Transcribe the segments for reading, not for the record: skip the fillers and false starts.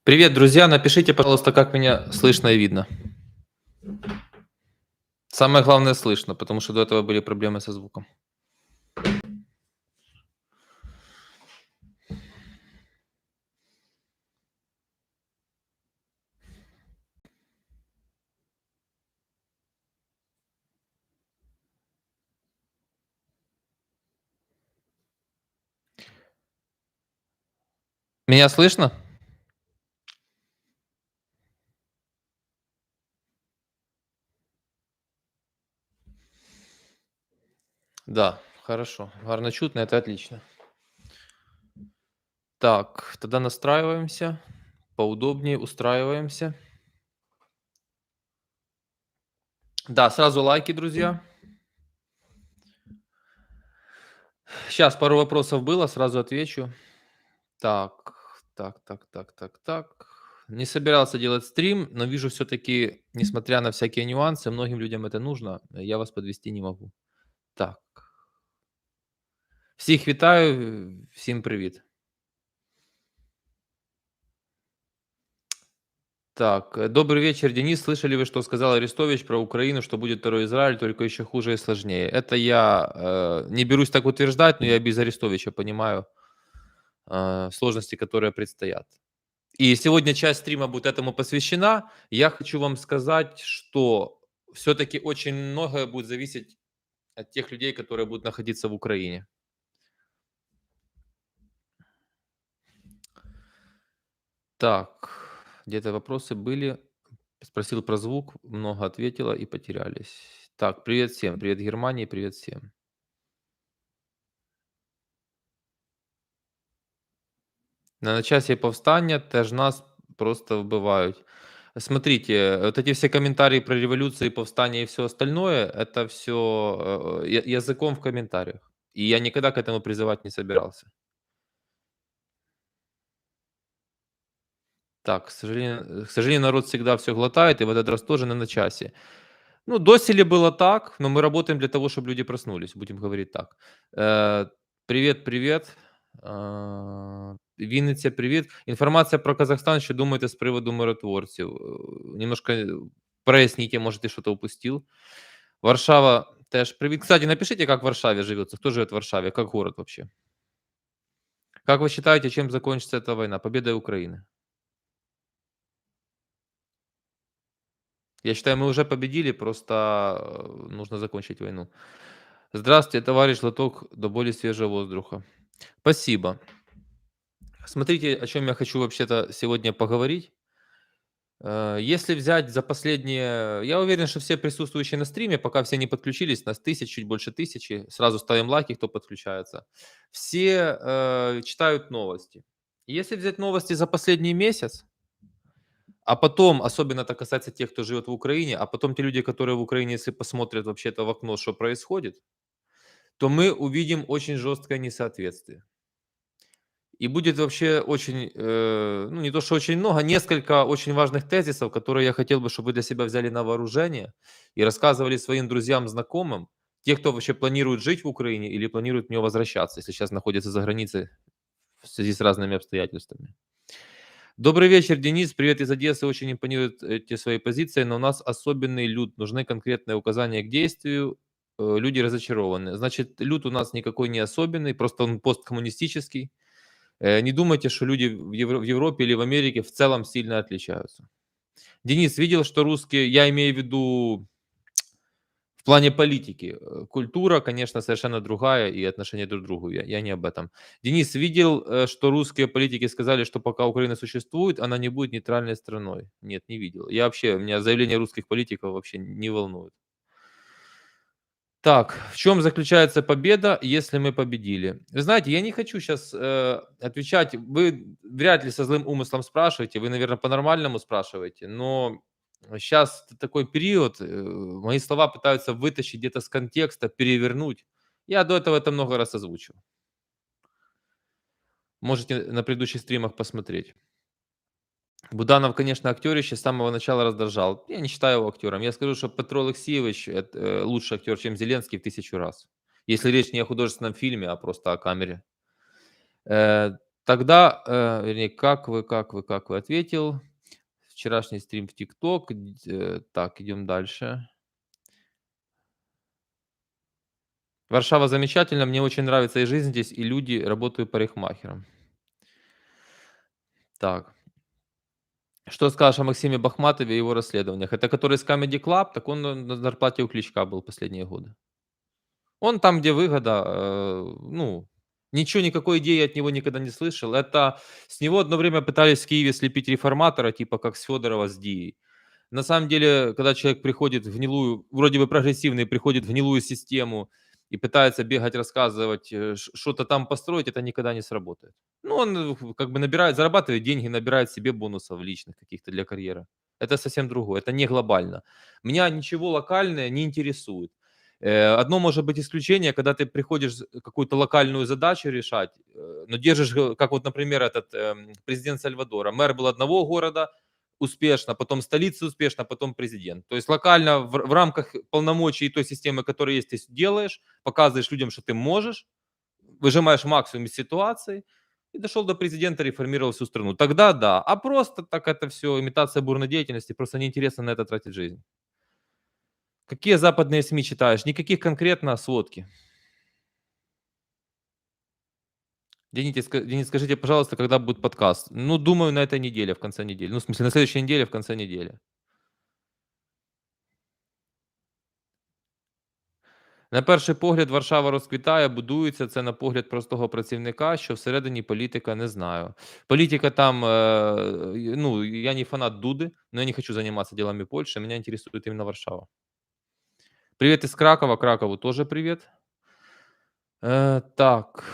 Привет, друзья! Напишите, пожалуйста, как меня слышно и видно. Самое главное слышно, потому что до этого были проблемы со звуком. Меня слышно? Да, хорошо. Гарно чутно, это отлично. Так, тогда настраиваемся. Поудобнее устраиваемся. Да, сразу лайки, друзья. Сейчас пару вопросов было, сразу отвечу. Так, так. Не собирался делать стрим, но вижу все-таки, несмотря на всякие нюансы, многим людям это нужно. Я вас подвести не могу. Так. Всіх вітаю, всім привіт. Так, добрый вечер, Денис. Слышали вы, что сказал Арестович про Украину, что будет второй Израиль, только еще хуже и сложнее? Это я не берусь так утверждать, но я без Арестовича понимаю сложности, которые предстоят. И сегодня часть стрима будет этому посвящена. Я хочу вам сказать, что все-таки очень многое будет зависеть от тех людей, которые будут находиться в Украине. Так, где-то вопросы были. Спросил про звук, много ответила и потерялись. Так, привет всем. Привет Германии, привет всем. На начасье повстання теж нас просто вбивають. Смотрите, вот эти все комментарии про революции, повстание и все остальное, это все языком в комментариях. И я никогда к этому призывать не собирался. Так, к сожалению, народ всегда все глотает, и в этот раз тоже на начасе. Ну, доселе было так, но мы работаем для того, чтобы люди проснулись, будем говорить так. Э, Привет, привет. Вінниця, привіт. Інформація про Казахстан, що думаєте з приводу миротворців? Немножко проясните, может, ты что-то упустил. Варшава теж привет. Кстати, напишите, как в Варшаве живется, кто живет в Варшаве, как город вообще. Как вы считаете, чем закончится эта война? Победой Украины? Я считаю, мы уже победили, просто нужно закончить войну. Здравствуйте, товарищ Лоток, до более свежего воздуха. Спасибо. Смотрите, о чем я хочу вообще-то сегодня поговорить. Если взять за последние... Я уверен, что все присутствующие на стриме, пока все не подключились, нас тысяч, чуть больше тысячи, сразу ставим лайки, кто подключается. Все читают новости. Если взять новости за последний месяц, а потом, особенно это касается тех, кто живет в Украине, а потом те люди, которые в Украине, если посмотрят вообще-то в окно, что происходит, то мы увидим очень жесткое несоответствие. И будет вообще очень, ну не то, что очень много, несколько очень важных тезисов, которые я хотел бы, чтобы вы для себя взяли на вооружение и рассказывали своим друзьям, знакомым, те, кто вообще планирует жить в Украине или планирует в нее возвращаться, если сейчас находится за границей в связи с разными обстоятельствами. Добрый вечер, Денис. Привет из Одессы. Очень импонируют эти свои позиции, но у нас особенный люд. Нужны конкретные указания к действию. Люди разочарованы. Значит, люд у нас никакой не особенный, просто он посткоммунистический. Не думайте, что люди в Европе или в Америке в целом сильно отличаются. Денис, видел, что русские, я имею в виду в плане политики. Культура, конечно, совершенно другая и отношение друг к другу. Я не об этом. Денис, видел, что русские политики сказали, что пока Украина существует, она не будет нейтральной страной? Нет, не видел. Я вообще, меня заявления русских политиков вообще не волнуют. Так, в чем заключается победа, если мы победили? Вы знаете, я не хочу сейчас отвечать. Вы вряд ли со злым умыслом спрашиваете, вы, наверное, по-нормальному спрашиваете, но сейчас такой период, мои слова пытаются вытащить где-то с контекста, перевернуть. Я до этого это много раз озвучил. Можете на предыдущих стримах посмотреть. Буданов, конечно, актерище, с самого начала раздражал. Я не считаю его актером. Я скажу, что Петро Алексеевич лучший актер, чем Зеленский в 1000 раз. Если речь не о художественном фильме, а просто о камере. Тогда, вернее, как вы ответил? Вчерашний стрим в "ТикТок". Так, идем дальше. Варшава замечательно, мне очень нравится и жизнь здесь, и люди, работаю парикмахером. Так, что скажешь о Максиме Бахматове и его расследованиях? Это который из Comedy Club? Так он на зарплате у Кличка был последние годы. Он там, где выгода, ну, ничего, никакой идеи от него никогда не слышал. Это с него одно время пытались в Киеве слепить реформатора, типа как с Федорова с Дией. На самом деле, когда человек приходит в гнилую, вроде бы прогрессивный, приходит в гнилую систему и пытается бегать, рассказывать, что-то там построить, это никогда не сработает. Ну, он как бы набирает, зарабатывает деньги, набирает себе бонусов личных каких-то для карьеры. Это совсем другое, это не глобально. Меня ничего локальное не интересует. Одно может быть исключение, когда ты приходишь какую-то локальную задачу решать, но держишь, как вот, например, этот президент Сальвадора. Мэр был одного города, успешно, потом столица успешно, потом президент. То есть локально в рамках полномочий той системы, которая есть, ты делаешь, показываешь людям, что ты можешь, выжимаешь максимум из ситуации, и дошел до президента, реформировал всю страну. Тогда да. А просто так это все имитация бурной деятельности, просто неинтересно на это тратить жизнь. Какие западные СМИ читаешь? Никаких конкретно, сводки. Денис, скажите, пожалуйста, когда будет подкаст? Ну, думаю, на этой неделе, в конце недели. Ну, в смысле, на следующей неделе, в конце недели. На перший погляд, Варшава розквітає, будується. Це на погляд простого працівника, що всередині політика не знаю. Політика там, ну, я не фанат Дуды, но я не хочу заниматься делами Польши. Меня интересует именно Варшава. Привет из Кракова. Кракову тоже привет. Так.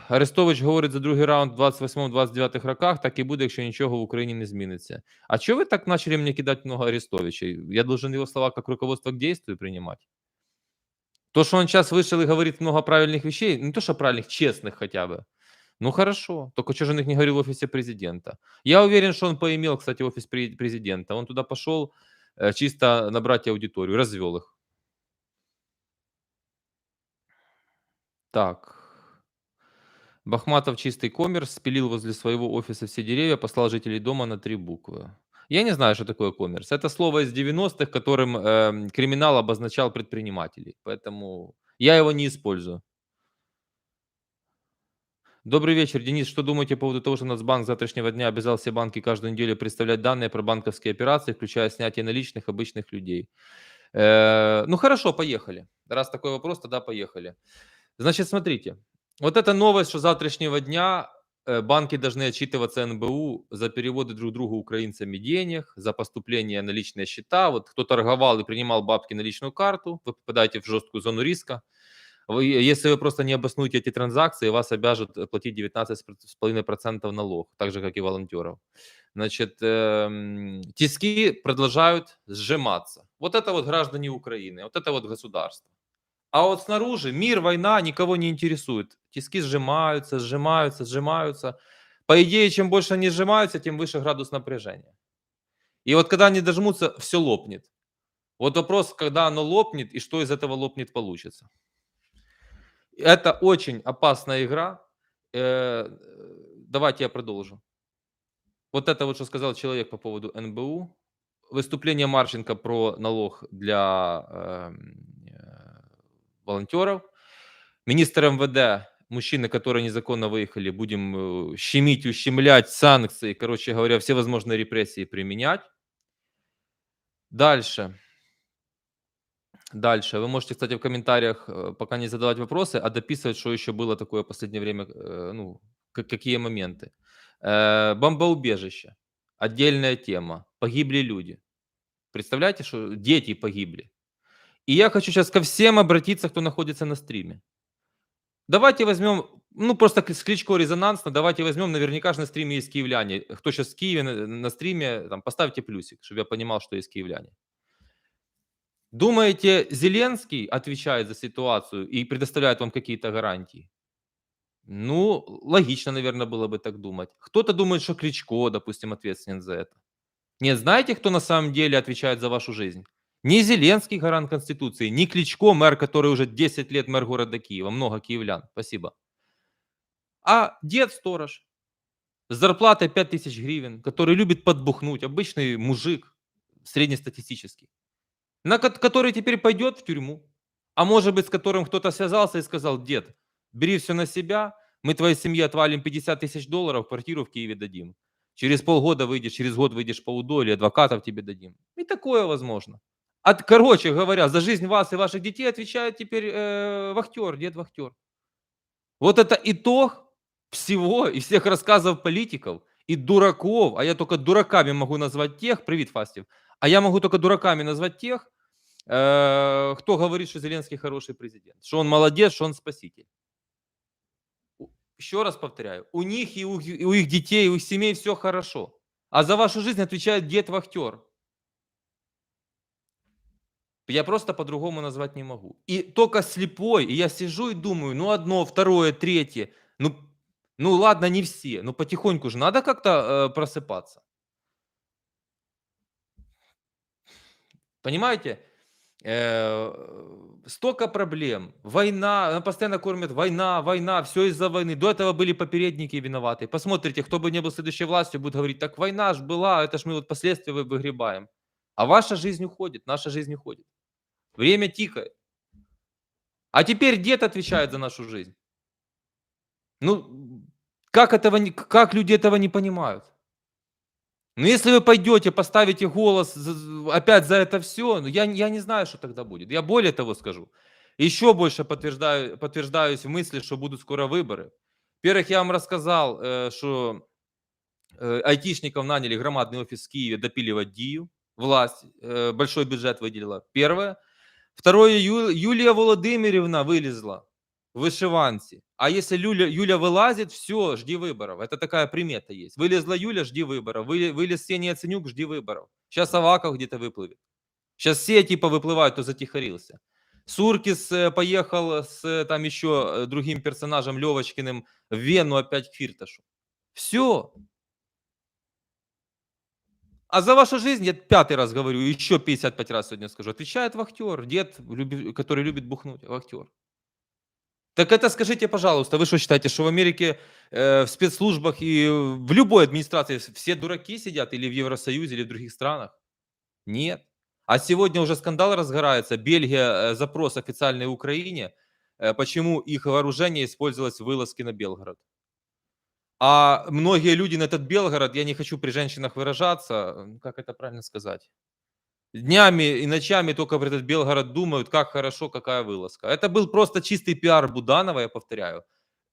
Арестович говорить за другий раунд в 28-29 роках, так і буде, якщо нічого в Україні не зміниться. А чого ви так почали мені кидати много Арестовичей? Я должен его слова как руководство к действию принимать? То, что он сейчас вышел и говорит много правильных вещей, не то что правильных, честных хотя бы. Ну хорошо, только что же он их не говорил в офисе президента? Я уверен, что он поимел, кстати, офис президента. Он туда пошел чисто набрать аудиторию, развел их. Так. Бахматов чистый коммерс, спилил возле своего офиса все деревья, послал жителей дома на 3 буквы. Я не знаю, что такое коммерс. Это слово из 90-х, которым криминал обозначал предпринимателей. Поэтому я его не использую. Добрый вечер, Денис. Что думаете по поводу того, что Нацбанк с завтрашнего дня обязал все банки каждую неделю представлять данные про банковские операции, включая снятие наличных обычных людей? Ну хорошо, поехали. Раз такой вопрос, тогда поехали. Значит, смотрите. Вот эта новость, что с завтрашнего дня банки должны отчитываться НБУ за переводы друг другу украинцами денег, за поступление на личные счета. Вот кто торговал и принимал бабки на личную карту, вы попадаете в жесткую зону риска. Если вы просто не обоснуете эти транзакции, вас обяжут платить 19,5% налог, так же, как и волонтеров. Значит, тиски продолжают сжиматься. Вот это вот граждане Украины, вот это вот государство. А вот снаружи мир, война никого не интересует. Тиски сжимаются, сжимаются, сжимаются. По идее, чем больше они сжимаются, тем выше градус напряжения. И вот когда они дожмутся, все лопнет. Вот вопрос, когда оно лопнет и что из этого лопнет получится. Это очень опасная игра. Давайте я продолжу. Вот это вот, что сказал человек по поводу НБУ. Выступление Марченко про налог для волонтеров. Министр МВД, мужчины, которые незаконно выехали, будем щемить, ущемлять, санкции, короче говоря, все возможные репрессии применять. Дальше. Дальше. Вы можете, кстати, в комментариях пока не задавать вопросы, а дописывать, что еще было такое в последнее время, ну, какие моменты. Бомбоубежище. Отдельная тема. Погибли люди. Представляете, что дети погибли. И я хочу сейчас ко всем обратиться, кто находится на стриме. Давайте возьмем, ну, просто с Кличко резонансно, давайте возьмем, наверняка же на стриме есть киевляне. Кто сейчас в Киеве на стриме, там, поставьте плюсик, чтобы я понимал, что есть киевляне. Думаете, Зеленский отвечает за ситуацию и предоставляет вам какие-то гарантии? Ну, логично, наверное, было бы так думать. Кто-то думает, что Кличко, допустим, ответственен за это. Нет, знаете, кто на самом деле отвечает за вашу жизнь? Не Зеленский, гарант Конституции, не Кличко, мэр, который уже 10 лет мэр города Киева, много киевлян, спасибо. А дед-сторож. с зарплатой 5000 гривен, который любит подбухнуть, обычный мужик, среднестатистический, который теперь пойдет в тюрьму. А может быть, с которым кто-то связался и сказал: "Дед, бери все на себя, мы твоей семье отвалим 50 000 долларов, квартиру в Киеве дадим. Через полгода выйдешь, через год выйдешь по УДО или адвокатов тебе дадим". И такое возможно. Короче говоря, за жизнь вас и ваших детей отвечает теперь, вахтер, дед-вахтер. Вот это итог всего и всех рассказов политиков и дураков, а я только дураками могу назвать тех, привет, Фастев, а я могу только дураками назвать тех, кто говорит, что Зеленский хороший президент, что он молодец, что он спаситель. Еще раз повторяю, у них и у их детей, и у их семей все хорошо. А за вашу жизнь отвечает дед-вахтер. Я просто по-другому назвать не могу. И только слепой, и я сижу и думаю, ну одно, второе, третье, ну ладно, не все, но потихоньку же надо как-то просыпаться. Понимаете? Столько проблем. Война, постоянно кормят, война, война, все из-за войны. До этого были попередники виноваты. Посмотрите, кто бы не был следующей властью, будет говорить, так война ж была, это ж мы вот последствия выгребаем. А ваша жизнь уходит, наша жизнь уходит. Время тикает. А теперь дед отвечает за нашу жизнь. Ну, как люди этого не понимают? Ну, если вы пойдете, поставите голос опять за это все, ну, я не знаю, что тогда будет. Я более того скажу. Еще больше подтверждаюсь в мысли, что будут скоро выборы. Во-первых, я вам рассказал, что айтишников наняли громадный офис в Киеве допиливать Дию. Власть большой бюджет выделила. Первое. Второе, Юлия Володимирівна вылезла в вышиванці. А если Юля вылазит, все, жди выборов. Это такая примета есть. Вылезла Юля, жди выборов. Вылез Сеня Яценюк, жди выборов. Сейчас Аваков где-то выплывет. Сейчас все типа выплывают, кто затихарился. Суркис поехал с там еще другим персонажем Левочкиным в Вену опять к Фирташу. Все. А за вашу жизнь, я пятый раз говорю, еще 55 раз сегодня скажу, отвечает вахтер, дед, который любит бухнуть, вахтер. Так это скажите, пожалуйста, вы что считаете, что в Америке, в спецслужбах и в любой администрации все дураки сидят или в Евросоюзе, или в других странах? Нет. А сегодня уже скандал разгорается. Бельгия, запрос официальный Украине, почему их вооружение использовалось в вылазке на Белгород. А многие люди на этот Белгород, я не хочу при женщинах выражаться, как это правильно сказать, днями и ночами только про этот Белгород думают, как хорошо, какая вылазка. Это был просто чистый пиар Буданова, я повторяю.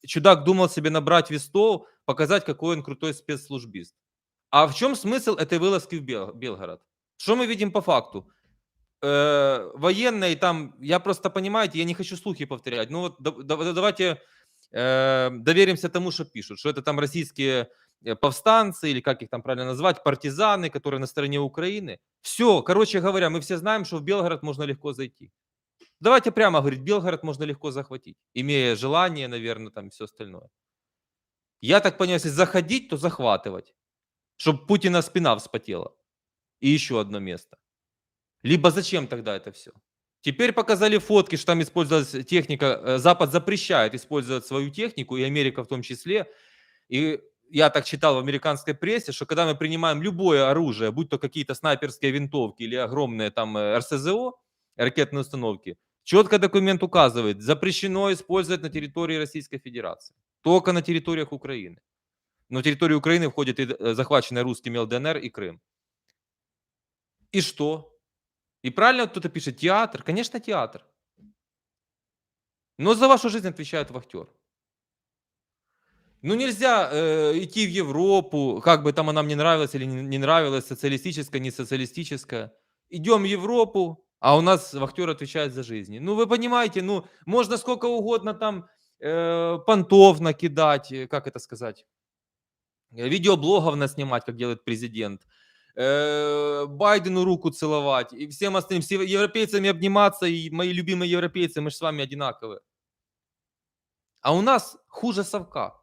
Чудак думал себе набрать вестов, показать, какой он крутой спецслужбист. А в чем смысл этой вылазки в Белгород? Что мы видим по факту? Военные там, я просто, понимаете, я не хочу слухи повторять. Ну вот давайте доверимся тому, что пишут, что это там российские повстанцы, или как их там правильно назвать, партизаны, которые на стороне Украины. Все, короче говоря, мы все знаем, что в Белгород можно легко зайти. Давайте прямо говорить, Белгород можно легко захватить, имея желание, наверное, там все остальное. Я так понимаю, если заходить, то захватывать, чтобы Путина спина вспотела. И еще одно место. Либо зачем тогда это все? Теперь показали фотки, что там использовалась техника. Запад запрещает использовать свою технику, и Америка в том числе. И я так читал в американской прессе, что когда мы принимаем любое оружие, будь то какие-то снайперские винтовки или огромные там РСЗО, ракетные установки, четко документ указывает, запрещено использовать на территории Российской Федерации. Только на территориях Украины. На территорию Украины входит и захваченные русскими ЛДНР и Крым. И что? И правильно кто-то пишет, театр. Конечно, театр. Но за вашу жизнь отвечает вахтер. Ну, нельзя идти в Европу, как бы там она мне нравилась или не нравилась, социалистическая, не социалистическая. Идем в Европу, а у нас вахтер отвечает за жизнь. Ну, вы понимаете, ну, можно сколько угодно там понтов накидать, как это сказать, видеоблогов наснимать, как делает президент, Байдену руку целовать, и всем остальным, с европейцами обниматься, и мои любимые европейцы, мы же с вами одинаковые. А у нас хуже совка.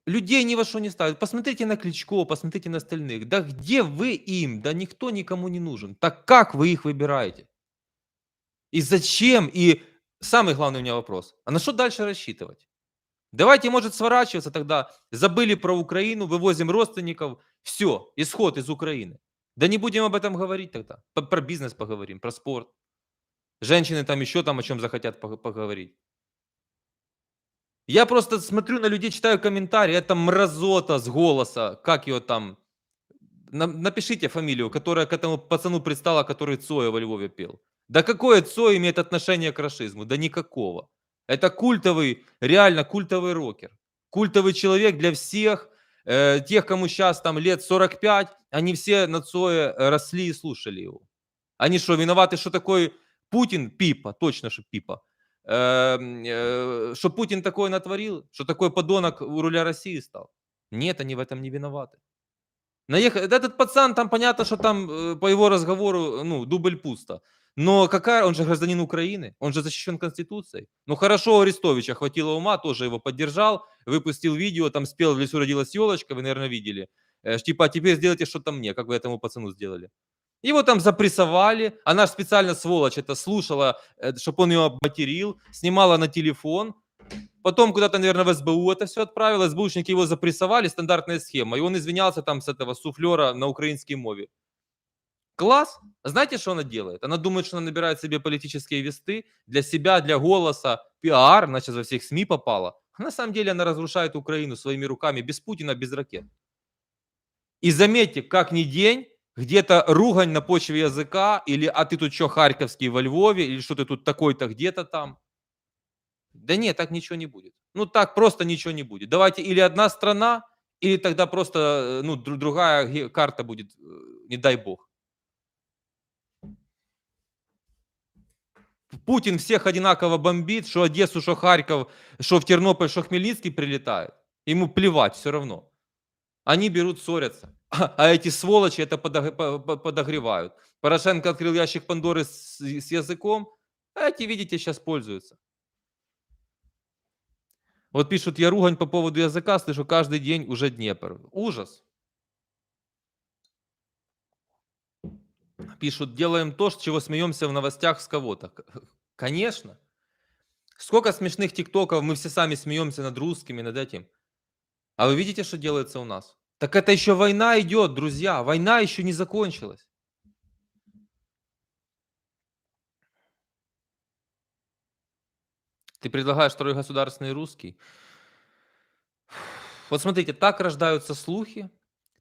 Людей ни во что не ставят. Посмотрите на Кличко, посмотрите на остальных. Да где вы им? Да никто никому не нужен. Так как вы их выбираете? И зачем? И самый главный у меня вопрос. А на что дальше рассчитывать? Давайте, может, сворачиваться тогда. Забыли про Украину, вывозим родственников. Все, исход из Украины. Да не будем об этом говорить тогда. Про бизнес поговорим, про спорт. Женщины там еще там о чем захотят поговорить. Я просто смотрю на людей, читаю комментарии, это мразота с голоса, как ее там, напишите фамилию, которая к этому пацану пристала, который Цоя во Львове пел. Да какое Цой имеет отношение к расизму? Да никакого. Это культовый, реально культовый рокер. Культовый человек для всех, тех, кому сейчас там лет 45, они все на Цоя росли и слушали его. Они что, виноваты, что такой Путин, Пипа, точно, что Пипа, что Путин такое натворил, что такой подонок у руля России стал? Нет, они в этом не виноваты. Этот пацан, там понятно, что там по его разговору, ну, дубль пусто. Но какая, он же гражданин Украины, он же защищен Конституцией. Ну хорошо, у Арестовича хватило ума, тоже его поддержал, выпустил видео, там спел «В лесу родилась елочка», вы, наверное, видели. Типа, а теперь сделайте что-то мне, как вы этому пацану сделали. Его там запрессовали, она ж специально, сволочь, это слушала, чтобы он ее обматерил, снимала на телефон, потом куда-то, наверное, в СБУ это все отправила, СБУшники его запрессовали, стандартная схема, и он извинялся там с этого суфлера на украинской мове. Класс! Знаете, что она делает? Она думает, что она набирает себе политические весты для себя, для голоса, пиар, она сейчас во всех СМИ попала. А на самом деле она разрушает Украину своими руками, без Путина, без ракет. И заметьте, как ни день, где-то ругань на почве языка, или «а ты тут что, харьковский во Львове», или «что ты тут такой-то где-то там». Да нет, так ничего не будет. Ну так просто ничего не будет. Давайте или одна страна, или тогда просто ну, другая карта будет, не дай бог. Путин всех одинаково бомбит, что Одессу, что Харьков, что в Тернополь, что Хмельницкий прилетает. Ему плевать все равно. Они берут, ссорятся. А эти сволочи это подогревают. Порошенко открыл ящик Пандоры с языком, а эти, видите, сейчас пользуются. Вот пишут, я ругань по поводу языка слышу каждый день уже Днепр. Ужас. Пишут, делаем то, с чего смеемся в новостях с кого-то. Конечно. Сколько смешных тиктоков, мы все сами смеемся над русскими, над этим. А вы видите, что делается у нас? Так это еще война идет, друзья. Война еще не закончилась. Ты предлагаешь второй государственный русский? Вот смотрите, так рождаются слухи,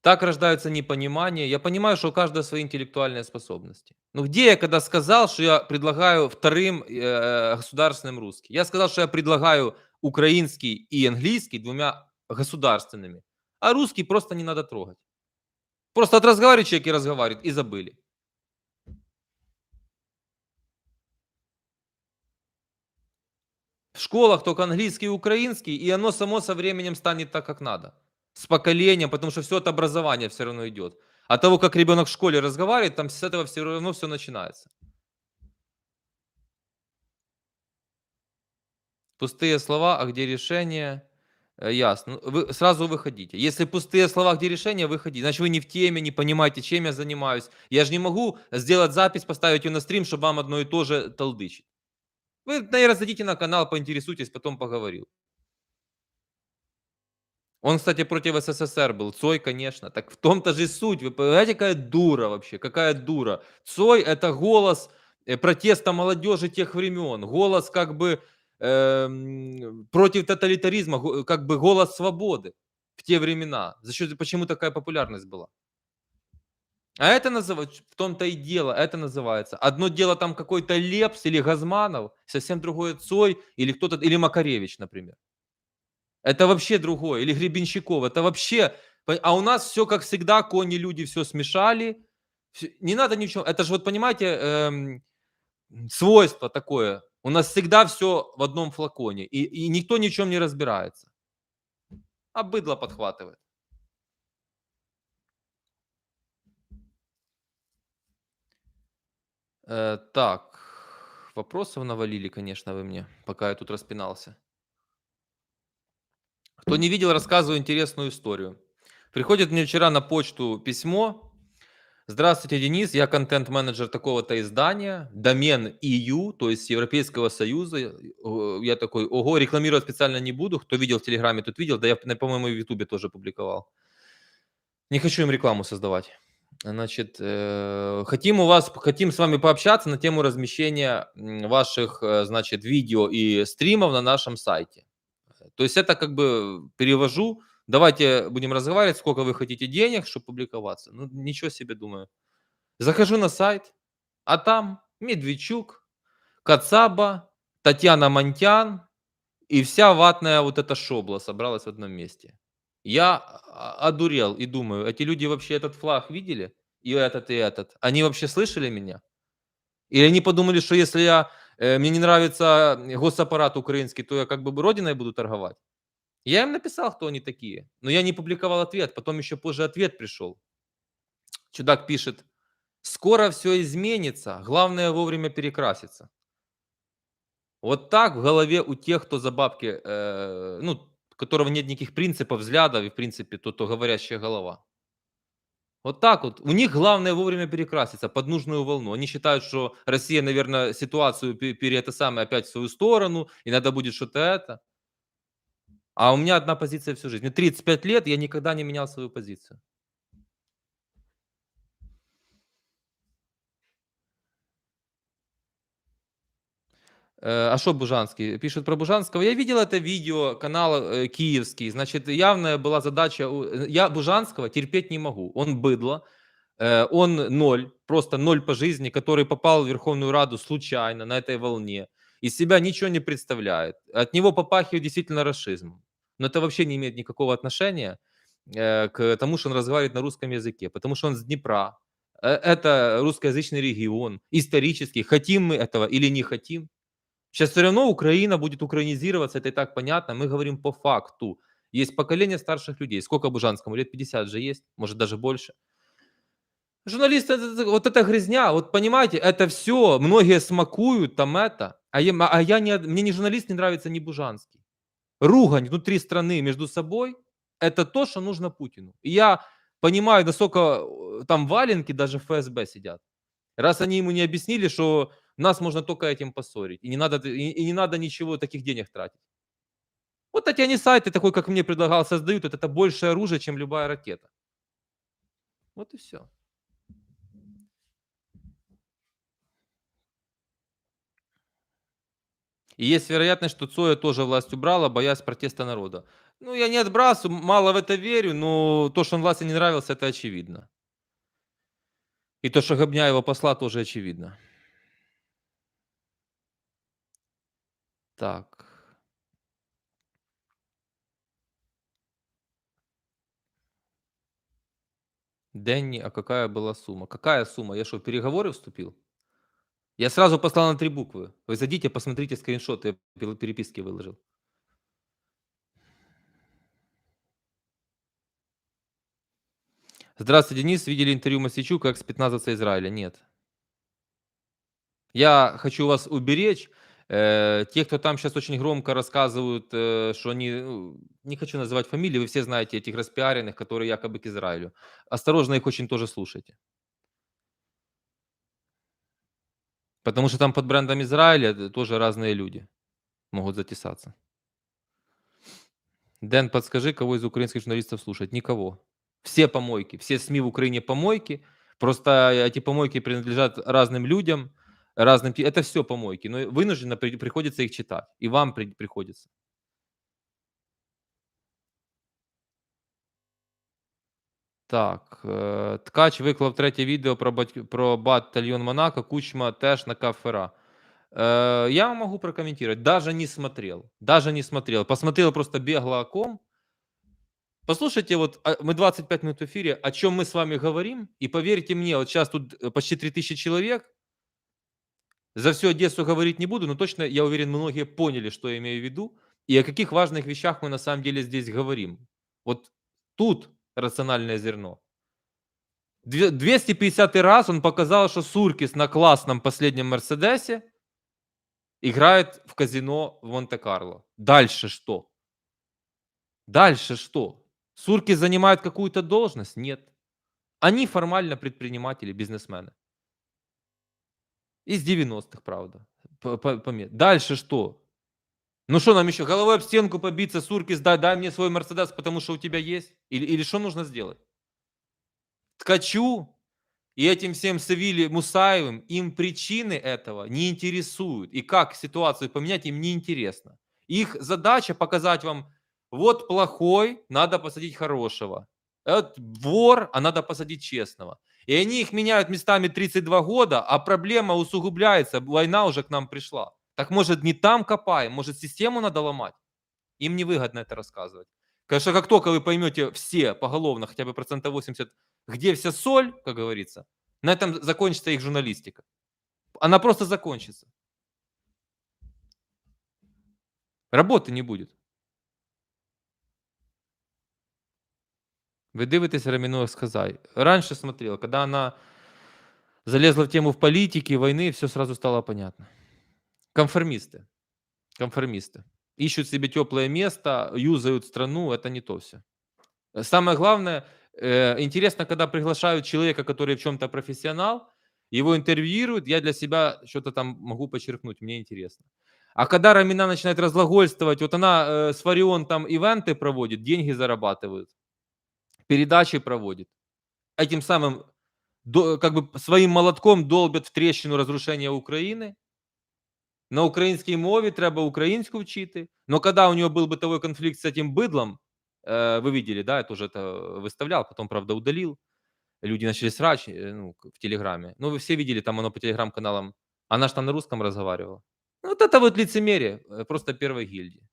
так рождается непонимание. Я понимаю, что у каждого свои интеллектуальные способности. Но где я когда сказал, что я предлагаю вторым государственным русский? Я сказал, что я предлагаю украинский и английский двумя государственными, а русский просто не надо трогать. Просто от разговаривает человек и разговаривает, и забыли. В школах только английский и украинский, и оно само со временем станет так, как надо. С поколением, потому что все от образования все равно идет. От того, как ребенок в школе разговаривает, там с этого все равно все начинается. Пустые слова, а где решение? Ясно. Ну, вы сразу выходите. Если пустые слова, где решение, выходите. Значит, вы не в теме, не понимаете, чем я занимаюсь. Я же не могу сделать запись, поставить ее на стрим, чтобы вам одно и то же толдычить. Вы, наверное, зайдите на канал, поинтересуйтесь, потом поговорил. Он, кстати, против СССР был. Цой, конечно. Так в том-то же и суть. Вы понимаете, какая дура вообще? Какая дура? Цой — это голос протеста молодежи тех времен. Голос как бы против тоталитаризма, как бы голос свободы в те времена. За счет, почему такая популярность была? А это называется, в том-то и дело, это называется. Одно дело там какой-то Лепс или Газманов, совсем другое Цой или кто-то, или Макаревич, например. Это вообще другое. Или Гребенщиков. Это вообще... А у нас все, как всегда, кони, люди все смешали. Не надо ничего. Это же, вот понимаете, свойство такое. У нас всегда все в одном флаконе. И никто ни в чем не разбирается. А быдло подхватывает. Так. Вопросов навалили, конечно, вы мне, пока я тут распинался. Кто не видел, рассказываю интересную историю. Приходит мне вчера на почту письмо. Здравствуйте, Денис. Я контент-менеджер такого-то издания. Домен EU, то есть Европейского Союза. Я такой, ого, рекламировать специально не буду. Кто видел в Телеграме, тот видел. Да я, по-моему, и в Ютубе тоже публиковал. Не хочу им рекламу создавать. Значит, хотим с вами пообщаться на тему размещения ваших, значит, видео и стримов на нашем сайте. То есть это как бы перевожу. Давайте будем разговаривать, сколько вы хотите денег, чтобы публиковаться. Ну, ничего себе, думаю. Захожу на сайт, а там Медведчук, Кацаба, Татьяна Монтян и вся ватная вот эта шобла собралась в одном месте. Я одурел и думаю, эти люди вообще этот флаг видели? И этот, и этот. Они вообще слышали меня? Или они подумали, что если мне не нравится госаппарат украинский, то я как бы родиной буду торговать? Я им написал, кто они такие, но я не публиковал ответ. Потом еще позже ответ пришел. Чудак пишет: скоро все изменится, главное вовремя перекраситься. Вот так в голове у тех, кто за бабки, ну, у которого нет никаких принципов, взглядов и, в принципе, то говорящая голова. Вот так вот. У них главное вовремя перекраситься под нужную волну. Они считают, что Россия, наверное, ситуацию это самое опять в свою сторону, и надо будет что-то это. А у меня одна позиция всю жизнь. Мне 35 лет, я никогда не менял свою позицию. А что Бужанский? Пишет про Бужанского. Я видел это видео, канал киевский. Значит, явная была задача. Я Бужанского терпеть не могу. Он быдло, он ноль, просто ноль по жизни, который попал в Верховную Раду случайно на этой волне. Из себя ничего не представляет. От него попахивает действительно расизмом. Но это вообще не имеет никакого отношения к тому, что он разговаривает на русском языке. Потому что он с Днепра. Это русскоязычный регион. Исторически. Хотим мы этого или не хотим. Сейчас все равно Украина будет украинизироваться, это и так понятно. Мы говорим по факту. Есть поколение старших людей. Сколько Бужанскому? Лет 50 же есть, может даже больше. Журналисты, вот эта грязня, вот понимаете, это все, многие смакуют там это, мне ни журналист не нравится, ни Бужанский. Ругань внутри страны между собой — это то, что нужно Путину. И я понимаю, насколько там валенки даже в ФСБ сидят. Раз они ему не объяснили, что нас можно только этим поссорить, и не надо ничего, таких денег тратить. Вот эти они сайты, такой, как мне предлагал, создают, это больше оружие, чем любая ракета. Вот и все. И есть вероятность, что Цоя тоже власть убрала, боясь протеста народа. Ну, я не отбрасываю, мало в это верю, но то, что он власти не нравился, это очевидно. И то, что Гобняева посла, тоже очевидно. Так. Дэнни, а какая была сумма? Какая сумма? Я что, в переговоры вступил? Я сразу послал на 3 буквы. Вы зайдите, посмотрите скриншоты, я переписки выложил. Здравствуйте, Денис. Видели интервью Мосичу, как спецназовца Израиля? Нет. Я хочу вас уберечь. Те, кто там сейчас очень громко рассказывают, что они, не хочу называть фамилии, вы все знаете этих распиаренных, которые якобы к Израилю. Осторожно, их очень тоже слушайте. Потому что там под брендом Израиля тоже разные люди могут затесаться. Дэн, подскажи, кого из украинских журналистов слушать? Никого. Все помойки, все СМИ в Украине помойки. Просто эти помойки принадлежат разным людям, это все помойки, но вынужденно приходится их читать. И вам приходится. Так, Ткач виклав третє відео про батальйон Монако, Кучма теж на Кафера. Я вам могу прокомментировать. Даже не смотрел. Даже не смотрел. Посмотрел просто бегло о ком. Послушайте, вот мы 25 минут в эфире, о чем мы с вами говорим, и поверьте мне, вот сейчас тут почти 3000 человек, за всю Одессу говорить не буду, но точно, я уверен, многие поняли, что я имею в виду, и о каких важных вещах мы на самом деле здесь говорим. Вот тут рациональное зерно. 250 раз он показал, что Суркис на классном последнем Мерседесе играет в казино в Монте-Карло. Дальше что? Дальше что? Суркис занимает какую-то должность? Нет. Они формально предприниматели, бизнесмены. Из 90-х, правда. Дальше что? Ну что нам еще, головой об стенку побиться, сурки сдать, дай мне свой "Мерседес", потому что у тебя есть? Или что нужно сделать? Ткачу и этим всем Севиле Мусаевым, им причины этого не интересуют. И как ситуацию поменять, им не интересно. Их задача показать вам: вот плохой, надо посадить хорошего. Вот вор, а надо посадить честного. И они их меняют местами 32 года, а проблема усугубляется, война уже к нам пришла. Так может не там копаем, может систему надо ломать? Им невыгодно это рассказывать. Конечно, как только вы поймете все поголовно, хотя бы процентов 80, где вся соль, как говорится, на этом закончится их журналистика. Она просто закончится. Работы не будет. Ви дивитесь Раміну Сказай. Раньше смотрел, когда она залезла в тему в политике, войны, все сразу стало понятно. Конформисты. Конформисты. Ищут себе теплое место, юзают страну, это не то все. Самое главное, интересно, когда приглашают человека, который в чем-то профессионал, его интервьюируют, я для себя что-то там могу почерпнуть, мне интересно. А когда Рамина начинает разглагольствовать, вот она с Фарион там ивенты проводит, деньги зарабатывают, передачи проводит, этим самым как бы своим молотком долбят в трещину разрушения України. На українській мові треба українську вчити. Но когда у него был бытовой конфликт с этим быдлом, вы видели, да, я тоже это выставлял, потом, правда, удалил. Люди начали срач, ну, в Телеграме. Ну, вы все видели, там оно по телеграм-каналам. Она ж там на русском разговаривала. Ну, вот это вот лицемерие, просто первой гильдии.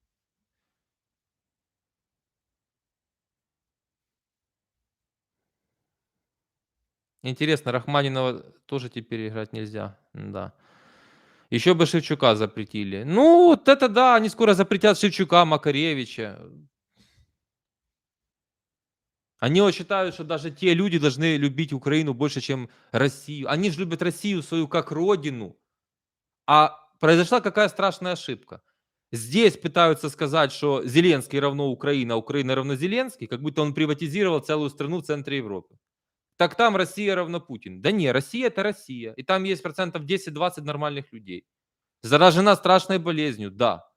Интересно, Рахманинова тоже теперь играть нельзя. Да. Еще бы Шевчука запретили. Ну, вот это да, они скоро запретят Шевчука, Макаревича. Они вот считают, что даже те люди должны любить Украину больше, чем Россию. Они же любят Россию свою как родину. А произошла какая страшная ошибка. Здесь пытаются сказать, что Зеленский равно Украина, а Украина равно Зеленский, как будто он приватизировал целую страну в центре Европы. Так там Россия равно Путин. Да не, Россия это Россия. И там есть процентов 10-20 нормальных людей. Заражена страшной болезнью, да.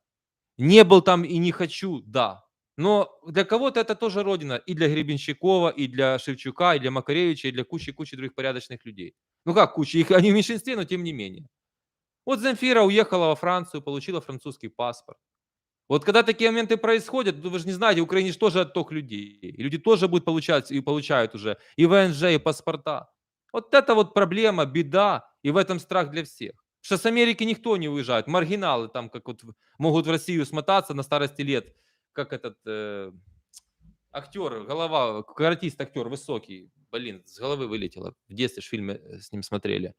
Не был там и не хочу, да. Но для кого-то это тоже родина. И для Гребенщикова, и для Шевчука, и для Макаревича, и для кучи-кучи других порядочных людей. Ну как куча? Их, они в меньшинстве, но тем не менее. Вот Земфира уехала во Францию, получила французский паспорт. Вот когда такие моменты происходят, вы же не знаете, в Украине же тоже отток людей. И люди тоже будут получать и получают уже и ВНЖ, и паспорта. Вот это вот проблема, беда, и в этом страх для всех. Что с Америки никто не уезжает. Маргиналы там как вот могут в Россию смотаться на старости лет, как этот актер, голова, каратист актер высокий. Блин, с головы вылетело. В детстве ж фильмы с ним смотрели.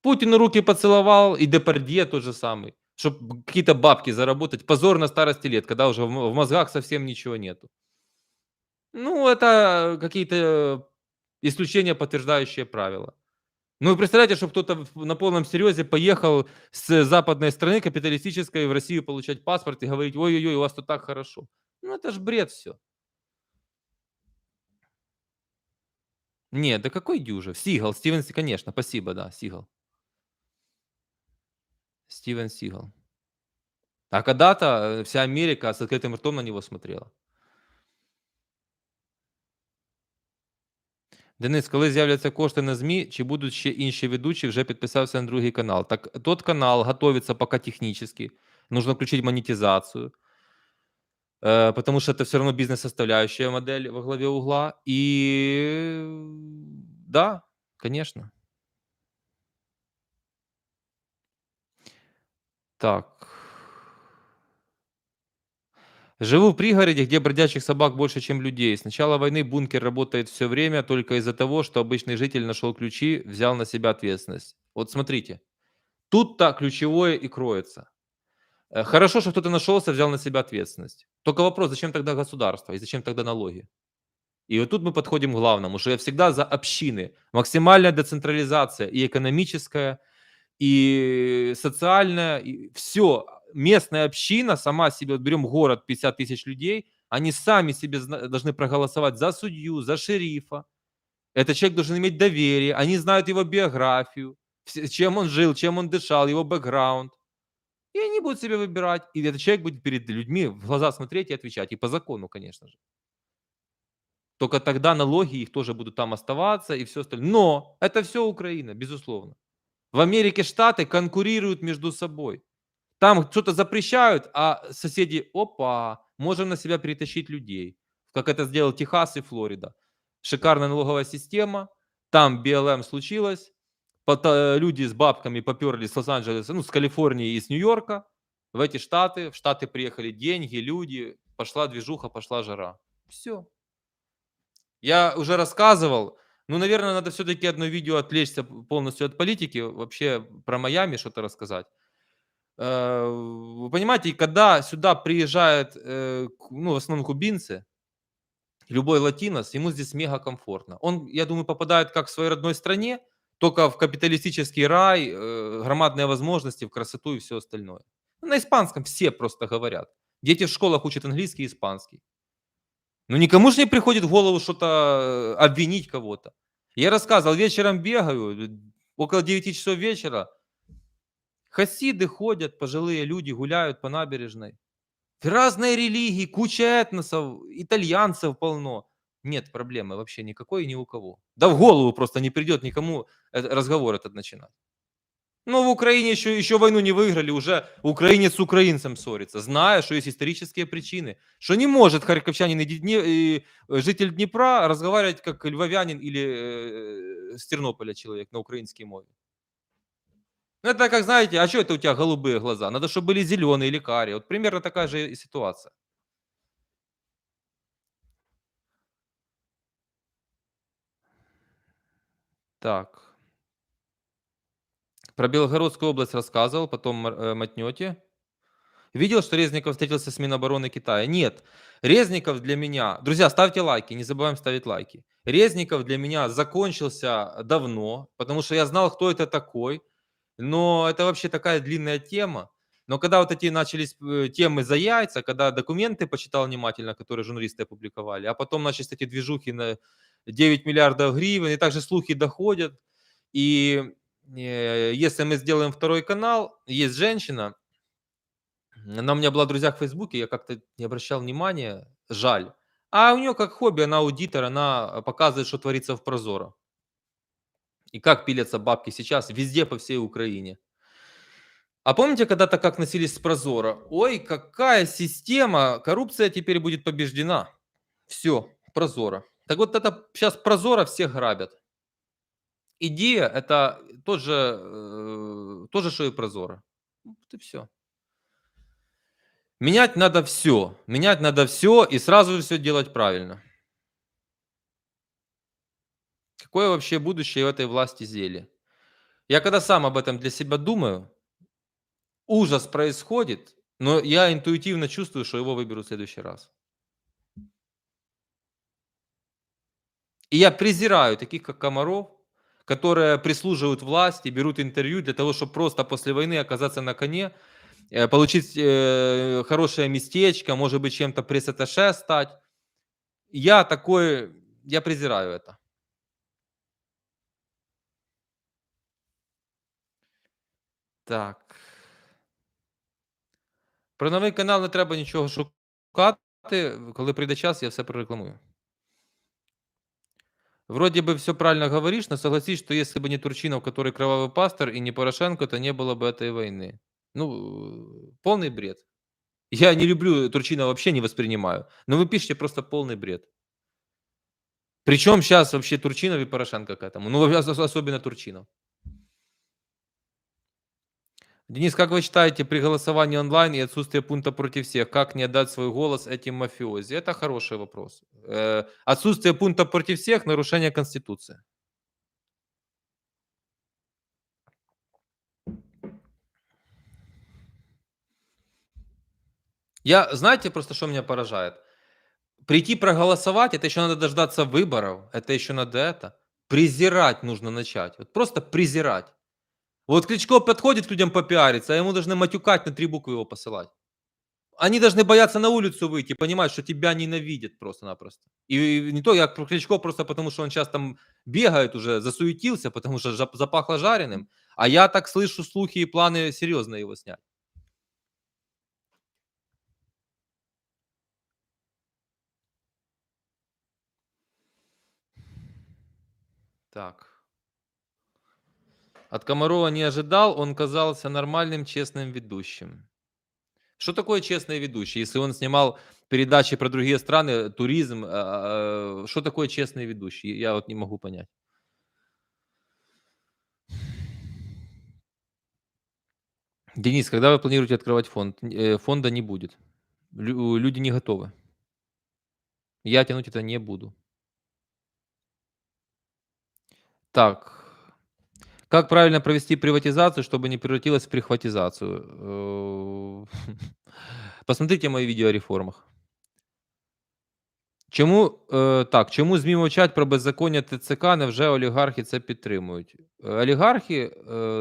Путину руки поцеловал, и Депардье тот же самый, чтобы какие-то бабки заработать. Позор на старости лет, когда уже в мозгах совсем ничего нету. Ну, это какие-то исключения, подтверждающие правила. Ну, вы представляете, чтобы кто-то на полном серьезе поехал с западной страны капиталистической в Россию получать паспорт и говорить: ой-ой-ой, у вас тут так хорошо. Ну, это ж бред все. Нет, да какой дюжев? Сигал, конечно, спасибо, да, Сигал. Стивен Сигал. А когда-то вся Америка с открытым ртом на него смотрела. Денис, коли з'являться кошти на ЗМІ, чи будуть ще інші ведучі, вже підписався на другий канал. Так тот канал готовится пока технически. Нужно включить монетизацию, потому что это все равно бизнес-составляющая модель во главе угла. И да, конечно. Так. Живу в пригороде, где бродячих собак больше, чем людей. С начала войны бункер работает все время только из-за того, что обычный житель нашел ключи, взял на себя ответственность. Вот смотрите, тут-то ключевое и кроется. Хорошо, что кто-то нашелся, взял на себя ответственность. Только вопрос, зачем тогда государство и зачем тогда налоги? И вот тут мы подходим к главному, что я всегда за общины. Максимальная децентрализация и экономическая, и социальная, и все. Местная община сама себе, вот берем город 50 тысяч людей, они сами себе должны проголосовать за судью, за шерифа. Этот человек должен иметь доверие, они знают его биографию, чем он жил, чем он дышал, его бэкграунд. И они будут себе выбирать. И этот человек будет перед людьми в глаза смотреть и отвечать. И по закону, конечно же. Только тогда налоги их тоже будут там оставаться и все остальное. Но это все Украина, безусловно. В Америке штаты конкурируют между собой. Там что-то запрещают, а соседи, опа, можем на себя перетащить людей. Как это сделал Техас и Флорида. Шикарная налоговая система, там БЛМ случилось, люди с бабками поперли с Лос-Анджелеса, ну, с Калифорнии и с Нью-Йорка в эти штаты. В штаты приехали деньги, люди, пошла движуха, пошла жара. Все. Я уже рассказывал, ну, наверное, надо все-таки одно видео отвлечься полностью от политики, вообще про Майами что-то рассказать. Вы понимаете, когда сюда приезжают, ну, в основном кубинцы, любой латинос, ему здесь мега комфортно. Он, я думаю, попадает как в своей родной стране, только в капиталистический рай, громадные возможности, в красоту и все остальное. Ну, на испанском все просто говорят. Дети в школах учат английский и испанский. Ну, никому же не приходит в голову что-то обвинить кого-то. Я рассказывал, вечером бегаю, около 9 часов вечера, хасиды ходят, пожилые люди гуляют по набережной. Разные религии, куча этносов, итальянцев полно. Нет проблемы вообще никакой и ни у кого. Да в голову просто не придет никому разговор этот начинать. Ну, в Украине еще войну не выиграли, уже украинец с украинцем ссорится, зная, что есть исторические причины. Что не может харьковчанин и житель Днепра разговаривать как львовянин или с Тернополя человек на украинской мове. Ну, это как, знаете, а что это у тебя голубые глаза? Надо, чтобы были зеленые или карие. Вот примерно такая же и ситуация. Так. Про Белгородскую область рассказывал, потом мотнете. Видел, что Резников встретился с Минобороны Китая? Нет. Резников для меня... Друзья, ставьте лайки, не забываем ставить лайки. Резников для меня закончился давно, потому что я знал, кто это такой. Но это вообще такая длинная тема. Но когда вот эти начались темы за яйца, когда документы почитал внимательно, которые журналисты опубликовали, а потом начались эти движухи на 9 миллиардов гривен, и также слухи доходят. И если мы сделаем второй канал, есть женщина, она у меня была в друзьях в Фейсбуке, я как-то не обращал внимания, жаль. А у нее как хобби, она аудитор, она показывает, что творится в Прозоро. И как пилятся бабки сейчас везде по всей Украине. А помните, когда-то как носились с Прозоро? Ой, какая система, коррупция теперь будет побеждена. Все, Прозоро. Так вот это сейчас Прозоро всех грабят. Идея это тоже, что и Прозоро. Вот и все. Менять надо все. Менять надо все и сразу все делать правильно. Какое вообще будущее в этой власти зелья? Я когда сам об этом для себя думаю, ужас происходит, но я интуитивно чувствую, что его выберут в следующий раз. И я презираю таких, как Комаров, которые прислуживают власти, берут интервью для того, чтобы просто после войны оказаться на коне, получить хорошее местечко, может быть, чем-то пресс-атташе стать. Я презираю это. Так. Про новий канал не треба нічого шукати. Коли прийде час, я все прорекламую. Вроде бы все правильно говоришь, но согласись, что если бы не Турчинов, который кровавый пастор, и не Порошенко, то не было бы этой войны. Ну, полный бред. Я не люблю Турчинова, вообще не воспринимаю. Но вы пишете просто полный бред. Причем сейчас вообще Турчинов и Порошенко к этому. Ну, особенно Турчинов. Денис, как вы считаете, при голосовании онлайн и отсутствие пункта против всех, как не отдать свой голос этим мафиози? Это хороший вопрос. Отсутствие пункта против всех – нарушение Конституции. Знаете, просто что меня поражает? Прийти проголосовать, это еще надо дождаться выборов, это еще надо это. Презирать нужно начать. Вот просто презирать. Вот Кличко подходит к людям попиариться, а ему должны матюкать на 3 буквы его посылать. Они должны бояться на улицу выйти, понимать, что тебя ненавидят просто-напросто. И не то, я про Кличко просто потому, что он щас там бегает уже, засуетился, потому что запахло жареным, а я так слышу слухи и планы серьезно его снять. Так. От Комарова не ожидал, он казался нормальным, честным ведущим. Что такое честный ведущий? Если он снимал передачи про другие страны, туризм, что такое честный ведущий? Я вот не могу понять. Денис, когда вы планируете открывать фонд? Фонда не будет. Люди не готовы. Я тянуть это не буду. Так, как правильно провести приватизацию, чтобы не превратилась в прихватизацию? Посмотрите мои видео о реформах. Чому ЗМІ мовчать про беззаконня ТЦК, невже олігархи це підтримують? Олігархи,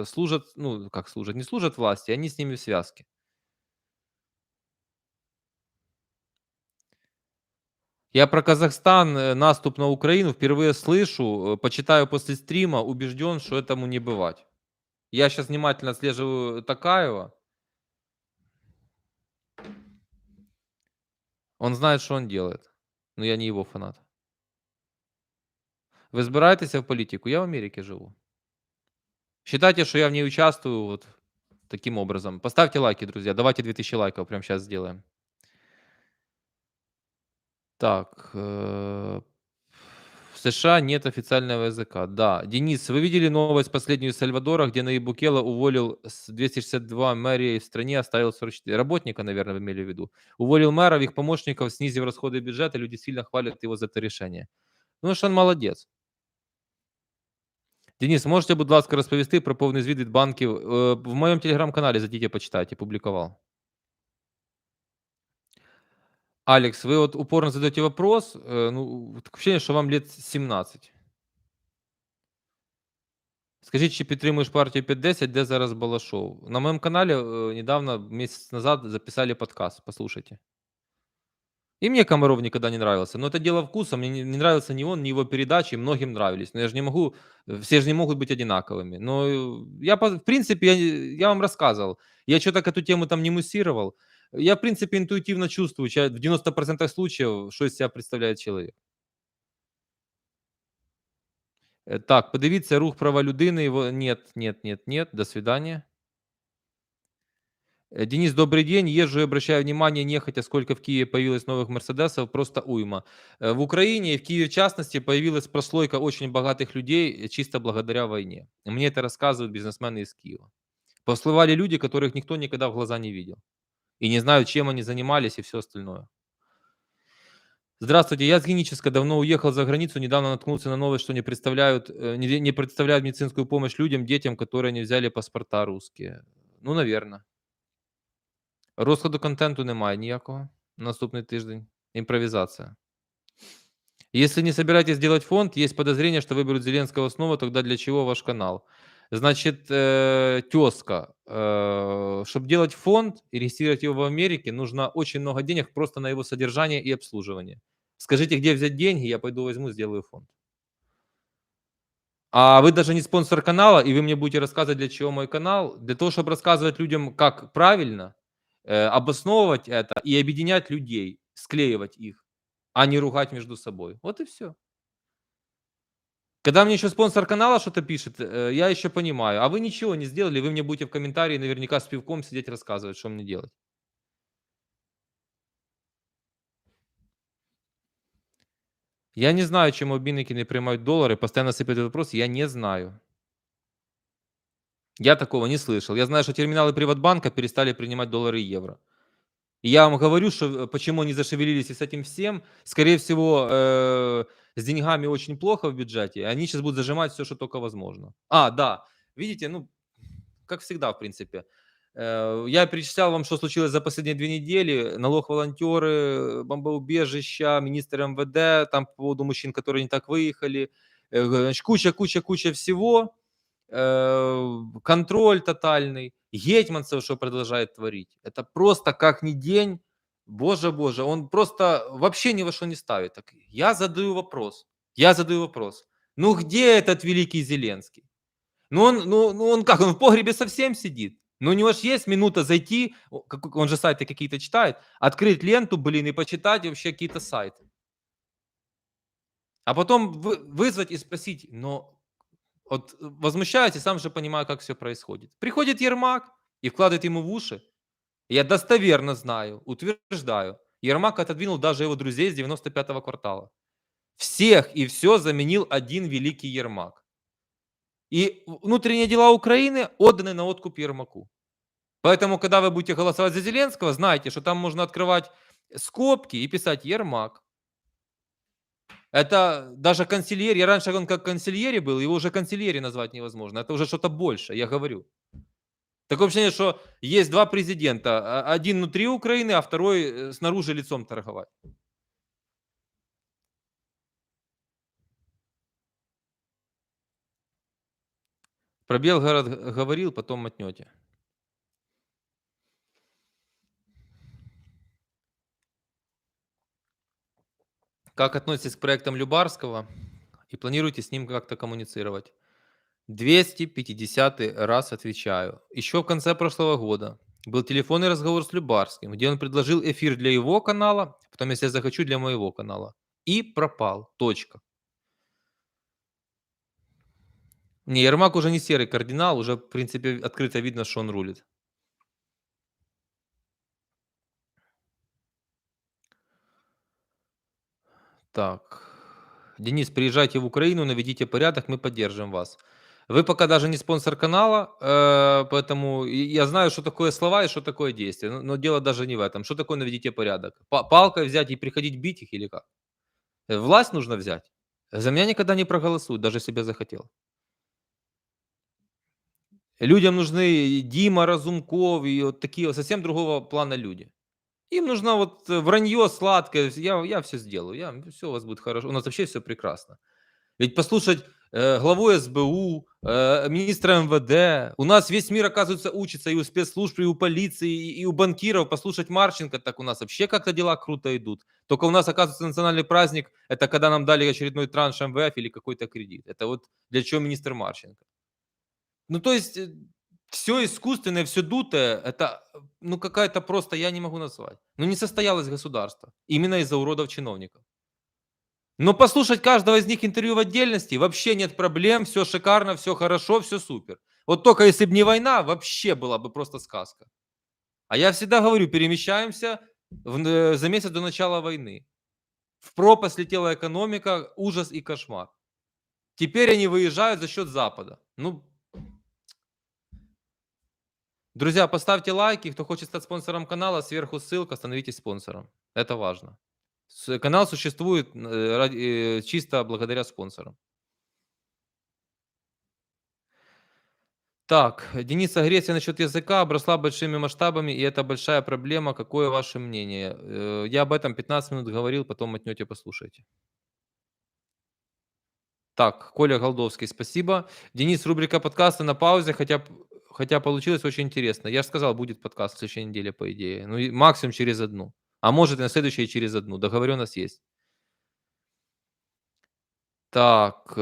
служать, ну, как служат, не служат власти, они с ними в связке. Я про Казахстан, наступ на Украину впервые слышу, почитаю после стрима, убежден, что этому не бывать. Я сейчас внимательно отслеживаю Такаева. Он знает, что он делает, но я не его фанат. Вы збираєтеся в политику? Я в Америке живу. Считайте, что я в ней участвую вот таким образом. Поставьте лайки, друзья. Давайте 2000 лайков прямо сейчас сделаем. Так, в США нет официального языка. Да. Денис, вы видели новость последнюю из Сальвадора, где Наиб Букело уволил с 262 мэрии в стране, оставил 44. Работника, наверное, вы имели в виду. Уволил мэров, их помощников, снизив расходы бюджета. Люди сильно хвалят его за это решение. Ну, что он молодец. Денис, можете, будь ласка, розповісти про повний звіт від банків? В моєму телеграм-каналі зайдіть, почитайте, публиковал. Алекс, вы вот упорно задаете вопрос, ну, такое ощущение, что вам лет 17. Скажіть, чи підтримуєш партію 5-10, де зараз Балашов? На моем канале недавно, месяц назад, записали подкаст, послушайте. И мне Комаров никогда не нравился, но это дело вкуса, мне не нравился ни он, ни его передачи, многим нравились, но я же не могу, все же не могут быть одинаковыми. Но в принципе, я вам рассказывал, я что-то эту тему там не муссировал, я, в принципе, интуитивно чувствую, в 90% случаев, что из себя представляет человек. Так, подивіться рух права людини. Нет, нет, нет, нет. До свидания. Денис, добрый день. Езжу и обращаю внимание, нехотя, сколько в Киеве появилось новых Мерседесов, просто уйма. В Украине и в Киеве, в частности, появилась прослойка очень богатых людей чисто благодаря войне. Мне это рассказывают бизнесмены из Киева. Повсплывали люди, которых никто никогда в глаза не видел. И не знают, чем они занимались и все остальное. Здравствуйте, я с Геническа давно уехал за границу, недавно наткнулся на новость, что не представляют медицинскую помощь людям, детям, которые не взяли паспорта русские. Ну, наверно. Розкладу контенту немає ніякого. Наступний тиждень. Імпровізація. Если не собираетесь делать фонд, есть подозрение, что выберут Зеленского снова, тогда для чего ваш канал? Значит, тезка, чтобы делать фонд и регистрировать его в Америке, нужно очень много денег просто на его содержание и обслуживание. Скажите, где взять деньги, я пойду возьму, сделаю фонд. А вы даже не спонсор канала, и вы мне будете рассказывать, для чего мой канал? Для того, чтобы рассказывать людям, как правильно, обосновывать это и объединять людей, склеивать их, а не ругать между собой. Вот и все. Когда мне еще спонсор канала что-то пишет, я еще понимаю. А вы ничего не сделали, вы мне будете в комментарии наверняка с пивком сидеть рассказывать, что мне делать. Я не знаю, чему обменники не принимают доллары, постоянно сыпят этот вопрос, я не знаю. Я такого не слышал. Я знаю, что терминалы Приватбанка перестали принимать доллары и евро. И я вам говорю, что почему они зашевелились и с этим всем. Скорее всего, с деньгами очень плохо в бюджете. Они сейчас будут зажимать все, что только возможно. Да. Видите, ну, как всегда, в принципе. Я перечислял вам, что случилось за последние 2 недели. Налог волонтеры, бомбоубежища, министр МВД, там по поводу мужчин, которые не так выехали. Значит, куча всего. Контроль тотальный. Гетманцев, что продолжает творить. Это просто как ни день. Боже, он просто вообще ни во что не ставит. Так я задаю вопрос. Ну где этот великий Зеленский? Ну он как, он в погребе совсем сидит? Ну у него ж есть минута зайти, он же сайты какие-то читает, открыть ленту, блин, и почитать вообще какие-то сайты. А потом вызвать и спросить, но вот возмущаюсь и сам же понимаю, как все происходит. Приходит Ермак и вкладывает ему в уши. Я достоверно знаю, утверждаю, Ермак отодвинул даже его друзей с 95-го квартала. Всех и все заменил один великий Ермак. И внутренние дела Украины отданы на откуп Ермаку. Поэтому, когда вы будете голосовать за Зеленского, знайте, что там можно открывать скобки и писать Ермак. Это даже консильери, я раньше он как консильери был, его уже консильери назвать невозможно. Это уже что-то больше, я говорю. Такое ощущение, что есть два президента. Один внутри Украины, а второй снаружи лицом торговать. Про Белгород говорил, потом мотнете. Как относитесь к проектам Любарского и планируете с ним как-то коммуницировать? 250 раз отвечаю. Еще в конце прошлого года был телефонный разговор с Любарским, где он предложил эфир для его канала, потом, если я захочу, для моего канала. И пропал. Точка. Не, Ермак уже не серый кардинал, уже, в принципе, открыто видно, что он рулит. Так. Денис, приезжайте в Украину, наведите порядок, мы поддержим вас. Вы пока даже не спонсор канала, поэтому я знаю, что такое слова и что такое действие. Но дело даже не в этом. Что такое наведите порядок? Палкой взять и приходить бить их или как? Власть нужно взять. За меня никогда не проголосуют, даже если бы я захотел. Людям нужны Дима Разумков и вот такие вот совсем другого плана люди. Им нужно вот вранье сладкое. Я все сделаю. Все у вас будет хорошо. У нас вообще все прекрасно. Ведь послушать главу СБУ, министра МВД, у нас весь мир, оказывается, учится и у спецслужб, и у полиции, и у банкиров. Послушать Марченко, так у нас вообще как-то дела круто идут. Только у нас, оказывается, национальный праздник, это когда нам дали очередной транш МВФ или какой-то кредит. Это вот для чего министр Марченко. Ну, то есть, все искусственное, все дутое, это, ну, какая-то просто, я не могу назвать. Ну, не состоялось государство. Именно из-за уродов чиновников. Но послушать каждого из них интервью в отдельности вообще нет проблем, все шикарно, все хорошо, все супер. Вот только если бы не война, вообще была бы просто сказка. А я всегда говорю, перемещаемся за месяц до начала войны. В пропасть летела экономика, ужас и кошмар. Теперь они выезжают за счет Запада. Ну, друзья, поставьте лайки. Кто хочет стать спонсором канала, сверху ссылка, становитесь спонсором. Это важно. Канал существует чисто благодаря спонсорам. Так, Денис, агрессия насчет языка обросла большими масштабами, и это большая проблема. Какое ваше мнение? Я об этом 15 минут говорил, потом мотнете, послушайте. Так, Коля Голдовский, спасибо. Денис, рубрика подкасты на паузе, хотя получилось очень интересно. Я же сказал, будет подкаст в следующей неделе, по идее. Ну, и максимум через одну. А может, и на следующей через одну. Договоренность есть. Так,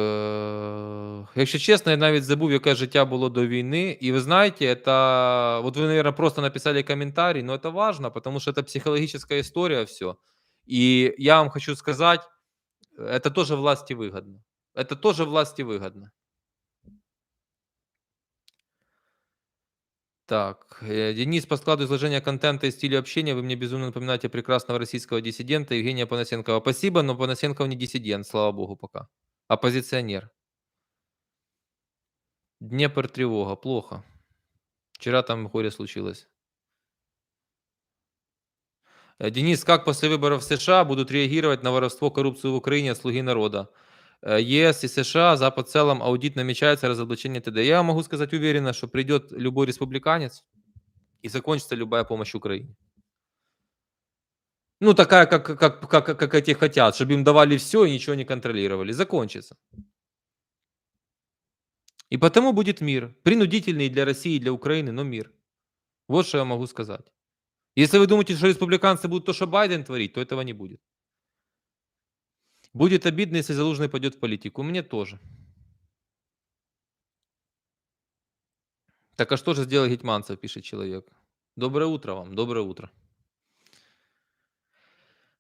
якщо чесно, я навіть забув, яке життя було до війни. И вы знаете, это вот вы, наверное, просто написали комментарий, но это важно, потому что это психологическая история все. И я вам хочу сказать, это тоже власти выгодно. Это тоже власти выгодно. Так, Денис, по складу изложения контента и стилю общения вы мне безумно напоминаете прекрасного российского диссидента Евгения Панасенкова. Спасибо, но Панасенков не диссидент, слава богу, пока. Оппозиционер. Днепр тревога, плохо. Вчера там горе случилось. Денис, как после выборов в США будут реагировать на воровство, коррупцию в Украине от «Слуги народа»? ЕС и США, Запад в целом, аудит намечается, разоблачение т.д. Я могу сказать уверенно, что придет любой республиканец и закончится любая помощь Украине. Ну, такая, как эти хотят, чтобы им давали все и ничего не контролировали. Закончится. И потому будет мир. Принудительный для России и для Украины, но мир. Вот что я могу сказать. Если вы думаете, что республиканцы будут то, что Байден творить, то этого не будет. Будет обидно, если Залужный пойдет в политику. Мне тоже. Так а что же сделал Гетманцев, пишет человек. Доброе утро вам, доброе утро.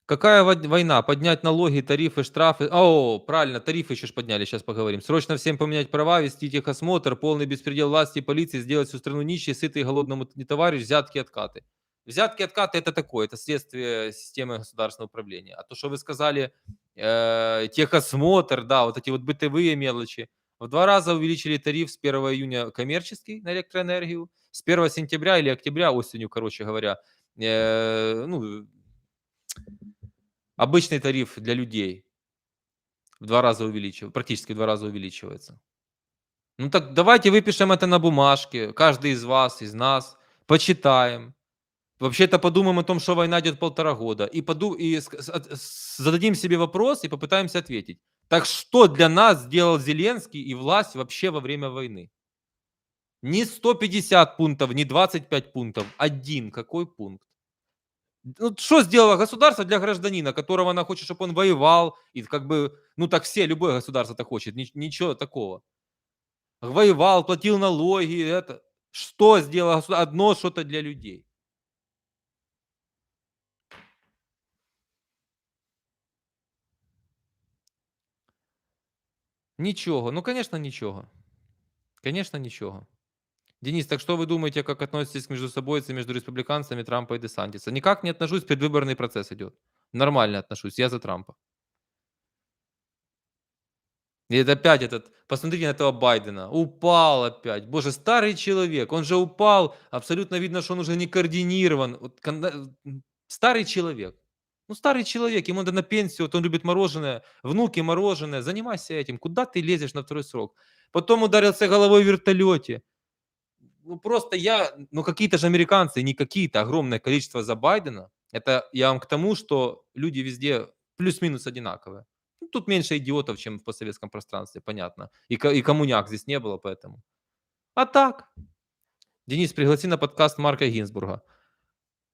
Какая война? Поднять налоги, тарифы, штрафы. О, правильно, тарифы еще ж подняли, сейчас поговорим. Срочно всем поменять права, вести техосмотр, полный беспредел власти и полиции, сделать всю страну нищей, сытой и голодному не товарищ, взятки, откаты. Взятки, откаты это такое, это следствие системы государственного управления. А то, что вы сказали, техосмотр, да, вот эти вот бытовые мелочи. В 2 раза увеличили тариф с 1 июня коммерческий на электроэнергию, с 1 сентября или октября, осенью, короче говоря, ну, обычный тариф для людей в 2 раза практически в 2 раза увеличивается. Ну так давайте выпишем это на бумажке, каждый из вас, из нас, почитаем. Вообще-то подумаем о том, что война идет 1,5 года, и зададим себе вопрос и попытаемся ответить. Так что для нас сделал Зеленский и власть вообще во время войны? Не 150 пунктов, не 25 пунктов, 1 какой пункт? Ну, что сделало государство для гражданина, которого она хочет, чтобы он воевал, и как бы, ну так все, любое государство так хочет, ничего такого. Воевал, платил налоги, это. Что сделало государство? Одно что-то для людей. Ничего, ну, конечно, ничего. Конечно, ничего. Денис, так что вы думаете, как относитесь к междусобойце между республиканцами Трампа и Десантиса? Никак не отношусь, предвыборный процесс идет. Нормально отношусь, я за Трампа. И это опять посмотрите на этого Байдена, упал опять. Боже, старый человек, он же упал, абсолютно видно, что он уже не координирован. Вот старый человек. Ну, старый человек, ему надо на пенсию, вот он любит мороженое, внуки мороженое, занимайся этим. Куда ты лезешь на второй срок? Потом ударился головой в вертолете. Ну, просто ну, какие-то же американцы, не какие-то, огромное количество за Байдена. Это я вам к тому, что люди везде плюс-минус одинаковые. Ну, тут меньше идиотов, чем в постсоветском пространстве, понятно. И коммуняк здесь не было, поэтому. А так, Денис, пригласи на подкаст Марка Гинзбурга.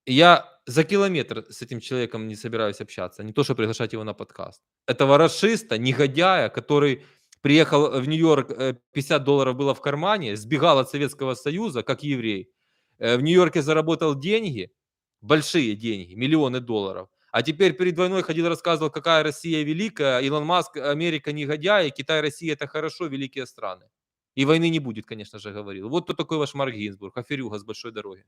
Я за километр с этим человеком не собираюсь общаться, не то, что приглашать его на подкаст. Этого расиста, негодяя, который приехал в Нью-Йорк, $50 было в кармане, сбегал от Советского Союза, как еврей. В Нью-Йорке заработал деньги, большие деньги, миллионы долларов. А теперь перед войной ходил, рассказывал, какая Россия великая, Илон Маск, Америка негодяй, Китай, Россия это хорошо, великие страны. И войны не будет, конечно же, говорил. Вот кто такой ваш Марк Гинзбург, аферюга с большой дороги.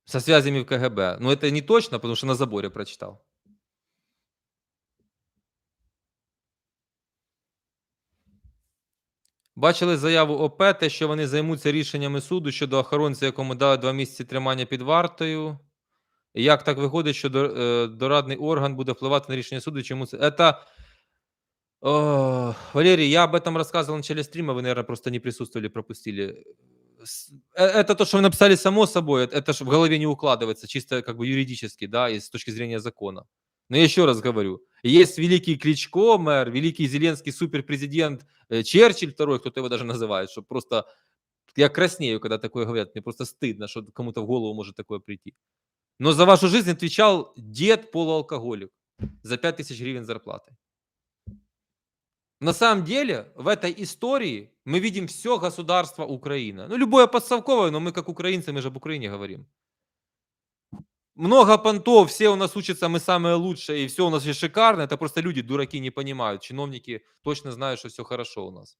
Со связями в КГБ. Но это не точно, потому что на заборе прочитал. Бачили заяву ОП, те, що вони займуться рішеннями суду щодо охоронця, якому дали 2 місяці тримання під вартою. Як так виходить, що дорадний орган буде впливати на рішення суду? Чому це? Это... Валерий, я об этом рассказывал в начале стрима, вы, наверное, просто не присутствовали, пропустили. Это то, что вы написали само собой, это же в голове не укладывается, чисто как бы юридически, да, и с точки зрения закона. Но я еще раз говорю, есть великий Кличко, мэр, великий Зеленский суперпрезидент, Черчилль второй, кто-то его даже называет, что просто я краснею, когда такое говорят, мне просто стыдно, что кому-то в голову может такое прийти. Но за вашу жизнь отвечал дед полуалкоголик за 5000 гривен зарплаты. На самом деле, в этой истории мы видим все государство Украина. Ну, любое подставковое, но мы как украинцы, мы же об Украине говорим. Много понтов, все у нас учатся, мы самые лучшие, и все у нас все шикарно. Это просто люди, дураки, не понимают. Чиновники точно знают, что все хорошо у нас.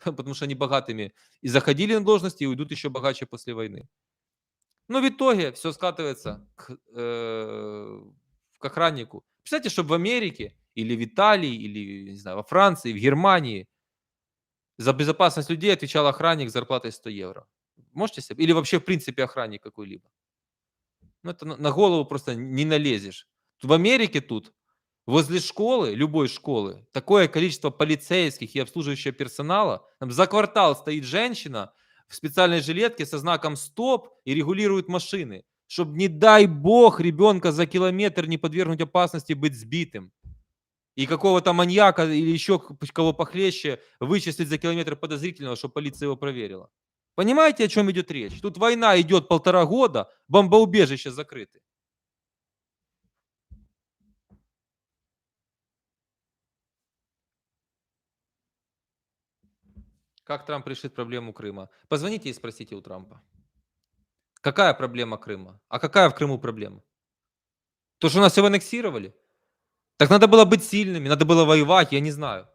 Потому что они богатыми и заходили на должности, и уйдут еще богаче после войны. Но в итоге все скатывается к охраннику. Представьте, чтобы в Америке или в Италии, или, не знаю, во Франции, в Германии за безопасность людей отвечал охранник с зарплатой 100 евро. Можете себе? Или вообще, в принципе, охранник какой-либо. Ну, это на голову просто не налезешь. В Америке тут, возле школы, любой школы, такое количество полицейских и обслуживающего персонала. Там за квартал стоит женщина в специальной жилетке со знаком «Стоп» и регулирует машины, чтобы, не дай бог, ребенка за километр не подвергнуть опасности быть сбитым. и какого-то маньяка или еще кого похлеще вычислить за километр подозрительного, чтобы полиция его проверила. Понимаете, о чем идет речь? Тут война идет 1,5 года, бомбоубежища закрыты. Как Трамп решит проблему Крыма? Позвоните и спросите у Трампа. Какая проблема Крыма? А какая в Крыму проблема? То, что нас все аннексировали? Так надо было быть сильными, надо было воевать, я не знаю.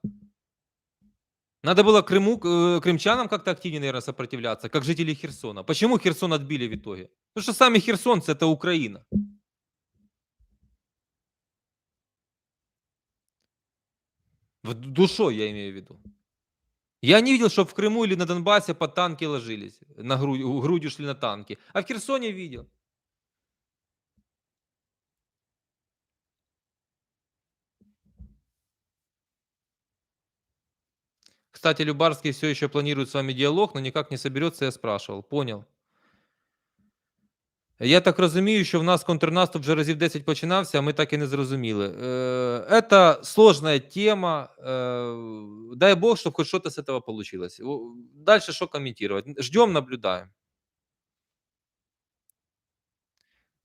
Надо было крымчанам как-то активнее, наверное, сопротивляться, как жители Херсона. Почему Херсон отбили в итоге? Потому что сами херсонцы — это Украина. Душой я имею в виду. Я не видел, чтобы в Крыму или на Донбассе под танки ложились, на грудью шли на танки. А в Херсоне видел. Кстати, Любарский все еще планирует с вами диалог, но никак не соберется, я спрашивал. Понял. Я так розумію, що в нас контрнаступ вже разів 10 починався, а ми так і не зрозуміли. Это сложная тема. Дай бог, чтобы хоть что-то с этого получилось. Дальше что комментировать? Ждем, наблюдаем.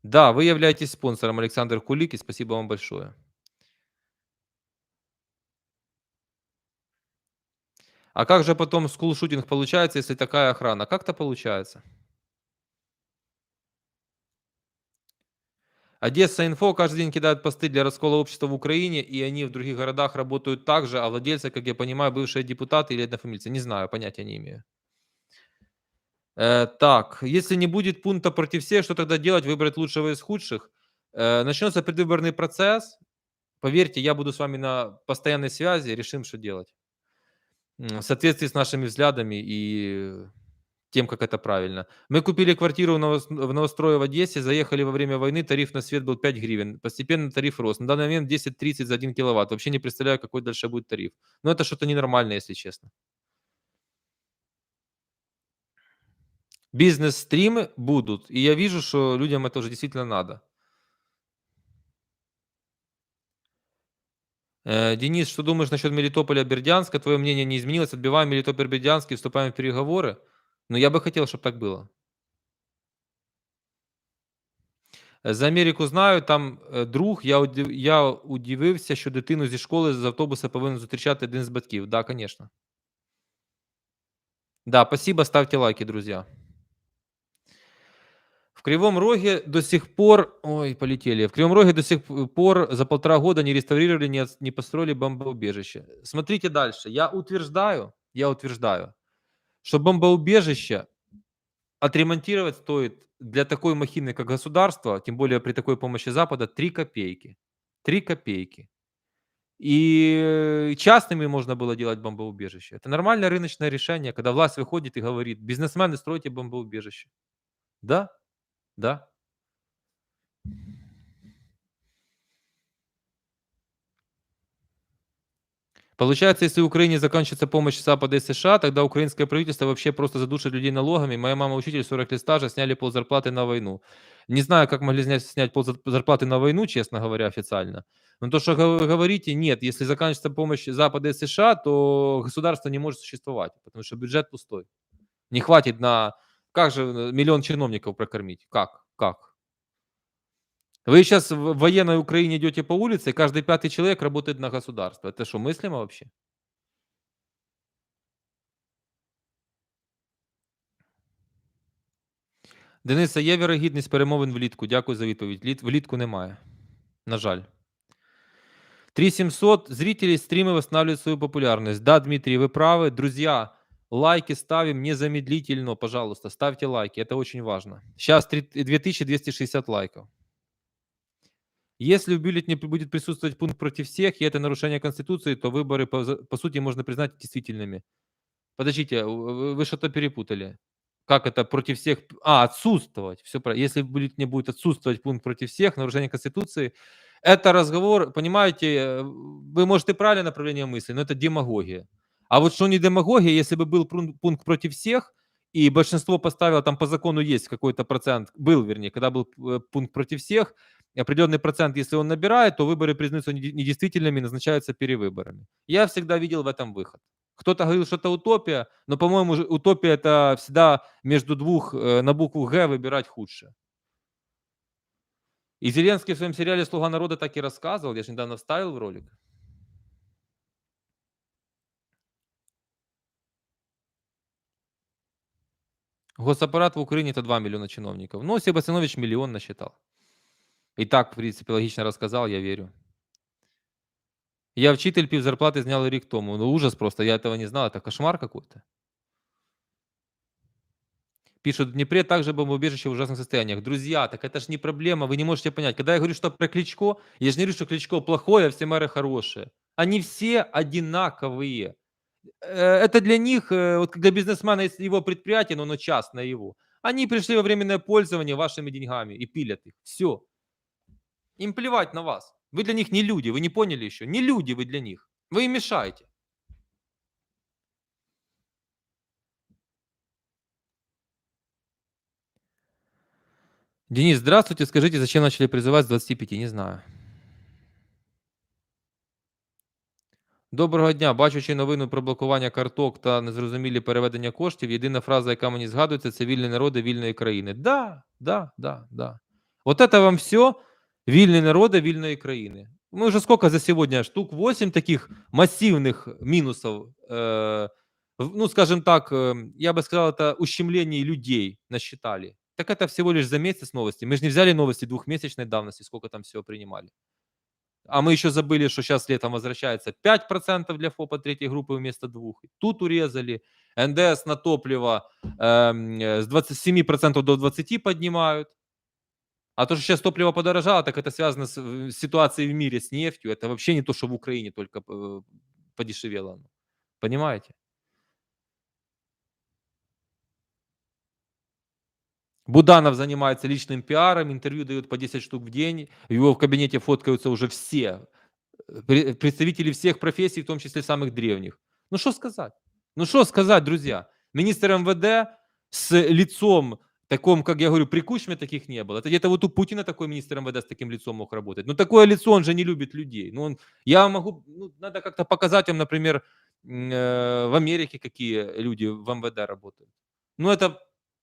Да, вы являетесь спонсором, Александр Кулик, и спасибо вам большое. А как же потом скулшутинг получается, если такая охрана? Как-то получается. Одесса Инфо каждый день кидают посты для раскола общества в Украине, и они в других городах работают так же, а владельцы, как я понимаю, бывшие депутаты или однофамильцы. Не знаю, понятия не имею. Так, если не будет пункта против всех, что тогда делать? Выбрать лучшего из худших? Начнется предвыборный процесс. Поверьте, я буду с вами на постоянной связи, решим, что делать. В соответствии с нашими взглядами и тем, как это правильно. Мы купили квартиру в новострое в Одессе, заехали во время войны, тариф на свет был 5 гривен. Постепенно тариф рос. На данный момент 10-30 за 1 киловатт. Вообще не представляю, какой дальше будет тариф. Но это что-то ненормальное, если честно. Бизнес-стримы будут, и я вижу, что людям это уже действительно надо. Денис, что думаешь насчет Мелитополя, Бердянска? Твое мнение не изменилось? Отбиваем Мелитополь, Бердянск и вступаем в переговоры? Но я бы хотел, чтобы так было. За Америку знаю, там друг, я удивився, що дитину зі школи з автобуса повинен зустрічати один з батьків. Да, конечно. Да, спасибо, ставьте лайки, друзья. В Кривом Роге до сих пор, ой, полетели. В Кривом Роге до сих пор за 1,5 года не реставрировали, не построили бомбоубежище. Смотрите дальше. Я утверждаю, что бомбоубежище отремонтировать стоит для такой махины, как государство, тем более при такой помощи Запада, 3 копейки. 3 копейки. И частными можно было делать бомбоубежище. Это нормальное рыночное решение, когда власть выходит и говорит: бизнесмены, стройте бомбоубежище. Да, да. Получается, если Украине заканчивается помощь Запада и США, тогда украинское правительство вообще просто задушит людей налогами. Моя мама учитель, 40 лет стажа, сняли ползарплаты на войну. Не знаю, как могли снять ползарплаты на войну, честно говоря, официально. Но то, что вы говорите, нет, если заканчивается помощь Запада и США, то государство не может существовать, потому что бюджет пустой. Не хватит на... Как же 1 миллион чиновников прокормить? Как? Как? Вы сейчас в военной Украине идете по улице, и каждый 5-й человек работает на государство. Это что, мыслимо вообще? Дениса, є вірогідність перемовин влітку? Дякую за відповідь. Влітку немає. На жаль. 3700 зрителей стримы восстанавливают свою популярность. Да, Дмитрий, вы правы. Друзья, лайки ставим незамедлительно, пожалуйста. Ставьте лайки, это очень важно. Сейчас 2260 лайков. Если в бюллетене будет присутствовать пункт против всех, и это нарушение Конституции, то выборы, по сути, можно признать действительными. Подождите, вы что-то перепутали. Как это против всех? Отсутствовать. Все правильно. Если не будет отсутствовать пункт против всех, нарушение Конституции, это разговор, понимаете, вы, может, и правильное направление мысли, но это демагогия. А вот что не демагогия, если бы был пункт против всех, и большинство поставило, там по закону есть какой-то процент, был, вернее, когда был пункт против всех, определенный процент, если он набирает, то выборы признаются недействительными и назначаются перевыборами. Я всегда видел в этом выход. Кто-то говорил, что это утопия, но, по-моему, утопия это всегда между двух на букву Г выбирать худшее. И Зеленский в своем сериале «Слуга народа» так и рассказывал, я же недавно вставил в ролик. Госаппарат в Украине — это 2 миллиона чиновников. Ну, Себастьянович миллион насчитал. И так, в принципе, логично рассказал, я верю. Я вчитель півзарплати зняли рік тому. Ну, ужас просто, я этого не знал, это кошмар какой-то. Пишут, в Днепре также бомбоубежище в ужасных состояниях. Друзья, так это ж не проблема, вы не можете понять. Когда я говорю, что про Кличко, я же не говорю, что Кличко плохой, а все мэры хорошие. Они все одинаковые. Это для них, вот для бизнесмена, если его предприятие, но оно частное его, они пришли во временное пользование вашими деньгами и пилят их. Все. Им плевать на вас. Вы для них не люди, вы не поняли еще? Не люди вы для них. Вы им мешаете. Денис, здравствуйте. Скажите, зачем начали призывать с 25? Не знаю. Доброго дня. Бачучи новину про блокування карток та незрозумілі переведення коштів, єдина фраза, яка мені згадується, це вільні народи вільної країни. Да, да, да, да. Вот это вам все вільні народи вільної країни. Мы уже сколько за сегодня? Штук 8 таких массивных минусов, ну, скажем так, я бы сказал, это ущемление людей насчитали. Так это всего лишь за месяц новости. Мы же не взяли новости двухмесячной давности, сколько там всего принимали. А мы еще забыли, что сейчас летом возвращается 5% для ФОПа третьей группы вместо 2. Тут урезали. НДС на топливо с 27% до 20% поднимают. А то, что сейчас топливо подорожало, так это связано с ситуацией в мире с нефтью. Это вообще не то, что в Украине только подешевело оно. Понимаете? Буданов занимается личным пиаром, интервью дает по 10 штук в день. В его в кабинете фоткаются уже все представители всех профессий, в том числе самых древних. Ну что сказать? Ну что сказать, друзья? Министр МВД с лицом таком, как я говорю, при Кучме таких не было. Это где-то вот у Путина такой министр МВД с таким лицом мог работать. Но такое лицо, он же не любит людей. Ну, я могу, ну, надо как-то показать вам, например, в Америке какие люди в МВД работают. Ну, это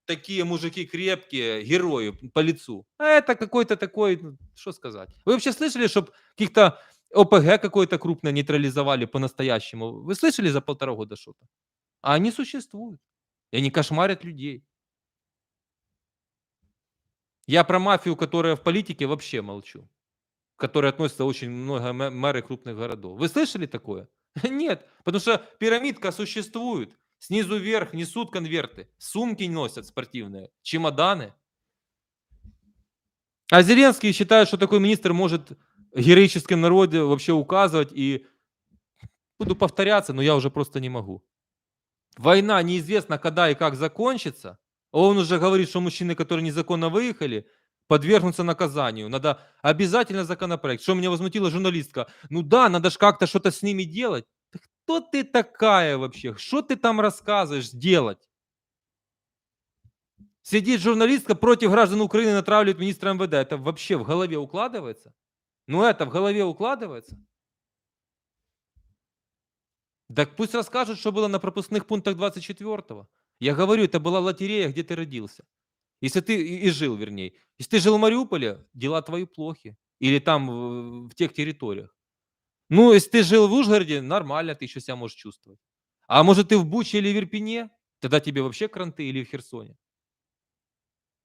такие мужики крепкие, герои по лицу. А это какой-то такой, ну, что сказать. Вы вообще слышали, чтобы каких-то ОПГ какое-то крупное нейтрализовали по-настоящему? Вы слышали за 1,5 года что-то? А они существуют. И они кошмарят людей. Я про мафию, которая в политике, вообще молчу. К которой относятся очень много мэры крупных городов. Вы слышали такое? Нет, потому что пирамидка существует. Снизу вверх несут конверты, сумки носят спортивные, чемоданы. А Зеленский считает, что такой министр может героическом народе вообще указывать. И буду повторяться, но я уже просто не могу. Война неизвестно когда и как закончится. Он уже говорит, что мужчины, которые незаконно выехали, подвергнутся наказанию. Надо обязательно законопроект. Что меня возмутила журналистка. Ну да, надо же как-то что-то с ними делать. Да кто ты такая вообще? Что ты там рассказываешь делать? Сидит журналистка против граждан Украины, натравливает министра МВД. Это вообще в голове укладывается? Ну это в голове укладывается? Так пусть расскажут, что было на пропускных пунктах 24-го. Я говорю, это была лотерея, где ты родился. Если ты и жил, вернее. Если ты жил в Мариуполе, дела твои плохи. Или там в тех территориях. Ну, если ты жил в Ужгороде, нормально ты еще себя можешь чувствовать. А может ты в Буче или в Ирпене? Тогда тебе вообще кранты, или в Херсоне.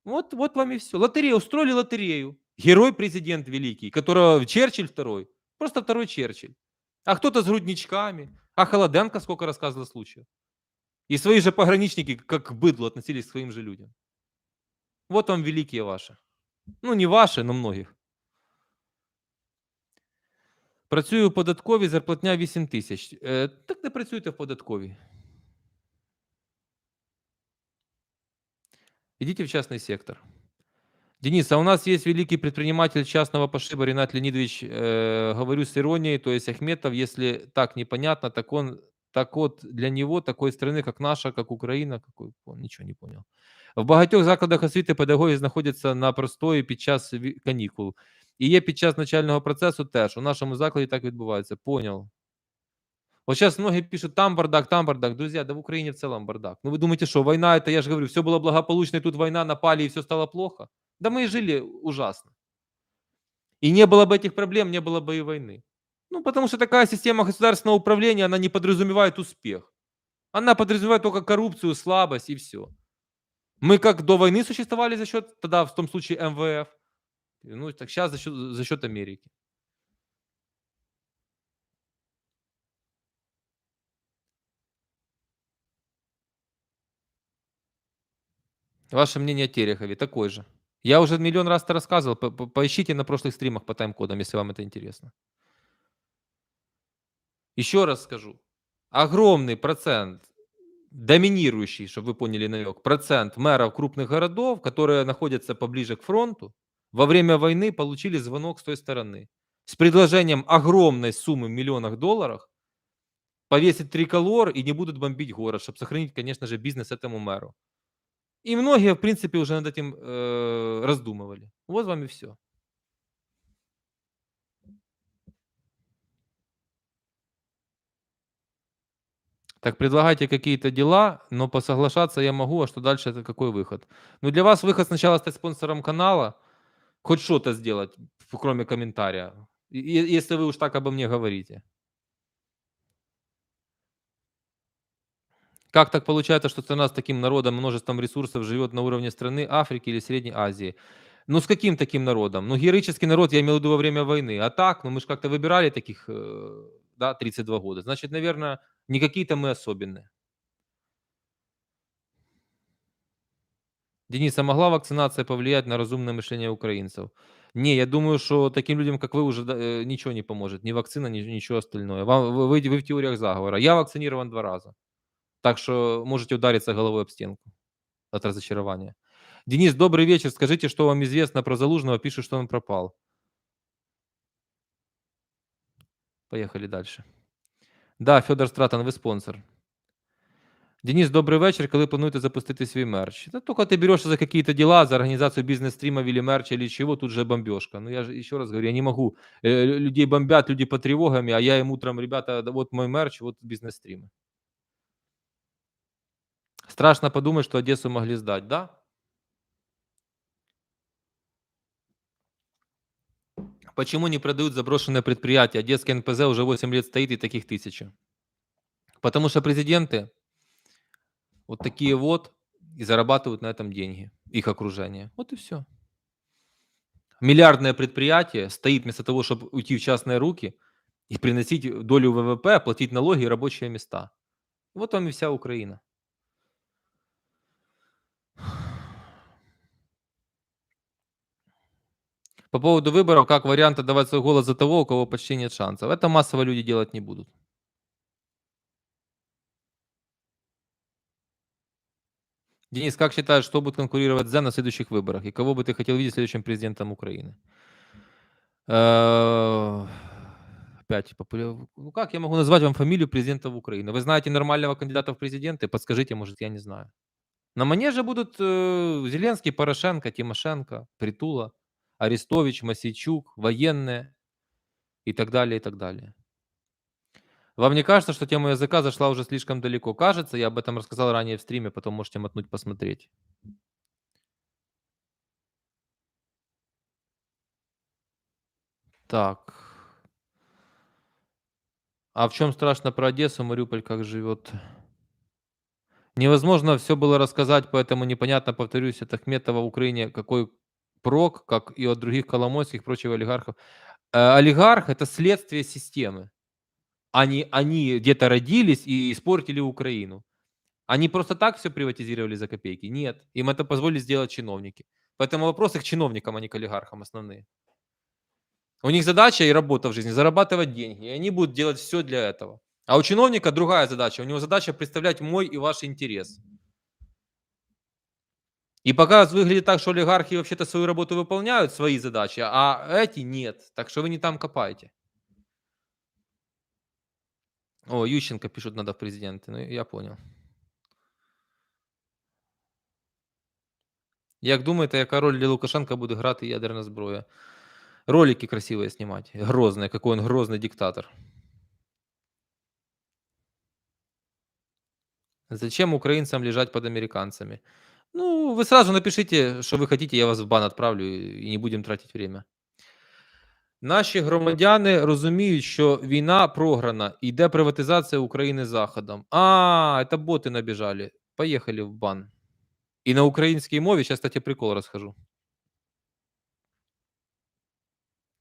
Вот вам и все. Лотерею, устроили лотерею. Герой-президент великий, которого Черчилль второй. Просто второй Черчилль. А кто-то с грудничками. А Холоденко сколько рассказывал случаев. И свои же пограничники, как к быдлу, относились к своим же людям. Вот вам великие ваши. Ну, не ваши, но многих. Працюю в податковій, зарплатня 8 тисяч. Так не працюйте в податковій. Идите в частный сектор. Денис, а у нас есть великий предприниматель частного пошиба Ренат Леонидович, говорю с иронией, то есть Ахметов, если так непонятно, так вот для него такой страны, как наша, как Украина, какой, он ничего не понял. В багатьох закладах освіти педагоги знаходяться на простої під час канікул. І є під час навчального процесу теж. У нашому закладі так відбувається. Понял. Вот щас многие пишут: "Там бардак, там бардак". Друзья, да в Украине в целом бардак. Ну вы думаете, что война — это, я же говорю, все было благополучно, и тут война, напали, и все стало плохо? Да мы и жили ужасно. И не было бы этих проблем, не было бы и войны. Ну, потому что такая система государственного управления, она не подразумевает успех. Она подразумевает только коррупцию, слабость и все. Мы как до войны существовали за счет, тогда в том случае МВФ, ну, так сейчас за счет Америки. Ваше мнение о Терехове такой же. Я уже миллион раз это рассказывал. Поищите на прошлых стримах по тайм-кодам, если вам это интересно. Еще раз скажу. Огромный процент, доминирующий, чтобы вы поняли намек, процент мэров крупных городов, которые находятся поближе к фронту, во время войны получили звонок с той стороны с предложением огромной суммы в миллионах долларов повесить триколор и не будут бомбить город, чтобы сохранить, конечно же, бизнес этому мэру. И многие, в принципе, уже над этим раздумывали. Вот вам и все. Так предлагайте какие-то дела, но посоглашаться я могу, а что дальше — это какой выход? Ну, для вас выход сначала стать спонсором канала, хоть что-то сделать, кроме комментария, если вы уж так обо мне говорите. Как так получается, что страна с таким народом, множеством ресурсов живет на уровне страны Африки или Средней Азии? Ну, с каким таким народом? Ну, героический народ, я имел в виду во время войны. А так, ну, мы же как-то выбирали таких, да, 32 года. Значит, наверное, не какие-то мы особенные. Денис, а могла вакцинация повлиять на разумное мышление украинцев? Не, я думаю, что таким людям, как вы, уже ничего не поможет. Ни вакцина, ничего остальное. Вы в теориях заговора. Я вакцинирован 2 раза. Так что можете удариться головой об стенку от разочарования. Денис, добрый вечер. Скажите, что вам известно про Залужного? Пишут, что он пропал. Поехали дальше. Да, Федор Стратон, ви спонсор. Денис, добрий вечір. Коли плануєте запустити свій мерч? Да только ты берешься за какие-то дела, за организацию бизнес-стримов или мерча, или чего, тут же бомбежка. Ну, я же еще раз говорю, я не могу. Людей бомбят, люди под тревогами, а я им утром: ребята, да вот мой мерч, вот бизнес-стримы. Страшно подумать, что Одессу могли сдать, да? Почему не продают заброшенные предприятия? Одесский НПЗ уже 8 лет стоит, и таких тысячи. Потому что президенты вот такие вот и зарабатывают на этом деньги, их окружение. Вот и все. Миллиардное предприятие стоит вместо того, чтобы уйти в частные руки и приносить долю ВВП, платить налоги и рабочие места. Вот вам и вся Украина. По поводу выборов, как вариант отдавать свой голос за того, у кого почти нет шансов. Это массово люди делать не будут. Денис, как считаешь, что будет конкурировать за на следующих выборах? И кого бы ты хотел видеть следующим президентом Украины? Э, Опять, ну как я могу назвать вам фамилию президента Украины? Вы знаете нормального кандидата в президенты? Подскажите, может, я не знаю. На манеже будут Зеленский, Порошенко, Тимошенко, Притула, Арестович, Мосейчук, военные и так далее, и так далее. Вам не кажется, что тема языка зашла уже слишком далеко? Кажется, я об этом рассказал ранее в стриме, потом можете мотнуть, посмотреть. Так. А в чем страшно про Одессу, Мариуполь как живет? Невозможно все было рассказать, поэтому непонятно, повторюсь, от Ахметова в Украине какой прок, как и от других Коломойских, прочих олигархов. Олигарх — это следствие системы. Они где-то родились и испортили Украину. Они просто так все приватизировали за копейки? Нет. Им это позволили сделать чиновники. Поэтому вопросы к чиновникам, а не к олигархам основные. У них задача и работа в жизни — зарабатывать деньги, и они будут делать все для этого. А у чиновника другая задача. У него задача представлять мой и ваш интерес. И пока выглядит так, что олигархи вообще-то свою работу выполняют, свои задачи, а эти нет. Так что вы не там копаете. О, Ющенко пишут, надо в президенты. Ну, я понял. Як думаєте, яка роль для Лукашенка буде грати ядерна зброя? Ролики красивые снимать, грозные, какой он грозный диктатор. Зачем украинцам лежать под американцами? Ну, вы сразу напишите, что вы хотите, я вас в бан отправлю і не будемо тратити время. Наші громадяни розуміють, що війна програна, йде приватизація України Заходом. А, это боти набіжали. Поїхали в бан. І на українській мові, сейчас, кстати, прикол расскажу.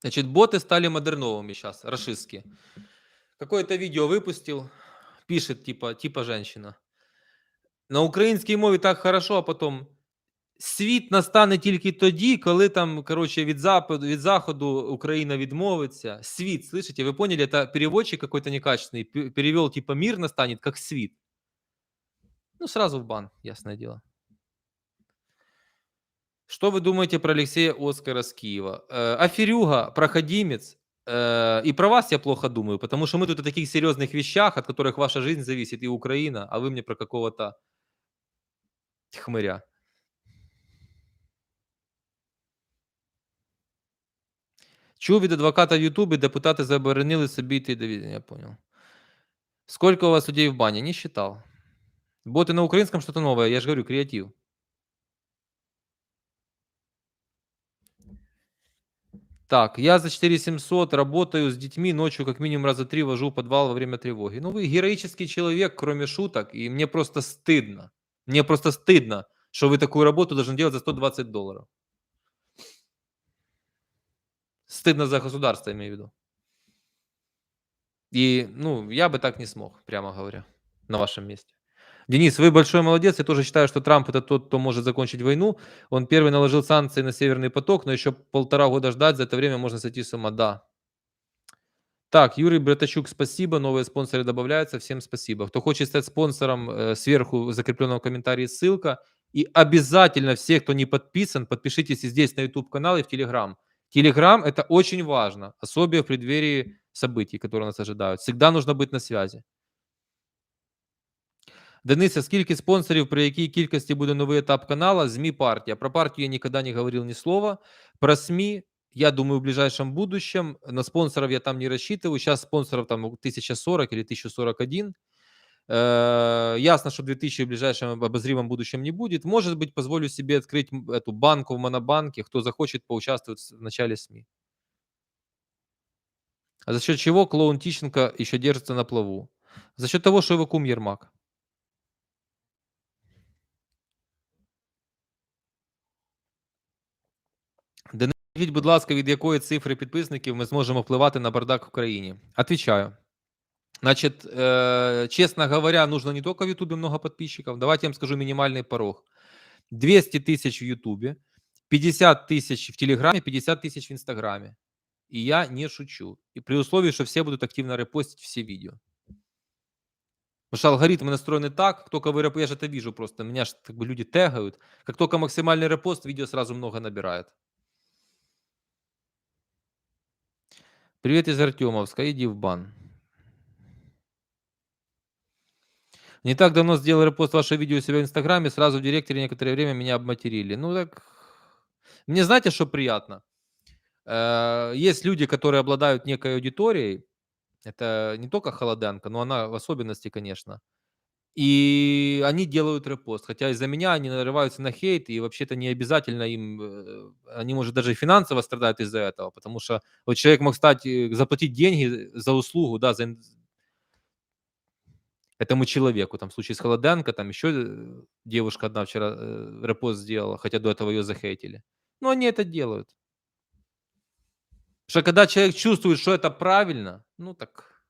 Значит, боты стали модерновыми сейчас, рашистские. Какое-то видео выпустил, пишет типа женщина. На українській мові так хорошо, а потом світ настане тільки тоді, коли там, короче, від заходу Україна відмовиться. Світ, слышите? Вы поняли? Это переводчик какой-то некачественный перевел типа мир настанет как світ. Ну, сразу в бан, ясное дело. Что вы думаете про Алексея Оскара с Киева? Аферюга, проходимец. И про вас я плохо думаю, потому что мы тут о таких серьезных вещах, от которых ваша жизнь зависит, и Украина, а вы мне про какого-то хмыря. Чув від адвоката в Ютубе, депутаты заборонили собі йти до відання, я понял. Сколько у вас людей в бане? Не считал. Боты на украинском что-то новое, я же говорю, креатив. Так, я за 4700 работаю с детьми, ночью как минимум раза 3 вожу в подвал во время тревоги. Ну, вы героический человек, кроме шуток, и мне просто стыдно. Мне просто стыдно, что вы такую работу должны делать за $120. Стыдно за государство, имею в виду. И, ну, я бы так не смог, прямо говоря, на вашем месте. Денис, вы большой молодец. Я тоже считаю, что Трамп это тот, кто может закончить войну. Он первый наложил санкции на Северный поток, но еще 1,5 года ждать. За это время можно сойти с ума. Да. Так, Юрий Братачук, спасибо. Новые спонсоры добавляются. Всем спасибо. Кто хочет стать спонсором, сверху в закрепленном комментарии ссылка. И обязательно все, кто не подписан, подпишитесь и здесь на YouTube-канал и в Telegram. Telegram — это очень важно, особенно в преддверии событий, которые нас ожидают. Всегда нужно быть на связи. Дениса, скільки спонсорів, при якій кількості буде новий етап канала? ЗМІ партія. Про партию я никогда не говорил ни слова. Про СМИ, я думаю, в ближайшем будущем. На спонсоров я там не рассчитываю. Сейчас спонсоров там 1040 или 1041. Ясно, что 2000 в ближайшем обозримом будущем не будет. Может быть, позволю себе открыть эту банку в Монобанке. Кто захочет, поучаствовать в начале СМИ. А за счет чего клоун Тищенко еще держится на плаву? За счет того, что его кум Ермак. Скажіть, будь ласка, від якої цифри підписників ми зможемо впливати на бардак в країні? Отвечаю. Значит, честно говоря, нужно не только в Ютубе много подписчиков. Давайте я вам скажу минимальный порог. 200 тысяч в Ютубе, 50 тысяч в Телеграме, 50 тысяч в Инстаграме. И я не шучу. И при условии, что все будут активно репостить все видео. Потому что алгоритмы настроены так, как только вы я же это вижу просто, меня же как бы люди тегают. Как только максимальный репост, видео сразу много набирает. Привет из Артемовска, иди в бан. Не так давно сделал репост вашего видео у себя в Инстаграме, сразу в директе некоторое время меня обматерили. Ну так, мне знаете, что приятно? Есть люди, которые обладают некой аудиторией, это не только Холоденко, но она в особенности, конечно, и они делают репост, хотя из-за меня они нарываются на хейт, и вообще-то не обязательно им, они, может, даже финансово страдают из-за этого, потому что вот человек мог заплатить деньги за услугу, да, этому человеку. Там в случае с Холоденко, там еще девушка одна вчера репост сделала, хотя до этого ее захейтили. Но они это делают. Потому что когда человек чувствует, что это правильно, ну так.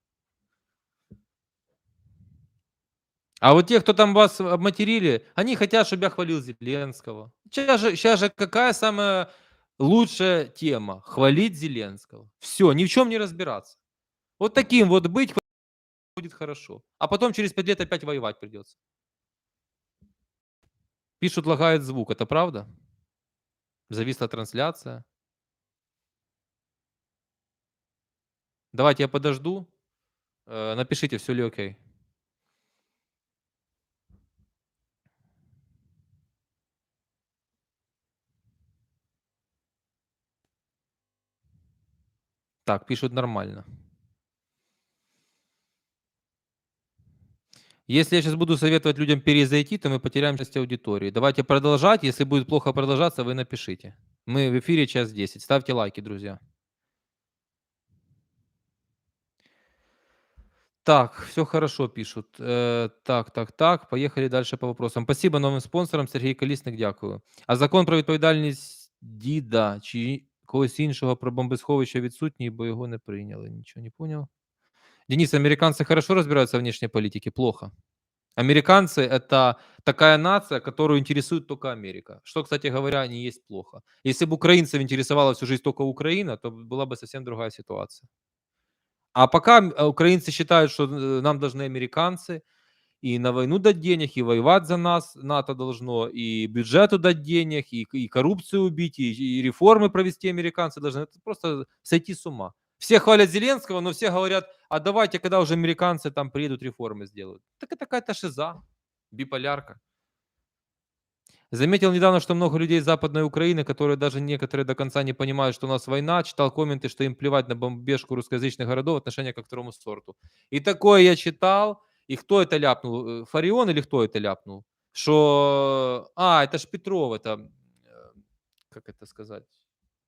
А вот те, кто там вас обматерили, они хотят, чтобы я хвалил Зеленского. Сейчас же какая самая лучшая тема? Хвалить Зеленского. Все, ни в чем не разбираться. Вот таким вот быть будет хорошо. А потом через 5 лет опять воевать придется. Пишут, лагает звук. Это правда? Зависла трансляция. Давайте я подожду. Напишите, все ли окей. Так, пишут нормально. Если я сейчас буду советовать людям перезайти, то мы потеряем часть аудитории. Давайте продолжать. Если будет плохо продолжаться, вы напишите. Мы в эфире 1:10. Ставьте лайки, друзья. Так, все хорошо, пишут. Так. Поехали дальше по вопросам. Спасибо новым спонсорам. Сергій Колісник, дякую. А закон про відповідальність діда чи когось іншого про бомбосховище відсутній, бо його не прийняли. Нічого не понял. Денис, американцы хорошо разбираются в внешней политике? Плохо. Американцы — это такая нация, которую интересует только Америка. Что, кстати говоря, не есть плохо. Если бы украинцев интересовала всю жизнь только Украина, то была бы совсем другая ситуация. А пока украинцы считают, что нам должны американцы, и на войну дать денег, и воевать за нас НАТО должно, и бюджету дать денег, и коррупцию убить, и реформы провести американцы должны. Это просто сойти с ума. Все хвалят Зеленского, но все говорят, а давайте, когда уже американцы там приедут, реформы сделают. Так это какая-то шиза, биполярка. Заметил недавно, что много людей из Западной Украины, которые даже некоторые до конца не понимают, что у нас война, читал комменты, что им плевать на бомбежку русскоязычных городов, отношение как к второму сорту. И такое я читал. И кто это ляпнул? Фарион или кто это ляпнул? Что, это ж Петров, как это сказать?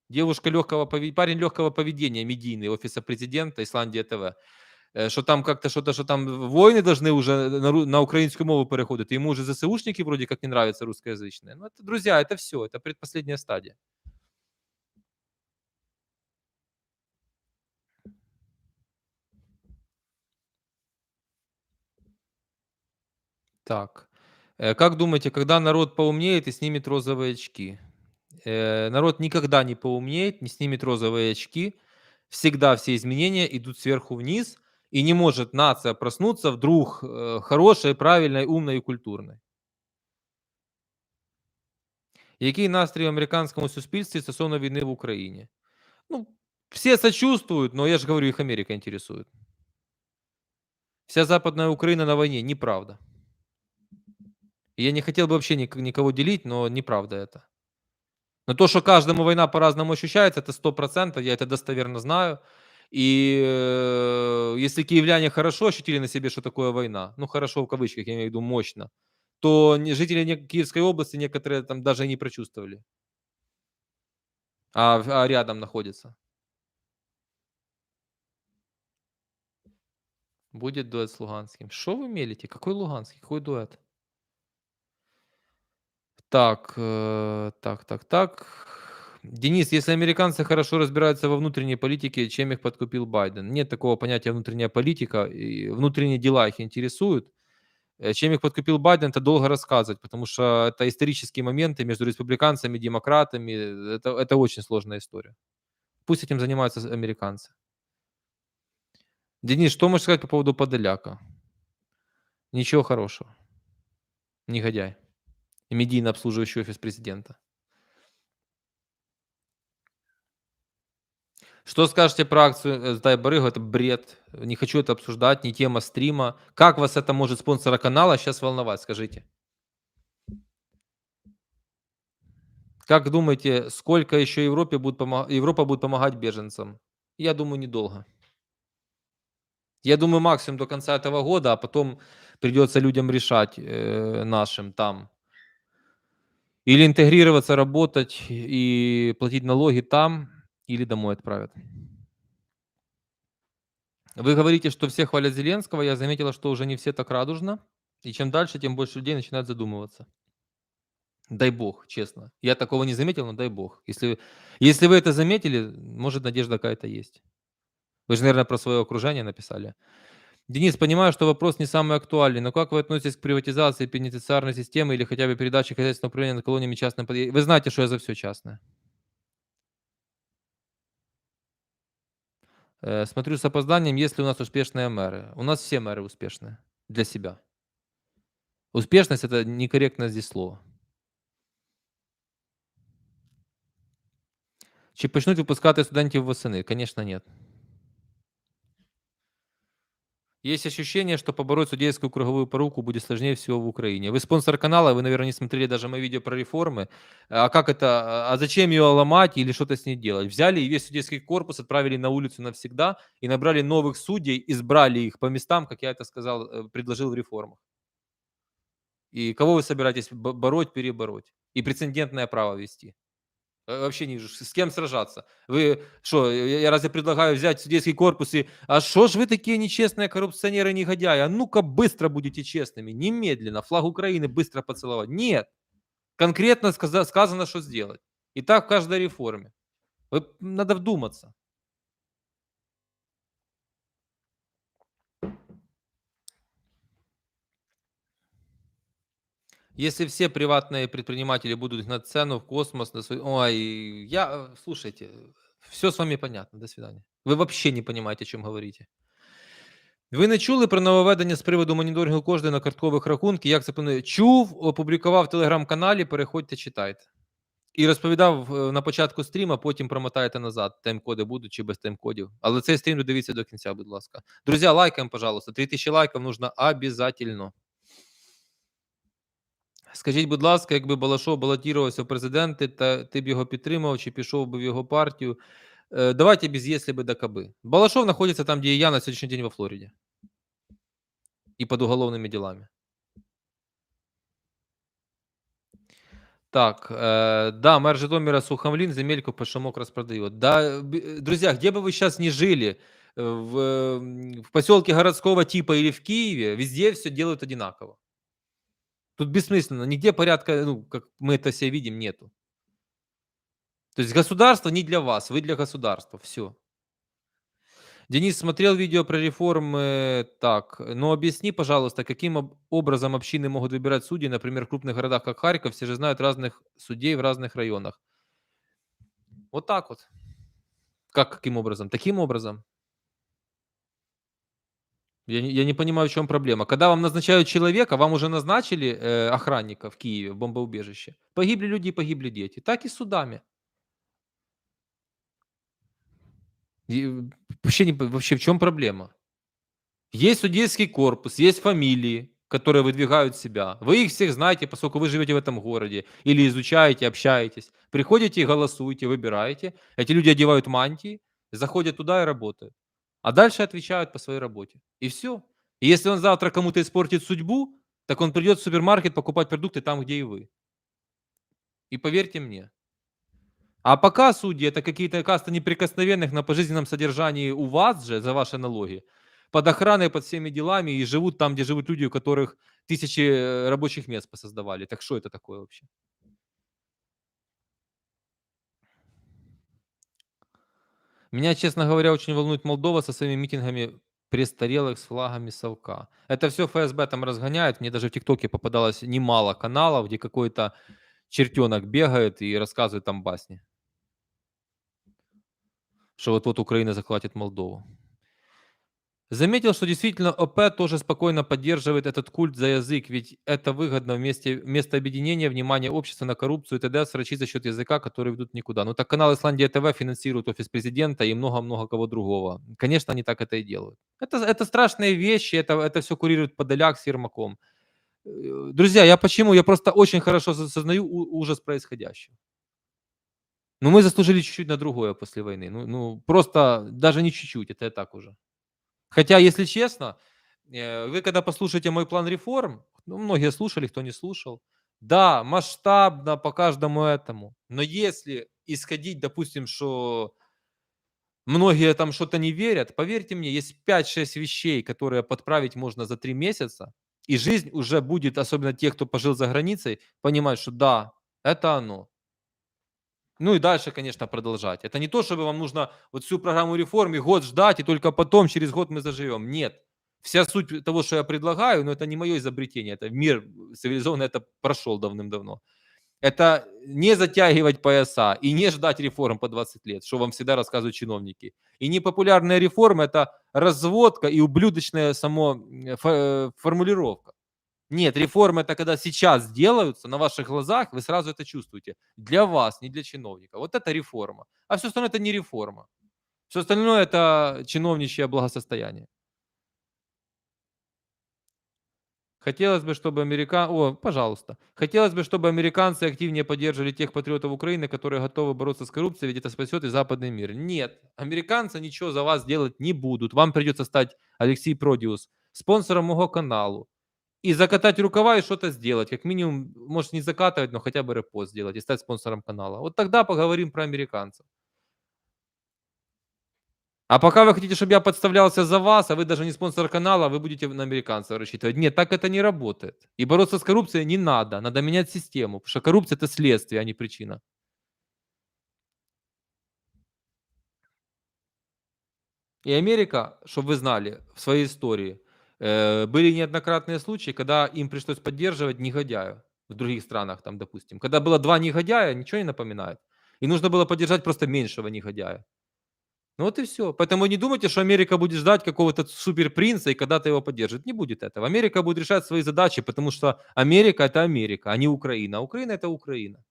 Девушка легкого парень легкого поведения, медийный, офиса президента, Исландия ТВ. Що там как-то что-то, что там воїни должны уже на українську мову переходити. Ему уже ЗСУшники вроде как не нравятся русскоязычные. Ну, это, друзья, это все, это предпоследняя стадия. Так. Как думаете, когда народ поумнеет и снимет розовые очки? Народ никогда не поумнеет, не снимет розовые очки. Всегда все изменения идут сверху вниз, и не может нация проснуться вдруг хорошей, правильной, умной и культурной. Який настрій в американському суспільстві стосовно війни в Україні? Ну, все сочувствуют, но я же говорю, их Америка интересует. Вся Западная Украина на войне. Неправда. Я не хотел бы вообще никого делить, но неправда это. Но то, что каждому война по-разному ощущается, это 100%, я это достоверно знаю. И если киевляне хорошо ощутили на себе, что такое война, ну хорошо в кавычках, я имею в виду мощно, то жители Киевской области некоторые там даже и не прочувствовали, а рядом находятся. Будет дуэт с Луганским. Что вы мелите? Какой Луганский? Какой дуэт? Так. Денис, если американцы хорошо разбираются во внутренней политике, чем их подкупил Байден? Нет такого понятия внутренняя политика, и внутренние дела их интересуют. Чем их подкупил Байден, это долго рассказывать, потому что это исторические моменты между республиканцами и демократами. Это очень сложная история. Пусть этим занимаются американцы. Денис, что можешь сказать по поводу Подоляка? Ничего хорошего. Негодяй. Медийно обслуживающий офис президента. Что скажете про акцию «Сдай барыгу»? Это бред. Не хочу это обсуждать, не тема стрима. Как вас это может спонсора канала сейчас волновать, скажите? Как думаете, сколько еще Европа будет помогать беженцам? Я думаю, недолго. Я думаю, максимум до конца этого года, а потом придется людям решать, нашим там. Или интегрироваться, работать и платить налоги там, или домой отправят. Вы говорите, что все хвалят Зеленского. Я заметила, что уже не все так радужно. И чем дальше, тем больше людей начинают задумываться. Дай бог, честно. Я такого не заметил, но дай бог. Если вы это заметили, может, надежда какая-то есть. Вы же, наверное, про свое окружение написали. Денис, понимаю, что вопрос не самый актуальный, но как вы относитесь к приватизации пенитенциарной системы или хотя бы передаче хозяйственного управления над колониями частным Вы знаете, что я за все частное. Смотрю с опозданием, есть ли у нас успешные мэры. У нас все мэры успешные для себя. Успешность — это некорректное здесь слово. Чи почнуть випускати студентів восени? Конечно, нет. Есть ощущение, что побороть судейскую круговую поруку будет сложнее всего в Украине. Вы спонсор канала, вы, наверное, не смотрели даже мои видео про реформы. А как это, а зачем ее ломать или что-то с ней делать? Взяли и весь судейский корпус отправили на улицу навсегда и набрали новых судей, избрали их по местам, как я это сказал, предложил в реформах. И кого вы собираетесь бороть, перебороть? И прецедентное право вести? Вообще не вижу, с кем сражаться. Вы что, я разве предлагаю взять судейский корпус и: "А что ж вы такие нечестные коррупционеры, негодяи? А ну-ка быстро будете честными, немедленно, флаг Украины быстро поцеловать". Нет, конкретно сказано, что сделать. И так в каждой реформе. Надо вдуматься. Если все приватные предприниматели будут гнать цену в космос на свой ой, слушайте, все с вами понятно. До свидания. Вы вообще не понимаете, о чём говорите. Ви не чули про нововведення з приводу моніторингу коштів на карткових рахунках? Як це планує? Чув, опублікував в телеграм-каналі, переходьте, читайте. І розповідав на початку стріма, потім промотайте назад. Тайм-коди будуть чи без тайм-кодів. Але цей стрім додивіться до кінця, будь ласка. Друзі, лайкаємо, пожалуйста. 3000 лайків нужно обязательно. Скажіть, будь ласка, якби Балашов балотувався в президенти, ти б його підтримав чи пішов би в його партію? Давайте без «если бы да кабы». Балашов знаходиться там, де і я на сьогоднішній день во Флориді. І під уголовними делами. Так, да, мэр Житомира Сухомлин земельку по шумок распродает. Да, друзья, где бы вы сейчас ни жили, в поселке городского типа или в Киеве, везде все делают одинаково. Тут бессмысленно, нигде порядка, ну, как мы это все видим, нету. То есть государство не для вас, вы для государства, все. Денис смотрел видео про реформы. Так, ну объясни, пожалуйста, каким образом общины могут выбирать судей, например, в крупных городах, как Харьков, все же знают разных судей в разных районах. Вот так вот. Как каким образом? Таким образом. Я не понимаю, в чем проблема. Когда вам назначают человека, вам уже назначили охранника в Киеве, в бомбоубежище. Погибли люди, погибли дети. Так и с судами. Вообще, вообще в чем проблема? Есть судейский корпус, есть фамилии, которые выдвигают себя. Вы их всех знаете, поскольку вы живете в этом городе. Или изучаете, общаетесь. Приходите, голосуете, выбираете. Эти люди одевают мантии, заходят туда и работают. А дальше отвечают по своей работе. И все. И если он завтра кому-то испортит судьбу, так он придет в супермаркет покупать продукты там, где и вы. И поверьте мне. А пока судьи — это какие-то касты неприкосновенных на пожизненном содержании у вас же за ваши налоги, под охраной, под всеми делами и живут там, где живут люди, у которых тысячи рабочих мест посоздавали. Так что это такое вообще? Меня, честно говоря, очень волнует Молдова со своими митингами престарелых с флагами совка. Это все ФСБ там разгоняет. Мне даже в ТикТоке попадалось немало каналов, где какой-то чертенок бегает и рассказывает там басни, что вот-вот Украина захватит Молдову. Заметил, что действительно ОП тоже спокойно поддерживает этот культ за язык, ведь это выгодно вместо объединения внимания общества на коррупцию и т.д. срачи за счет языка, которые ведут никуда. Ну так канал Исландия ТВ финансирует офис президента и много-много кого другого. Конечно, они так это и делают. Это страшные вещи, это все курирует Подоляк с Ермаком. Друзья, я почему? Я просто очень хорошо сознаю ужас происходящего. Но мы заслужили чуть-чуть на другое после войны. Ну просто даже не чуть-чуть, это и так уже. Хотя, если честно, вы когда послушаете мой план реформ, ну, многие слушали, кто не слушал, да, масштабно по каждому этому, но если исходить, допустим, что многие там что-то не верят, поверьте мне, есть 5-6 вещей, которые подправить можно за 3 месяца, и жизнь уже будет, особенно те, кто пожил за границей, понимать, что да, это оно. Ну и дальше, конечно, продолжать. Это не то, чтобы вам нужно вот всю программу реформ и год ждать, и только потом, через год мы заживем. Нет. Вся суть того, что я предлагаю, но это не мое изобретение. Это мир цивилизованный, это прошел давным-давно. Это не затягивать пояса и не ждать реформ по 20 лет, что вам всегда рассказывают чиновники. И непопулярные реформы — это разводка и ублюдочная формулировка. Нет, реформы — это когда сейчас делаются на ваших глазах, вы сразу это чувствуете. Для вас, не для чиновника. Вот это реформа. А все остальное — это не реформа. Все остальное — это чиновничье благосостояние. Хотелось бы, чтобы пожалуйста. Хотелось бы, чтобы американцы активнее поддерживали тех патриотов Украины, которые готовы бороться с коррупцией, ведь это спасет и западный мир. Нет, американцы ничего за вас делать не будут. Вам придется стать, Алексей Продиус, спонсором моего каналу и закатать рукава и что-то сделать. Как минимум, может не закатывать, но хотя бы репост сделать и стать спонсором канала. Вот тогда поговорим про американцев. А пока вы хотите, чтобы я подставлялся за вас, а вы даже не спонсор канала, вы будете на американцев рассчитывать. Нет, так это не работает. И бороться с коррупцией не надо. Надо менять систему, потому что коррупция — это следствие, а не причина. И Америка, чтобы вы знали, в своей истории были неоднократные случаи, когда им пришлось поддерживать негодяев в других странах, там, допустим. Когда было два негодяя, ничего не напоминает. И нужно было поддержать просто меньшего негодяя. Ну вот и все. Поэтому не думайте, что Америка будет ждать какого-то суперпринца и когда-то его поддержит. Не будет этого. Америка будет решать свои задачи, потому что Америка — это Америка, а не Украина. А Украина — это Украина.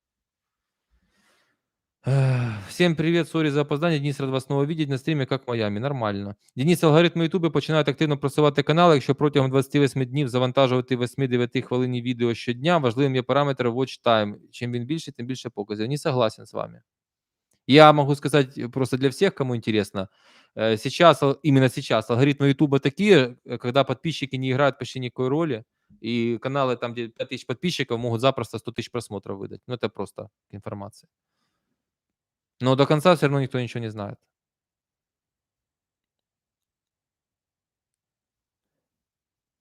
Всем привет, сорі за опоздання. Денис, рад вас знову видеть на стрімі, як в Майамі. Нормально. Денис, алгоритми Ютубу починають активно просувати канал. Якщо протягом 28 днів завантажувати 8-9 хвилинні відео щодня, важливим є параметр watch time. Чим він більший, тим більше показів. Не согласен з вами. Я могу сказать просто для всех, кому интересно, сейчас, именно сейчас алгоритмы Ютуба такие, когда подписчики не играют почти никакой роли, и каналы там, где 5000 подписчиков, могут запросто 100 тысяч просмотров выдать. Ну, это просто информация. Но до конца все равно никто ничего не знает.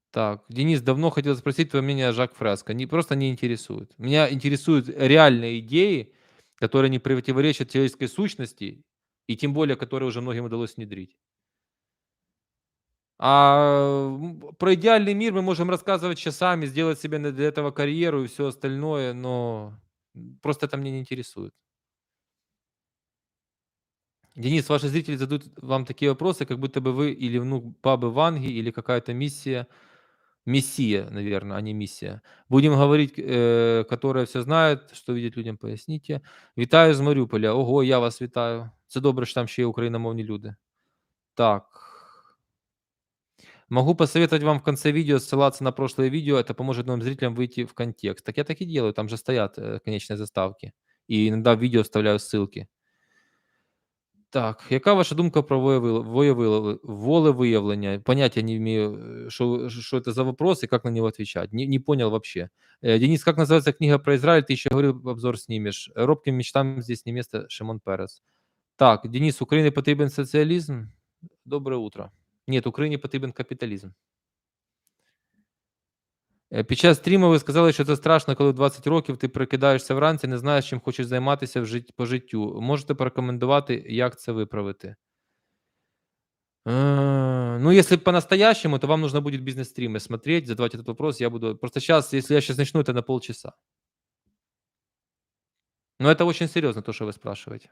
Так, Денис, давно хотел спросить твое мнение о Жак Фреско. Просто не интересует. Меня интересуют реальные идеи, которые не противоречат человеческой сущности, и тем более, которые уже многим удалось внедрить. Про идеальный мир мы можем рассказывать часами, сделать себе для этого карьеру и все остальное, но просто это меня не интересует. Денис, ваши зрители задают вам такие вопросы, как будто бы вы или внук бабы Ванги, или какая-то мессия, наверное, а не миссия. Будем говорить, которая все знает, что видит людям, поясните. Вітаю з Маріуполя. Ого, я вас вітаю. Це добре, що там ще є україномовні люди. Так. Могу посоветовать вам в конце видео ссылаться на прошлое видео, это поможет новым зрителям выйти в контекст. Так я так и делаю, там же стоят конечные заставки. И иногда в видео вставляю ссылки. Так, яка ваша думка про волевиявлення? Понятия не имею, что это за вопрос и как на него отвечать. Не понял вообще. Денис, как называется книга про Израиль? Ты еще говорил, обзор снимешь. Робким мечтам здесь не место, Шимон Перес. Так, Денис, Украине потребен социализм? Доброе утро. Нет, Украине потребен капитализм. Під час стріму ви сказали, що це страшно, коли в 20 років ти прокидаєшся вранці, не знаєш, чим хочеш займатися по життю. Можете порекомендувати, як це виправити? Ну, если по-настоящему, то вам нужно будет бизнес-стримы смотреть, задавать этот вопрос. Я буду просто сейчас, если я сейчас начну, это на полчаса. Но это очень серьезно, то, что вы спрашиваете.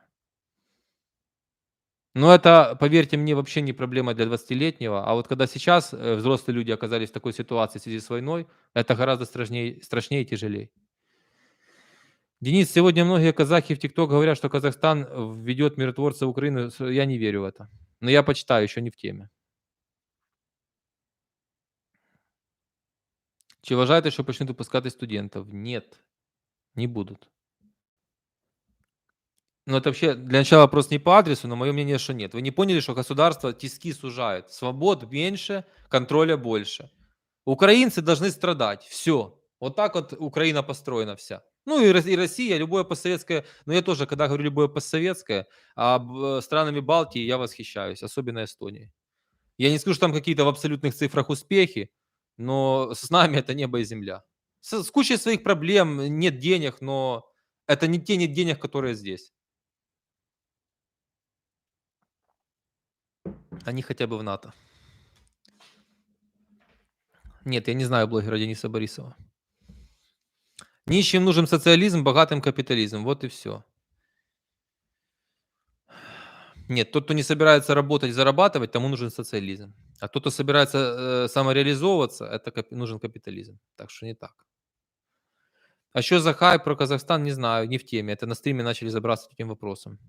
Но это, поверьте мне, вообще не проблема для 20-летнего. А вот когда сейчас взрослые люди оказались в такой ситуации в связи с войной, это гораздо страшнее и тяжелее. Денис, сегодня многие казахи в ТикТок говорят, что Казахстан введет миротворца в Украину. Я не верю в это. Но я почитаю, еще не в теме. Чи вважаєте, що почнуть випускати студентов? Нет, не будут. Ну, это вообще для начала вопрос не по адресу, но мое мнение, что нет. Вы не поняли, что государство тиски сужает. Свобод меньше, контроля больше. Украинцы должны страдать. Все. Вот так вот Украина построена вся. Ну и Россия, любое постсоветское. Но я тоже, когда говорю любое постсоветское, странами Балтии я восхищаюсь, особенно Эстонией. Я не скажу, что там какие-то в абсолютных цифрах успехи, но с нами это небо и земля. С кучей своих проблем, нет денег, но это не те нет денег, которые здесь. Они хотя бы в НАТО. Нет, я не знаю блогера Дениса Борисова. Нищим нужен социализм, богатым капитализм. Вот и все. Нет, тот, кто не собирается работать, зарабатывать, тому нужен социализм. А тот, кто собирается самореализовываться, это нужен капитализм. Так что не так. А что за хайп про Казахстан, не знаю, не в теме. Это на стриме начали забрасывать этим вопросом.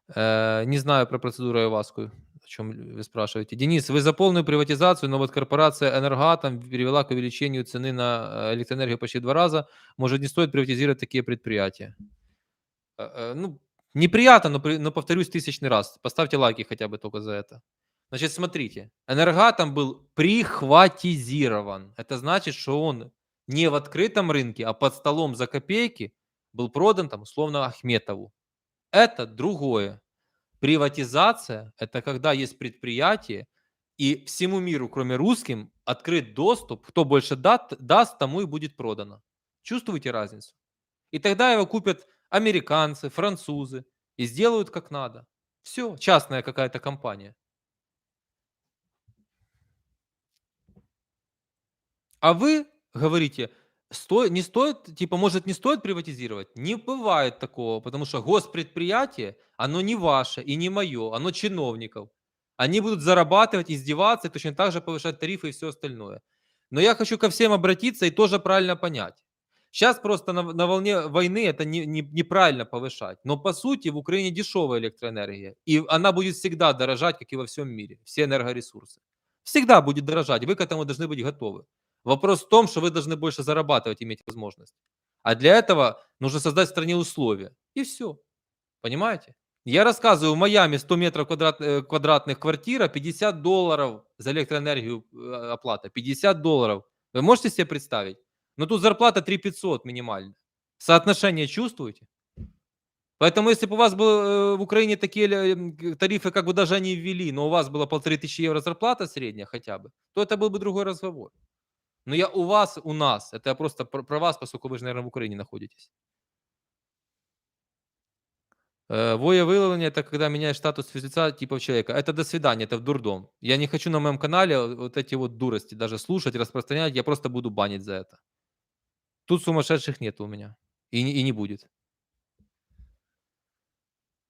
Не знаю про процедуру айваску. о чем вы спрашиваете. Денис, вы за полную приватизацию, но вот корпорация «Энергатом» перевела к увеличению цены на электроэнергию почти в 2 раза. Может, не стоит приватизировать такие предприятия? Ну, неприятно, но повторюсь тысячный раз. Поставьте лайки хотя бы только за это. Значит, смотрите, «Энергатом» был прихватизирован. Это значит, что он не в открытом рынке, а под столом за копейки был продан там условно Ахметову. Это другое. Приватизация — это когда есть предприятие, и всему миру, кроме русским, открыт доступ. Кто больше даст, тому и будет продано. Чувствуете разницу? И тогда его купят американцы, французы и сделают как надо. Все, частная какая-то компания. А вы говорите, не стоит, типа, может, не стоит приватизировать? Не бывает такого, потому что госпредприятие, оно не ваше и не мое, оно чиновников. Они будут зарабатывать, издеваться и точно так же повышать тарифы и все остальное. Но я хочу ко всем обратиться и тоже правильно понять. Сейчас просто на волне войны это неправильно повышать. Но по сути в Украине дешевая электроэнергия. И она будет всегда дорожать, как и во всем мире. Все энергоресурсы. Всегда будет дорожать. Вы к этому должны быть готовы. Вопрос в том, что вы должны больше зарабатывать, иметь возможность. А для этого нужно создать в стране условия. И все. Понимаете? Я рассказываю, в Майами 100 метров квадратных квартира, $50 за электроэнергию оплата. $50. Вы можете себе представить? Но тут зарплата 3 500 минимально. Соотношение чувствуете? Поэтому если бы у вас в Украине такие тарифы, как бы даже они ввели, но у вас было 1500 евро зарплата средняя хотя бы, то это был бы другой разговор. Но я у нас. Это я просто про вас, поскольку вы же, наверное, в Украине находитесь. Волевыявление — это когда меняешь статус физлица типа человека. Это до свидания, это в дурдом. Я не хочу на моем канале вот эти вот дурости даже слушать, распространять. Я просто буду банить за это. Тут сумасшедших нет у меня. И не будет.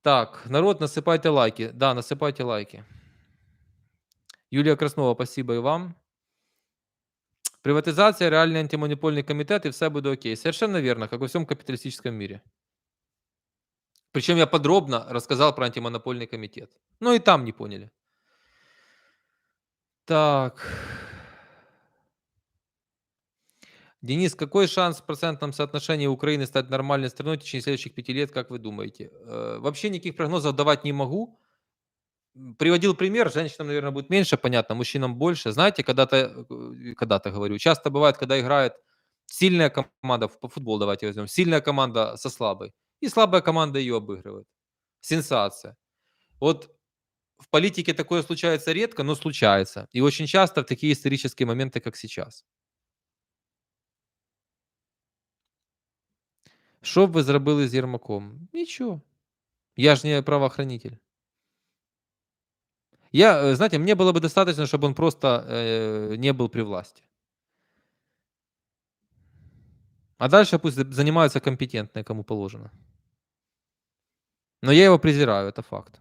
Так, народ, насыпайте лайки. Да, насыпайте лайки. Юлия Краснова, спасибо и вам. Приватизация, реальный антимонопольный комитет, и все буде окей. Совершенно верно, как во всем капиталистическом мире. Причем я подробно рассказал про антимонопольный комитет. Но и там не поняли. Так. Денис, какой шанс в процентном соотношении Украины стать нормальной страной в течение следующих 5 лет, как вы думаете? Вообще никаких прогнозов давать не могу. Приводил пример, женщинам, наверное, будет меньше, понятно, мужчинам больше. Знаете, когда-то говорю, часто бывает, когда играет сильная команда, по футбол давайте возьмем, сильная команда со слабой, и слабая команда ее обыгрывает. Сенсация. Вот в политике такое случается редко, но случается. И очень часто в такие исторические моменты, как сейчас. Що б ви зробили з Єрмаком? Нічого. Я ж не правоохранитель. Знаете, мне было бы достаточно, чтобы он просто не был при власти. А дальше пусть занимаются компетентные, кому положено. Но я его презираю, это факт.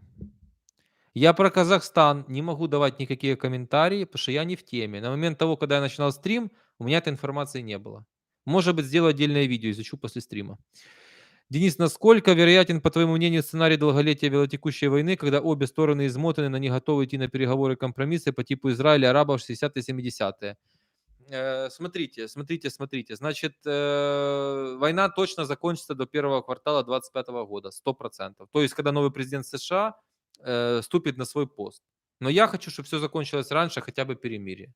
Я про Казахстан не могу давать никакие комментарии, потому что я не в теме. На момент того, когда я начинал стрим, у меня этой информации не было. Может быть, сделаю отдельное видео, изучу после стрима. Денис, насколько вероятен, по твоему мнению, сценарий долголетия велотекущей войны, когда обе стороны измотаны, но не готовы идти на переговоры и компромиссы по типу Израиля, арабов 60-е, 70-е? Смотрите. Значит, война точно закончится до первого квартала 2025 года, 100%. То есть, когда новый президент США ступит на свой пост. Но я хочу, чтобы все закончилось раньше, хотя бы перемирие.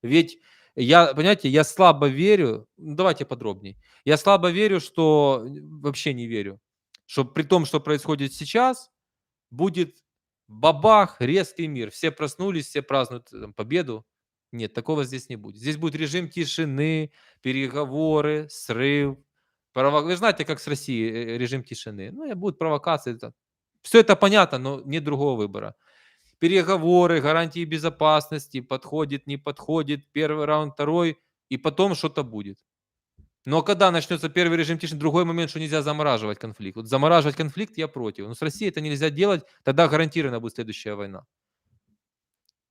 Ведь понимаете, я слабо верю, давайте подробнее. Я слабо верю, что, вообще не верю, что при том, что происходит сейчас, будет бабах, резкий мир. Все проснулись, все празднуют победу. Нет, такого здесь не будет. Здесь будет режим тишины, переговоры, срыв. Вы знаете, как с Россией режим тишины. Ну, будут провокации. Все это понятно, но нет другого выбора. Переговоры, гарантии безопасности, подходит, не подходит, первый раунд, второй, и потом что-то будет. Но когда начнется первый режим тишины, другой момент, что нельзя замораживать конфликт. Вот замораживать конфликт я против. Но с Россией это нельзя делать, тогда гарантированно будет следующая война.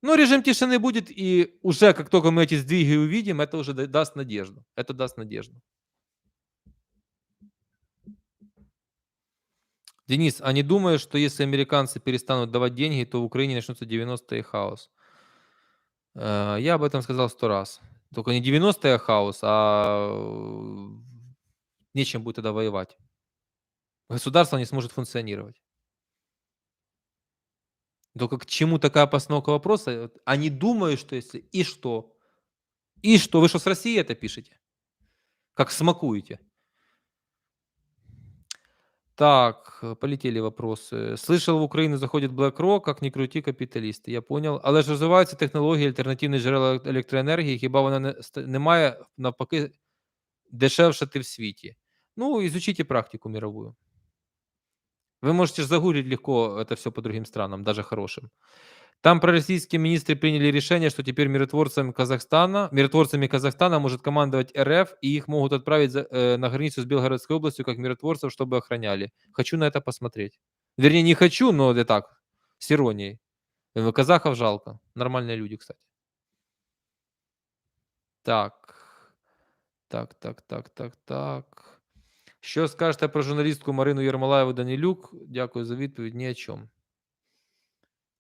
Но режим тишины будет, и уже как только мы эти сдвиги увидим, это уже даст надежду. Это даст надежду. Денис, а не думаешь, что если американцы перестанут давать деньги, то в Украине начнутся 90-е хаос? Я об этом сказал 100 раз. Только не 90-е хаос, а нечем будет тогда воевать. Государство не сможет функционировать. Только к чему такая постановка вопроса? Вот они думают, что если и что? И что? Вы что, с России это пишете? Как смакуете? Так, полетели вопросы. Слышал, в Украину заходит BlackRock, как ни крути, капіталісти. Я понял. Але ж розвиваються технології альтернативних джерел електроенергії. Хіба вона немає навпаки дешевшати в світі? Ну, изучите практику мировую. Вы можете ж загуглить легко это все по другим странам, даже хорошим. Там пророссийские министры приняли решение, что теперь миротворцами Казахстана может командовать РФ, и их могут отправить на границу с Белгородской областью как миротворцев, чтобы охраняли. Хочу на это посмотреть. Вернее, не хочу, но это так, с иронией. Казахов жалко. Нормальные люди, кстати. Так. Так. Що скажете про журналістку Марину Єрмолаєву Данилюк? Дякую за відповідь. Ні о чому.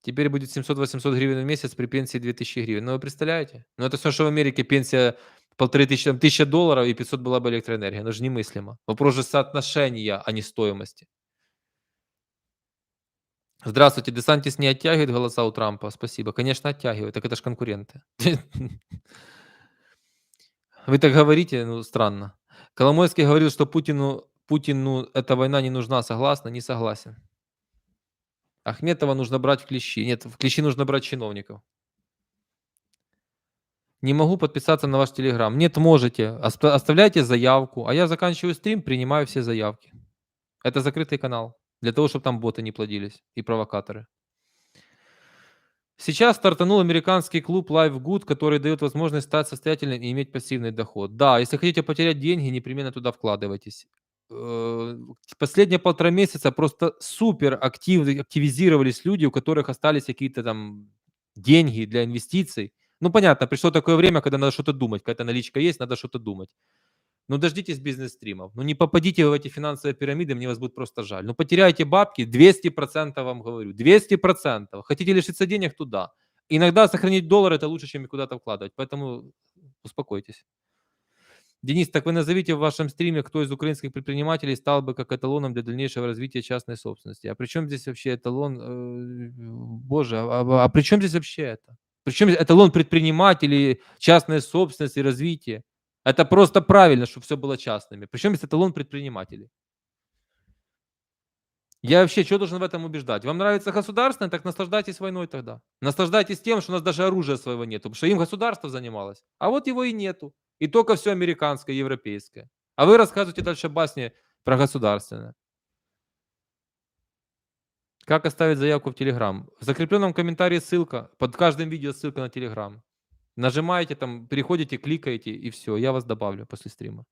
Теперь будет 700-800 гривен в месяц при пенсии 2000 гривен. Ну, вы представляете? Ну, это все, что в Америке пенсия 1500, там, $1000 и 500 была бы электроэнергия. Ну, же немыслимо. Вопрос же соотношения, а не стоимости. Здравствуйте, Десантис не оттягивает голоса у Трампа? Спасибо. Конечно, оттягивает. Так это ж конкуренты. Вы так говорите, ну, странно. Коломойский говорил, что Путину эта война не нужна. Согласна? Не согласен. Ахметова нужно брать в клещи. Нет, в клещи нужно брать чиновников. Не могу подписаться на ваш телеграм. Нет, можете. Оставляйте заявку, а я заканчиваю стрим, принимаю все заявки. Это закрытый канал. Для того, чтобы там боты не плодились и провокаторы. Сейчас стартанул американский клуб Live Good, который дает возможность стать состоятельным и иметь пассивный доход. Да, если хотите потерять деньги, непременно туда вкладывайтесь. Последние 1,5 месяца просто супер активизировались люди, у которых остались какие-то там деньги для инвестиций. Ну, понятно, пришло такое время, когда надо что-то думать. Какая-то наличка есть, надо что-то думать. Ну, дождитесь бизнес-стримов. Ну, не попадите вы в эти финансовые пирамиды, мне вас будет просто жаль. Ну, потеряйте бабки, 200% вам говорю, 200%. Хотите лишиться денег, туда. Иногда сохранить доллар это лучше, чем их куда-то вкладывать. Поэтому успокойтесь. Денис, так вы назовите в вашем стриме, кто из украинских предпринимателей стал бы как эталоном для дальнейшего развития частной собственности. А при чем здесь вообще эталон? Боже, а при чем здесь вообще это? Причем эталон предпринимателей, частной собственности, развития? Это просто правильно, чтобы все было частными. Причем здесь эталон предпринимателей? Я вообще что должен в этом убеждать? Вам нравится государственное, так наслаждайтесь войной тогда. Наслаждайтесь тем, что у нас даже оружия своего нету, потому что им государство занималось. А вот его и нету. И только все американское, европейское. А вы рассказываете дальше басни про государственное. Как оставить заявку в Телеграм? В закрепленном комментарии ссылка. Под каждым видео ссылка на Телеграм. Нажимаете там, переходите, кликаете, и все. Я вас добавлю после стрима.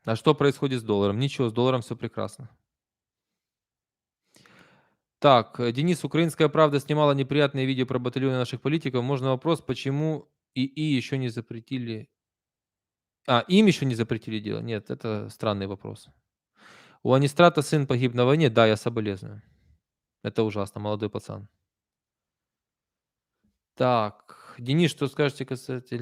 А что происходит с долларом? Ничего, с долларом все прекрасно. Так, Денис, «Украинская правда» снимала неприятные видео про батальоны наших политиков. Можно вопрос, почему ИИ еще не запретили? Им еще не запретили дело? Нет, это странный вопрос. У Анистрата сын погиб на войне? Да, я соболезную. Это ужасно, молодой пацан. Так, Денис, что скажете касательно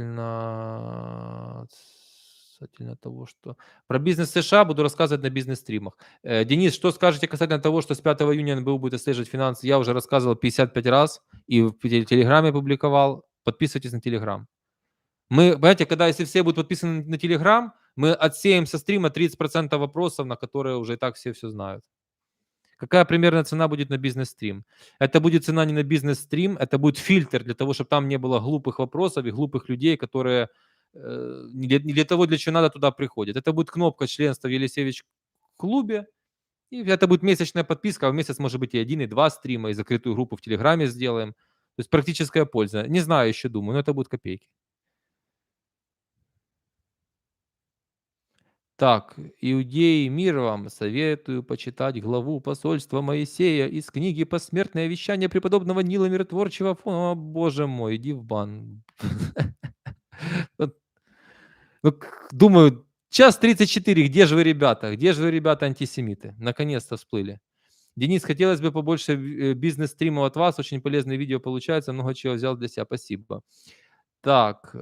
того, что... Про бизнес США буду рассказывать на бизнес-стримах. Денис, что скажете касательно того, что с 5 июня НБУ будет отслеживать финансы? Я уже рассказывал 55 раз и в Телеграме публиковал. Подписывайтесь на Телеграм. Мы, понимаете, когда если все будут подписаны на Телеграм, мы отсеем со стрима 30% вопросов, на которые уже и так все знают. Какая примерно цена будет на бизнес-стрим? Это будет цена не на бизнес-стрим, это будет фильтр для того, чтобы там не было глупых вопросов и глупых людей, которые не для того, для чего надо, туда приходят. Это будет кнопка членства в Елисевич клубе, и это будет месячная подписка, а в месяц может быть и 1, и 2 стрима, и закрытую группу в Телеграме сделаем. То есть практическая польза. Не знаю еще, думаю, но это будут копейки. Так, иудеи, мир вам, советую почитать главу посольства Моисея из книги «Посмертное вещание преподобного Нила Миротворчего». О, боже мой, иди в бан. Вот, ну, думаю, Час 34. Где же вы, ребята? Где же вы, ребята, антисемиты? Наконец-то всплыли. Денис, хотелось бы побольше бизнес-стримов от вас. Очень полезные видео получаются. Много чего взял для себя. Спасибо. Так. Как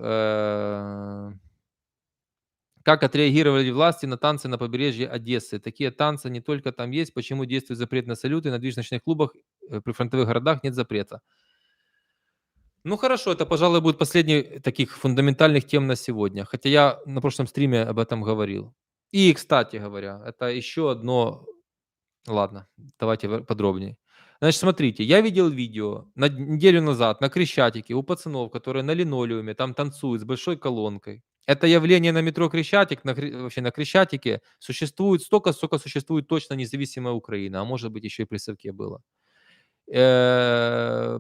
отреагировали власти на танцы на побережье Одессы? Такие танцы не только там есть. Почему действует запрет на салюты? На движночных клубах при фронтовых городах нет запрета. Ну хорошо, это, пожалуй, будет последней таких фундаментальных тем на сегодня. Хотя я на прошлом стриме об этом говорил. И, кстати говоря, это еще одно. Ладно, давайте подробнее. Значит, смотрите, я видел видео неделю назад на Крещатике у пацанов, которые на линолеуме там танцуют с большой колонкой. Это явление на метро Крещатик, вообще на Крещатике существует столько, сколько существует точно независимая Украина, а может быть еще и при Совке было.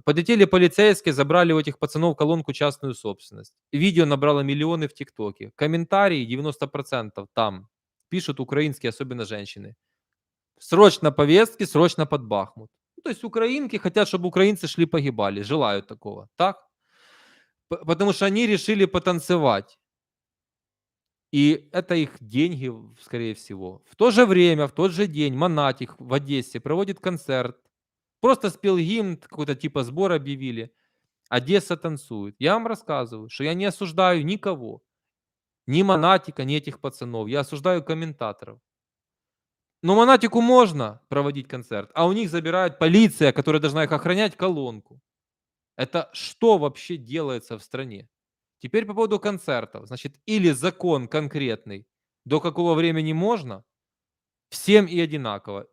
Подлетели полицейские, забрали у этих пацанов колонку частную собственность. Видео набрало миллионы в ТикТоке. Комментарии 90% там пишут украинские, особенно женщины. Срочно повестки, срочно под Бахмут. Ну, то есть украинки хотят, чтобы украинцы шли погибали, желают такого, так? Потому что они решили потанцевать. И это их деньги, скорее всего. В то же время, в тот же день Монатик в Одессе проводит концерт. Просто спел гимн, какой-то типа сбор объявили. Одесса танцует. Я вам рассказываю, что я не осуждаю никого. Ни Монатика, ни этих пацанов. Я осуждаю комментаторов. Но Монатику можно проводить концерт, а у них забирает полиция, которая должна их охранять, колонку. Это что вообще делается в стране? Теперь по поводу концертов. Значит, или закон конкретный, до какого времени можно, всем и одинаково.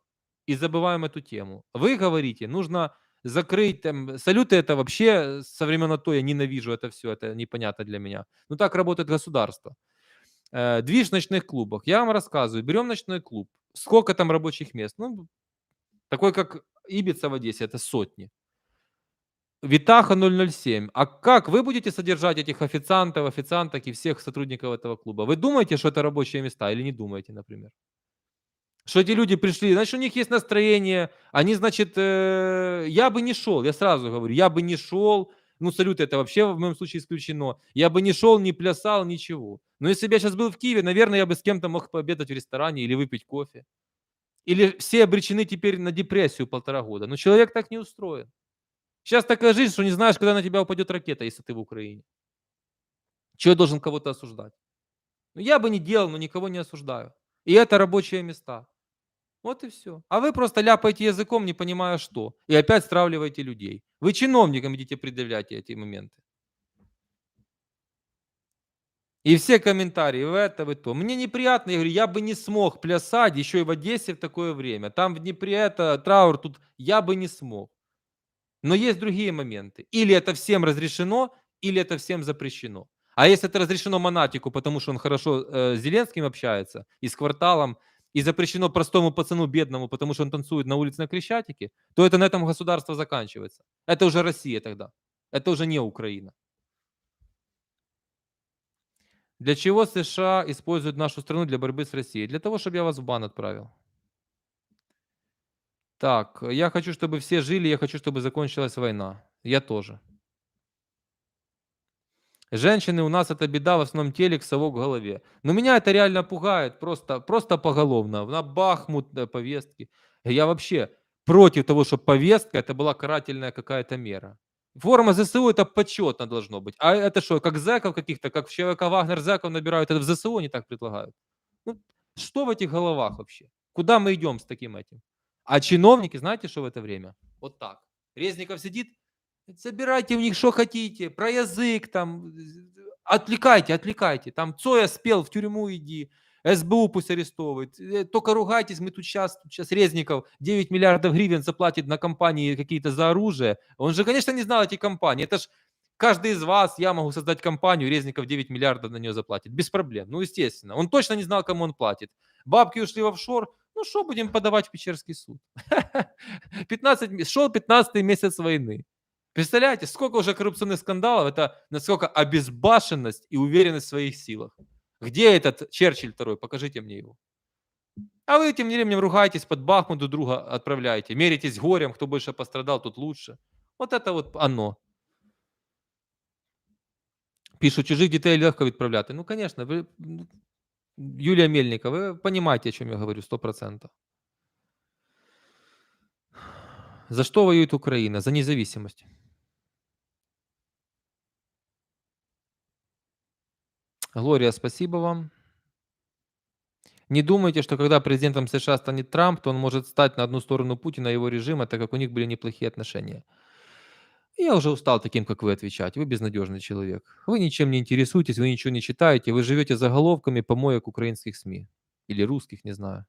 И забываем эту тему. Вы говорите, нужно закрыть там салюты, это вообще со времен АТО я ненавижу это все, это непонятно для меня. Но так работает государство. Движ в ночных клубах. Я вам рассказываю. Берем ночной клуб. Сколько там рабочих мест? Ну, такой, как Ибица в Одессе, это сотни. Витаха 007. А как вы будете содержать этих официантов, официанток и всех сотрудников этого клуба? Вы думаете, что это рабочие места или не думаете, например? Что эти люди пришли, значит, у них есть настроение, они, значит, я бы не шел, я сразу говорю, я бы не шел, ну, салют это вообще в моем случае исключено, я бы не шел, не плясал, ничего. Но если бы я сейчас был в Киеве, наверное, я бы с кем-то мог пообедать в ресторане или выпить кофе. Или все обречены теперь на депрессию 1,5 года. Но человек так не устроен. Сейчас такая жизнь, что не знаешь, когда на тебя упадет ракета, если ты в Украине. Чего я должен кого-то осуждать? Ну, я бы не делал, но никого не осуждаю. И это рабочие места. Вот и все. А вы просто ляпаете языком, не понимая что. И опять стравливаете людей. Вы чиновникам идите предъявлять эти моменты. И все комментарии, в это, в то. Мне неприятно, я говорю, я бы не смог плясать, еще и в Одессе в такое время. Там в Днепре это траур, тут я бы не смог. Но есть другие моменты. Или это всем разрешено, или это всем запрещено. А если это разрешено Монатику, потому что он хорошо с Зеленским общается, и с кварталом, и запрещено простому пацану бедному, потому что он танцует на улице на Крещатике, то это на этом государство заканчивается. Это уже Россия тогда. Это уже не Украина. Для чего США используют нашу страну для борьбы с Россией? Для того, чтобы я вас в бан отправил. Так, я хочу, чтобы все жили, я хочу, чтобы закончилась война. Я тоже. Женщины у нас это беда, в основном телек, совок в голове. Но меня это реально пугает просто поголовно. На Бахмут повестки. Я вообще против того, чтобы повестка это была карательная какая-то мера. Форма ЗСУ это почетно должно быть. А это что, как зэков каких-то, как в ЧВК Вагнер зэков набирают, это в ЗСУ они так предлагают? Ну, что в этих головах вообще? Куда мы идем с таким этим? А чиновники, знаете, что в это время? Вот так. Резников сидит, забирайте у них что хотите, про язык там, отвлекайте, отвлекайте. Там Цоя спел, в тюрьму иди, СБУ пусть арестовывает. Только ругайтесь, мы тут сейчас Резников 9 миллиардов гривен заплатит на компании какие-то за оружие. Он же, конечно, не знал эти компании. Это ж каждый из вас, я могу создать компанию, Резников 9 миллиардов на нее заплатит. Без проблем. Ну, естественно. Он точно не знал, кому он платит. Бабки ушли в офшор. Ну, что будем подавать в Печерский суд? 15, шел 15-й месяц войны. Представляете, сколько уже коррупционных скандалов, это насколько обезбашенность и уверенность в своих силах. Где этот Черчилль второй? Покажите мне его. А вы тем временем ругаетесь, под Бахмут друг друга отправляете, меритесь горем, кто больше пострадал, тот лучше. Вот это вот оно. Пишут, чужих детей легко відправляти. Ну, конечно, Юлия Мельникова, вы понимаете, о чем я говорю, 100%. За что воюет Украина? За независимость. Глория, спасибо вам. Не думайте, что когда президентом США станет Трамп, то он может стать на одну сторону Путина и его режима, так как у них были неплохие отношения. Я уже устал таким, как вы, отвечать. Вы безнадежный человек. Вы ничем не интересуетесь, вы ничего не читаете, вы живете заголовками помоек украинских СМИ. Или русских, не знаю.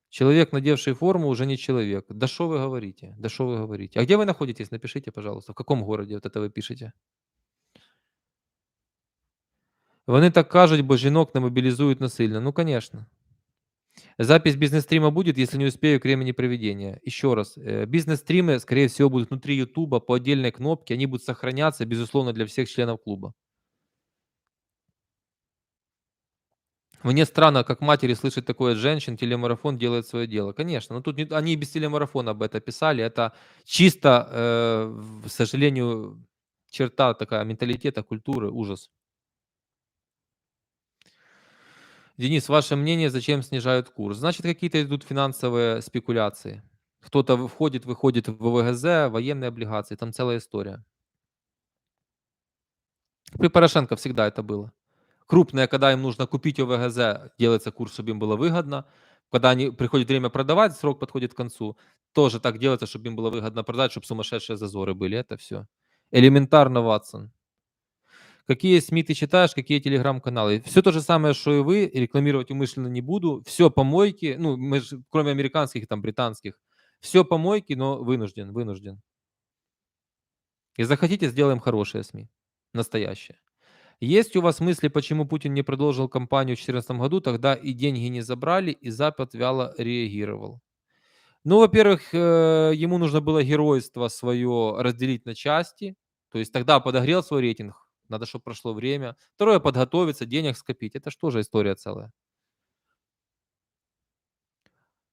Человек, надевший форму, уже не человек. Да что вы говорите? Да что вы говорите? А где вы находитесь? Напишите, пожалуйста. В каком городе вот это вы пишете? Вони так кажуть, бо жінок не мобілізують насильно. Ну, конечно. Запись бизнес-стрима будет, если не успею к времени проведения. Еще раз, бизнес-стримы, скорее всего, будут внутри Ютуба по отдельной кнопке, они будут сохраняться, безусловно, для всех членов клуба. Мне странно, как матери слышать такое от женщин, телемарафон делает свое дело. Конечно, но тут они и без телемарафона об этом писали. Это чисто, к сожалению, черта такая менталитета, культуры, ужас. Денис, ваше мнение, зачем снижают курс? Значит, какие-то идут финансовые спекуляции. Кто-то входит, выходит в ВВГЗ, военные облигации, там целая история. При Порошенко всегда это было. Крупные, когда им нужно купить ОВГЗ, делается курс, чтобы им было выгодно. Когда они приходит время продавать, срок подходит к концу, тоже так делается, чтобы им было выгодно продать, чтобы сумасшедшие зазоры были. Это все. Элементарно, Ватсон. Какие СМИ ты читаешь, какие телеграм-каналы? Все то же самое, что и вы, рекламировать умышленно не буду. Все помойки, ну, мы ж, кроме американских и там британских, все помойки, но вынужден. И захотите, сделаем хорошие СМИ, настоящие. Есть у вас мысли, почему Путин не продолжил кампанию в 2014 году, тогда и деньги не забрали, и Запад вяло реагировал? Ну, во-первых, ему нужно было геройство свое разделить на части, то есть тогда подогрел свой рейтинг, надо, чтобы прошло время. Второе, подготовиться, денег скопить. Это что же история целая.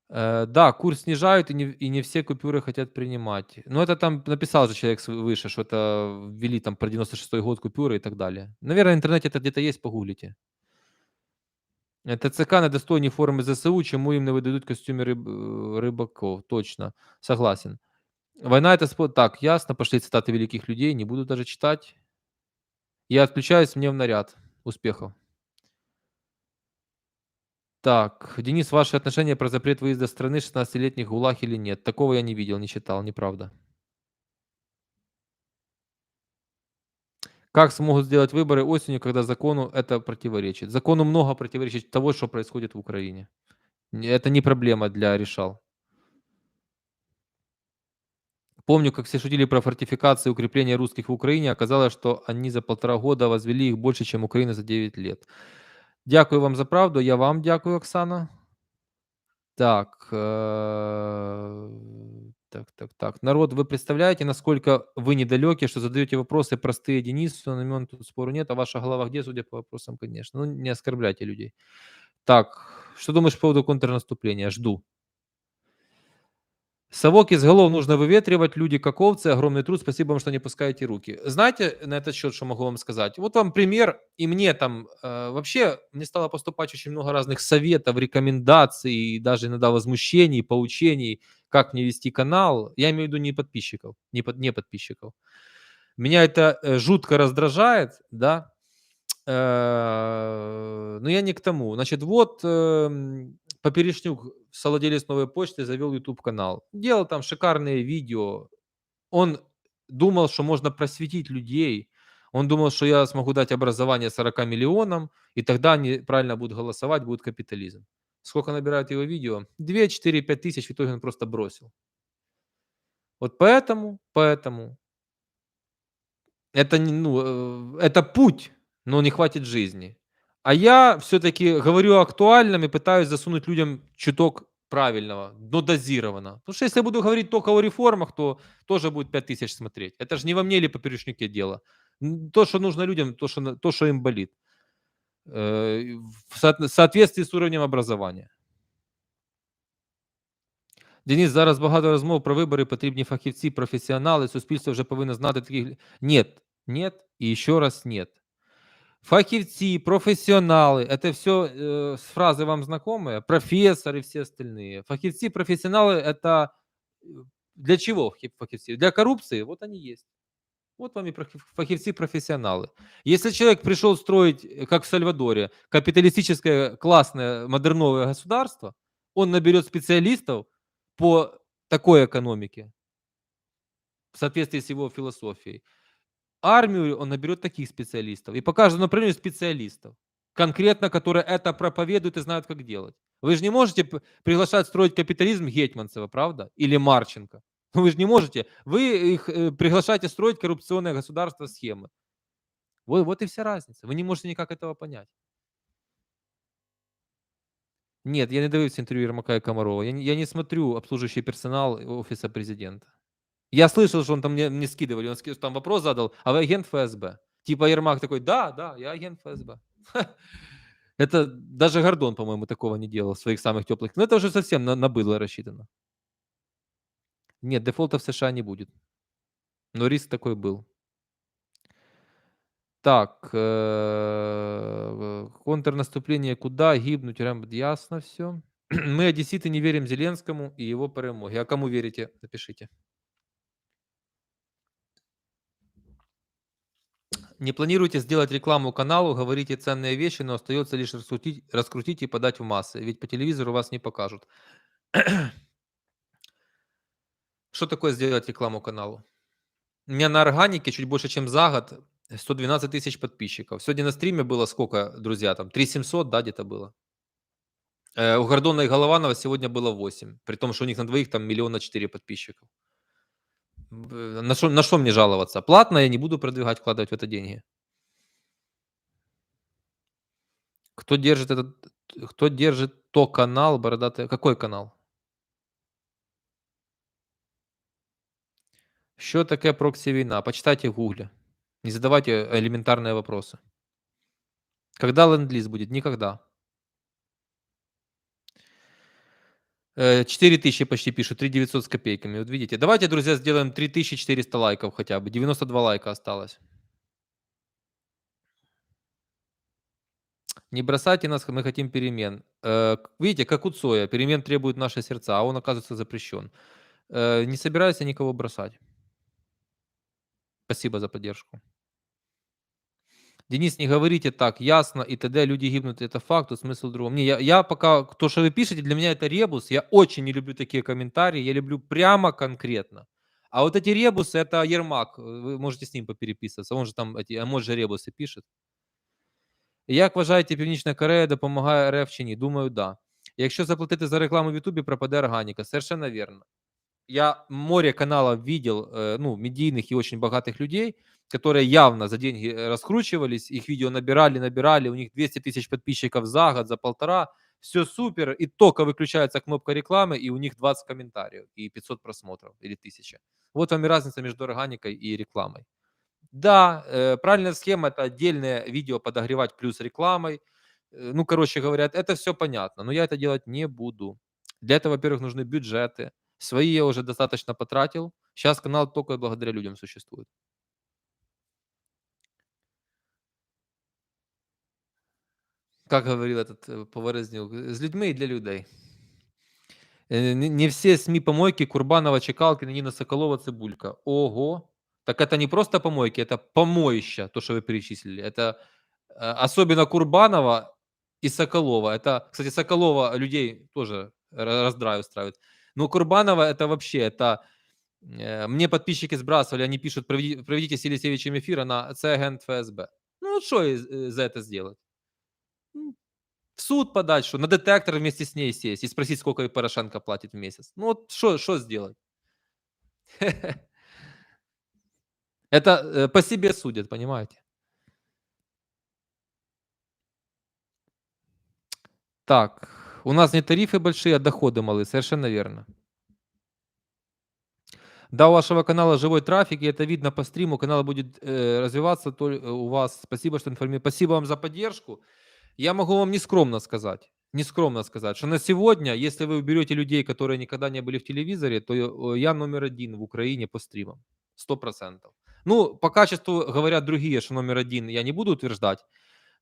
Да, курс снижают, и не все купюры хотят принимать. Но это там написал же человек выше, что это ввели там про 96-й год купюры и так далее. Наверное, в интернете это где-то есть, погуглите. ТЦК не достойні форми ЗСУ, чому їм не видадуть костюми рибаков. Точно, согласен. Война это спорт. Так, ясно, пошли цитаты великих людей, не буду даже читать. Я отключаюсь, мне в наряд. Успехов. Так, Денис, ваши отношения про запрет выезда страны 16-летних в ГУЛАГ или нет? Такого я не видел, не читал, неправда. Как смогут сделать выборы осенью, когда закону это противоречит? Закону много противоречит того, что происходит в Украине. Это не проблема для решал. Помню, как все шутили про фортификации и укрепления русских в Украине. Оказалось, что они за 1,5 года возвели их больше, чем Украина за 9 лет. Дякую вам за правду. Я вам дякую, Оксана. Так, так. Народ, вы представляете, насколько вы недалеки, что задаете вопросы простые Денису, на момент тут спору нет, а ваша голова где, судя по вопросам, конечно. Ну, не оскорбляйте людей. Так, что думаешь по поводу контрнаступления? Жду. Совок из голов нужно выветривать, люди как овцы, огромный труд, спасибо вам, что не пускаете руки. Знаете, на этот счет, что могу вам сказать? Вот вам пример, и мне там, вообще, мне стало поступать очень много разных советов, рекомендаций, и даже иногда возмущений, поучений, как мне вести канал. Я имею в виду не подписчиков, не подписчиков. Меня это жутко раздражает, да, но я не к тому. Значит, вот Поперечнюк, совладелец Новой почты, завел YouTube канал. Делал там шикарные видео. Он думал, что можно просветить людей. Он думал, что я смогу дать образование 40 миллионам, и тогда они правильно будут голосовать, будет капитализм. Сколько набирает его видео? 2, 4, 5 тысяч, в итоге он просто бросил. Вот поэтому это, это путь, но не хватит жизни. А я все-таки говорю о актуальном и пытаюсь засунуть людям чуток правильного, но дозированно. Потому что если я буду говорить только о реформах, то тоже будет 5000 смотреть. Это же не во мне или Поперечнике дело. То, что нужно людям, то, что им болит. В соответствии с уровнем образования. Денис, зараз багато розмов про вибори, потрібні фахівці, професіонали, суспільство вже повинно знати таких. Нет, нет і ще раз нет. Фахівці, профессионалы — это все фразы вам знакомые? Профессор и все остальные. Фахівці, профессионалы — это для чего фахівці? Для коррупции? Вот они есть. Вот вам и фахівцы, профессионалы. Если человек пришел строить, как в Сальвадоре, капиталистическое классное модерновое государство, он наберет специалистов по такой экономике в соответствии с его философией. Армию он наберет таких специалистов и по каждому направлению специалистов, конкретно которые это проповедуют и знают, как делать. Вы же не можете приглашать строить капитализм Гетманцева, правда? Или Марченко. Вы же не можете. Вы их приглашаете строить коррупционное государство, схемы. Вот и вся разница. Вы не можете никак этого понять. Нет, я не дивився интервью Ермака и Комарова. Я не смотрю обслуживающий персонал офиса президента. Я слышал, что он там мне скидывали, он там вопрос задал: "А вы агент ФСБ?" Типа Ермак такой: "Да, да, я агент ФСБ". Это даже Гордон, по-моему, такого не делал в своих самых теплых. Ну, это уже совсем на быдло рассчитано. Нет, дефолта в США не будет, но риск такой был. Так, контрнаступление куда? Гибнуть, ясно все. Мы, одесситы, не верим Зеленскому и его перемоге. А кому верите? Напишите. Не планируете сделать рекламу каналу, говорите ценные вещи, но остается лишь раскрутить и подать в массы. Ведь по телевизору вас не покажут. Что такое сделать рекламу каналу? У меня на органике чуть больше, чем за год 112 тысяч подписчиков. Сегодня на стриме было сколько, друзья? Там 3700, да, где-то было. У Гордона и Голованова сегодня было 8. При том, что у них на двоих там 1,4 миллиона подписчиков. На что мне жаловаться? Платно я не буду продвигать, вкладывать в это деньги. Кто держит то канал бородатый? Какой канал? Що таке прокси-війна? Почитайте в гугле. Не задавайте элементарные вопросы. Когда ленд-лиз будет? Никогда. 4000 почти пишут, 3900 с копейками. Вот видите. Давайте, друзья, сделаем 3400 лайков хотя бы. 92 лайка осталось. Не бросайте нас, мы хотим перемен. Видите, как у Цоя, перемен требуют наши сердца, а он, оказывается, запрещен. Не собираюсь я никого бросать. Спасибо за поддержку. Денис, не говорите так, ясно и т.д. Люди гибнут, это факт, тут смысл в другом. Не, я пока, то, что вы пишете, для меня это ребус. Я очень не люблю такие комментарии, я люблю прямо конкретно. А вот эти ребусы, это Ермак, вы можете с ним попереписываться, он же там эти эмоджи ребусы пишет. Як вважаєте, Північна Корея допомагає РФ чи ні? Думаю, да. Якщо заплатити за рекламу в Ютубі, пропаде органіка. Совершенно верно. Я море каналов видел, ну, медийных и очень богатых людей, которые явно за деньги раскручивались, их видео набирали, у них 200 тысяч подписчиков за год, за полтора, все супер, и только выключается кнопка рекламы, и у них 20 комментариев, и 500 просмотров, или 1000. Вот вам и разница между органикой и рекламой. Да, правильная схема — это отдельное видео подогревать плюс рекламой. Ну, короче говоря, это все понятно, но я это делать не буду. Для этого, во-первых, нужны бюджеты. Свои я уже достаточно потратил. Сейчас канал только благодаря людям существует. Как говорил этот Поворознюк, с людьми и для людей. Не все СМИ помойки: Курбанова, Чекалкина, Нина Соколова, Цибулька. Ого! Так это не просто помойки, это помоища, то, что вы перечислили. Это особенно Курбанова и Соколова. Это, кстати, Соколова людей тоже раздрай устраивает. Но Курбанова — это вообще, это мне подписчики сбрасывали, они пишут: проведите с Елисеевичем эфир, она це агент ФСБ. Ну вот что за это сделать? В суд подать, что на детектор вместе с ней сесть и спросить, сколько ей Порошенко платит в месяц. Ну вот что сделать? Это по себе судят, понимаете? Так, у нас не тарифы большие, а доходы малые. Совершенно верно. Да, у вашего канала живой трафик, и это видно по стриму. Канал будет развиваться у вас. Спасибо, что информируете. Спасибо вам за поддержку. Я могу вам нескромно сказать, что на сегодня, если вы уберете людей, которые никогда не были в телевизоре, то я номер один в Украине по стримам. 100%. Ну, по качеству говорят другие, что номер один, я не буду утверждать.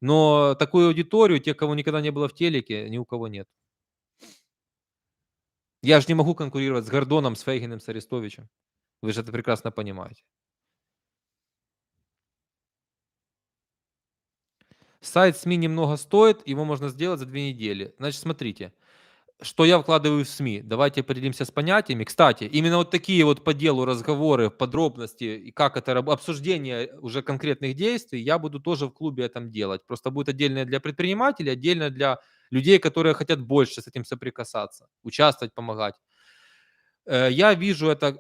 Но такую аудиторию, тех, кого никогда не было в телеке, ни у кого нет. Я же не могу конкурировать с Гордоном, с Фейгиным, с Арестовичем. Вы же это прекрасно понимаете. Сайт СМИ немного стоит, его можно сделать за 2 недели. Значит, смотрите, что я вкладываю в СМИ. Давайте определимся с понятиями. Кстати, именно вот такие вот по делу разговоры, подробности и как это обсуждение уже конкретных действий я буду тоже в клубе этом делать. Просто будет отдельное для предпринимателей, отдельно для людей, которые хотят больше с этим соприкасаться, участвовать, помогать. Я вижу это,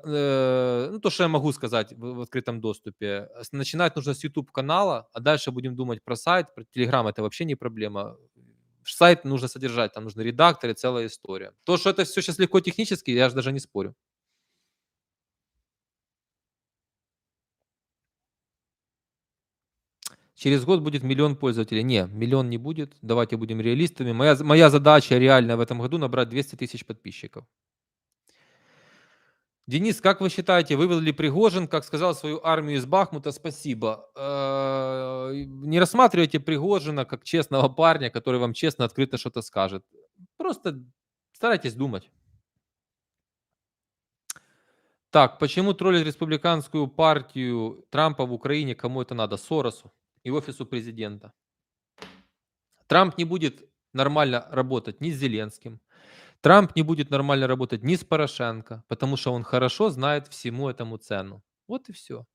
ну, то, что я могу сказать в открытом доступе. Начинать нужно с YouTube канала, а дальше будем думать про сайт, про Telegram — это вообще не проблема. Сайт нужно содержать, там нужны редакторы, целая история. То, что это все сейчас легко технически, я же даже не спорю. Через год будет 1 000 000 пользователей. Не, 1 000 000 не будет. Давайте будем реалистами. Моя задача реально в этом году — набрать 200 000 подписчиков. Денис, как вы считаете, вывел ли Пригожин, как сказал, свою армию из Бахмута? Спасибо. Не рассматривайте Пригожина как честного парня, который вам честно, открыто что-то скажет. Просто старайтесь думать. Так, почему троллить республиканскую партию Трампа в Украине, кому это надо? Соросу и офису президента. Трамп не будет нормально работать ни с Зеленским, Трамп не будет нормально работать ни с Порошенко, потому что он хорошо знает всему этому цену. Вот и все.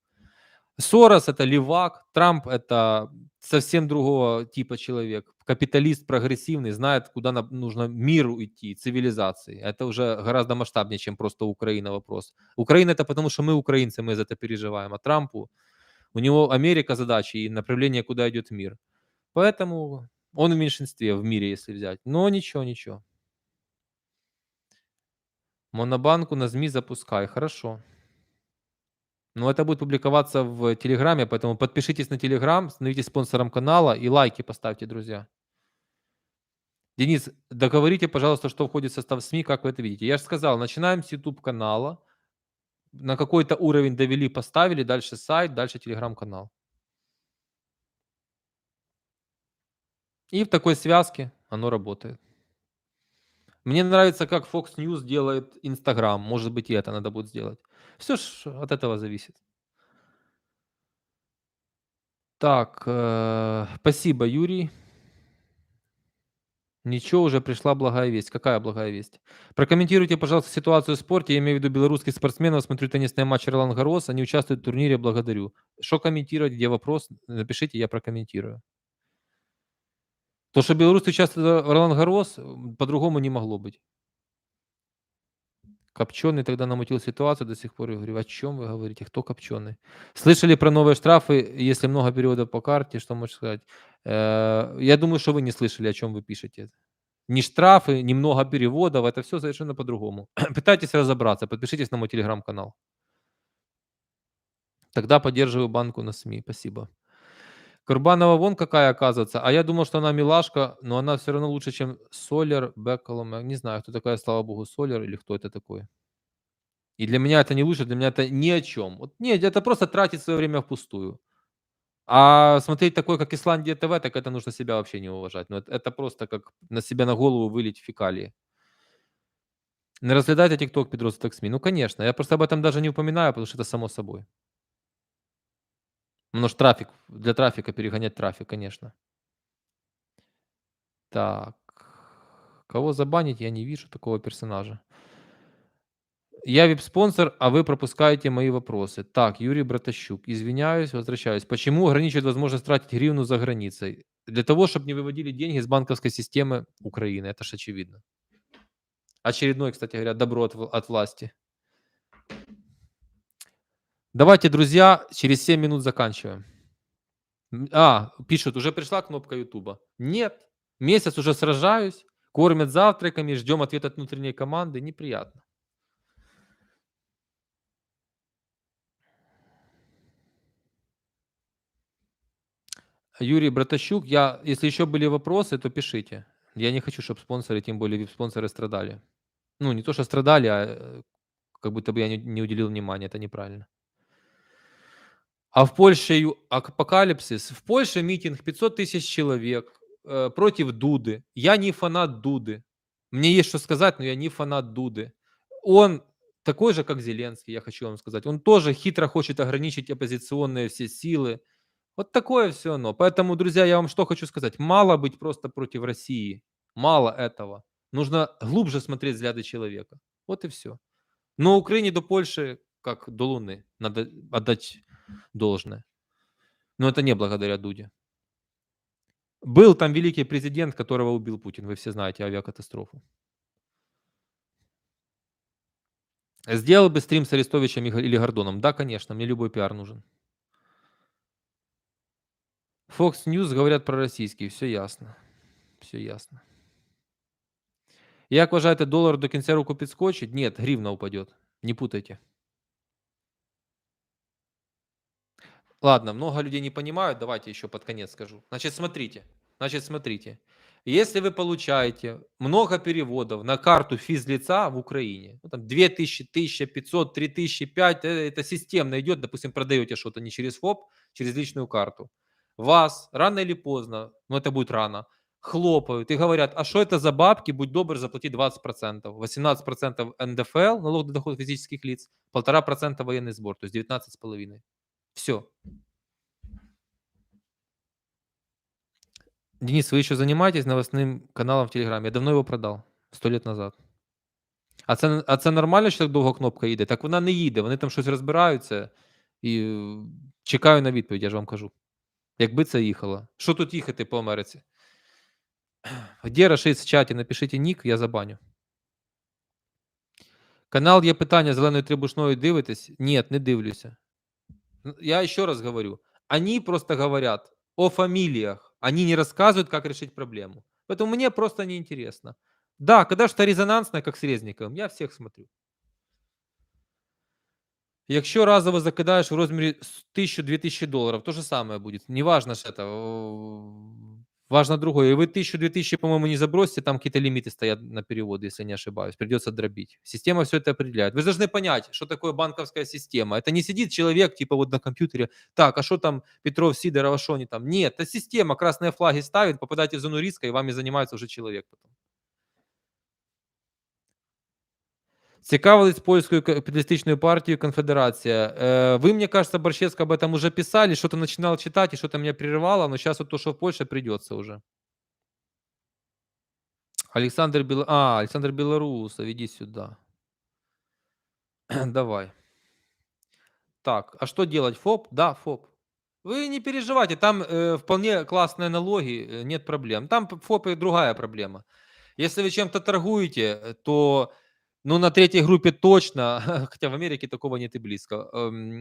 Сорос — это левак, Трамп — это совсем другого типа человек. Капиталист прогрессивный, знает, куда нужно миру идти, цивилизации. Это уже гораздо масштабнее, чем просто Украина вопрос. Украина — это потому, что мы украинцы, мы за это переживаем. А Трампу, у него Америка задача и направление, куда идет мир. Поэтому он в меньшинстве в мире, если взять. Но ничего, ничего. Монобанку на ЗМИ запускай. Хорошо. Но это будет публиковаться в "Телеграме", поэтому подпишитесь на "Телеграм", становитесь спонсором канала и лайки поставьте, друзья. Денис, договорите, пожалуйста, что входит в состав СМИ, как вы это видите. Я же сказал, начинаем с YouTube канала, на какой-то уровень довели, поставили, дальше сайт, дальше "Телеграм"-канал. И в такой связке оно работает. Мне нравится, как Fox News делает Instagram. Может быть, и это надо будет сделать. Все ж от этого зависит. Так, спасибо, Юрий. Ничего, уже пришла благая весть. Какая благая весть? Прокомментируйте, пожалуйста, ситуацию в спорте. Я имею в виду белорусских спортсменов. Смотрю теннисные матчи Ролан Гарос. Они участвуют в турнире. Благодарю. Что комментировать? Где вопрос? Напишите, я прокомментирую. То, что белорусы участвуют в Ролан Гарос, по-другому не могло быть. Копченый тогда намутил ситуацию до сих пор. Я говорю, о чем вы говорите? Кто Копченый? Слышали про новые штрафы, если много переводов по карте? Что можешь сказать? Я думаю, что вы не слышали, о чем вы пишете. Ни штрафы, ни много переводов. Это все совершенно по-другому. Пытайтесь разобраться. Подпишитесь на мой телеграм-канал. Тогда поддерживаю банку на СМИ. Спасибо. Курбанова вон какая, оказывается. А я думал, что она милашка, но она все равно лучше, чем Солер, Бекколом. Не знаю, кто такая, слава богу, Солер или кто это такой. И для меня это не лучше, для меня это ни о чем. Вот нет, это просто тратить свое время впустую. А смотреть такой, как Исландия ТВ, так это нужно себя вообще не уважать. Ну, это просто как на себя на голову вылить фекалии. Не разглядайте "ТикТок" подросток СМИ. Ну, конечно, я просто об этом даже не упоминаю, потому что это само собой. Ну, ж трафик, для трафика перегонять трафик, конечно. Так, кого забанить, я не вижу такого персонажа. Я вип-спонсор, а вы пропускаете мои вопросы. Так, Юрий Братощук. Извиняюсь, возвращаюсь. Почему ограничивают возможность тратить гривну за границей? Для того, чтобы не выводили деньги из банковской системы Украины. Это ж очевидно. Очередное, кстати говоря, добро от власти. Давайте, друзья, через 7 минут заканчиваем. Пишут, уже пришла кнопка "Ютуба". Нет, месяц уже сражаюсь, кормят завтраками, ждем ответ от внутренней команды. Неприятно. Юрий Братощук, если еще были вопросы, то пишите. Я не хочу, чтобы спонсоры, тем более вип-спонсоры, страдали. Ну, не то, что страдали, как будто бы я не уделил внимания. Это неправильно. А в Польше апокалипсис. В Польше митинг 500 000 человек против Дуды. Я не фанат Дуды. Мне есть что сказать, но я не фанат Дуды. Он такой же, как Зеленский, я хочу вам сказать. Он тоже хитро хочет ограничить оппозиционные все силы. Вот такое все оно. Поэтому, друзья, я вам что хочу сказать. Мало быть просто против России. Мало этого. Нужно глубже смотреть взгляды человека. Вот и все. Но Украине до Польши, как до Луны, надо отдать должное. Но это не благодаря Дуде. Был там великий президент, которого убил Путин. Вы все знаете авиакатастрофу. Сделал бы стрим с Арестовичем или Гордоном? Да, конечно, мне любой пиар нужен. Fox News говорят про российский, все ясно. Все ясно. Як вважаєте, долар до кінця року підскочить? Нет, гривна упадет. Не путайте. Ладно, много людей не понимают, давайте еще под конец скажу. Значит, смотрите. Если вы получаете много переводов на карту физлица в Украине, ну, там 2000, 1500, 3000, 5, это системно идет, допустим, продаете что-то не через ФОП, через личную карту, вас рано или поздно, ну это будет рано, хлопают и говорят, а что это за бабки, будь добр, заплати 20%, 18% НДФЛ, налог на доход физических лиц, 1,5% военный сбор, то есть 19,5%. Все. Денис, вы еще занимаетесь новостным каналом в Телеграме? Я давно его продал, 100 лет назад. А це нормально, що так довго кнопка їде? Так вона не їде, вони там щось розбираються і чекаю на відповідь, я ж вам кажу. Якби це їхало. Що тут їхати по Америці? Где рашист в чаті? Напишіть нік, я забаню. Канал «Є питання» зеленою трибушною дивитесь? Ні, не дивлюся. Я еще раз говорю, они просто говорят о фамилиях, они не рассказывают, как решить проблему. Поэтому мне просто неинтересно. Да, когда что резонансное, как с Резниковым, я всех смотрю. Якщо разово закидаєш в розмірі 1000-2000 долларов, то же самое будет. Не важно ж это. Важно другое. И вы 1000-2000, по-моему, не забросите, там какие-то лимиты стоят на переводы, если не ошибаюсь. Придется дробить. Система все это определяет. Вы должны понять, что такое банковская система. Это не сидит человек, типа вот на компьютере, так, а что там Петров, Сидоров, а что они там? Нет, это система, красные флаги ставит, попадаете в зону риска, и вами занимается уже человек потом. Цікавились польською капіталістичною партією «Конфедерація». Вы, мне кажется, Борщевск об этом уже писали, что-то начинал читать, и что-то меня прерывало, но сейчас вот то, что в Польше, придется уже. Александр Белоусов, иди сюда. Давай. Так, а что делать? ФОП? Да, ФОП. Вы не переживайте, там вполне классные налоги, нет проблем. Там ФОП и другая проблема. Если вы чем-то торгуете, то ну, на третьей группе точно, хотя в Америке такого нет и близко,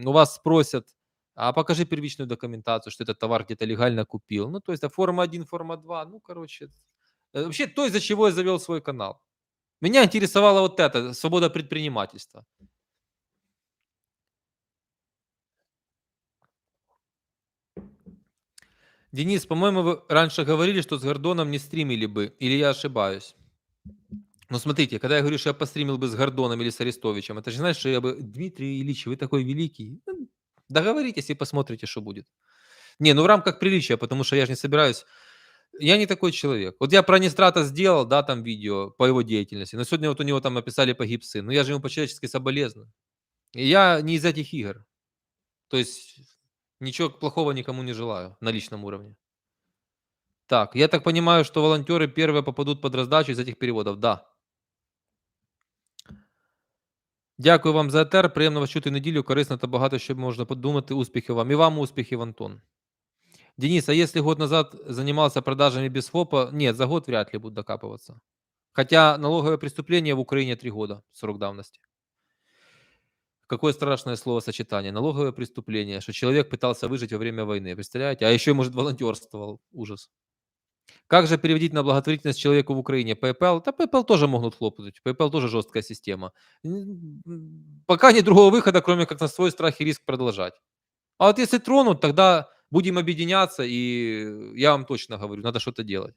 у вас спросят, а покажи первичную документацию, что этот товар где-то легально купил. Ну, то есть, форма 1, форма 2, ну, короче. Вообще, то, из-за чего я завел свой канал. Меня интересовало вот это, свобода предпринимательства. Денис, по-моему, вы раньше говорили, что с Гордоном не стримили бы, или я ошибаюсь? Ну, смотрите, когда я говорю, что я постримил бы с Гордоном или с Арестовичем, это же значит, что я бы... Дмитрий Ильич, вы такой великий. Договоритесь и посмотрите, что будет. Не, ну в рамках приличия, потому что я же не собираюсь... Я не такой человек. Вот я про Нестрата сделал, да, там видео по его деятельности, но сегодня вот у него там написали «погиб сын». Ну я же ему по-человечески соболезную. И я не из этих игр. То есть ничего плохого никому не желаю на личном уровне. Так, я так понимаю, что волонтеры первые попадут под раздачу из этих переводов. Да. Дякую вам за етер. Приємно вас чути неділю. Корисно та багато що можна подумати. Успіхів вам. І вам успіхів, Антон. Денис, а если год назад занимался продажами без ФОПа, нет, за год вряд ли буду докапываться. Хотя налоговое преступление в Украине 3 года, срок давности. Какое страшное словосочетание. Налоговое преступление, что человек пытался выжить во время войны. Представляете? А еще, может, волонтерствовал. Ужас. Как же переводить на благотворительность человеку в Украине? PayPal? Да PayPal тоже могут хлопнуть. PayPal тоже жесткая система. Пока нет другого выхода, кроме как на свой страх и риск продолжать. А вот если тронут, тогда будем объединяться, и я вам точно говорю, надо что-то делать.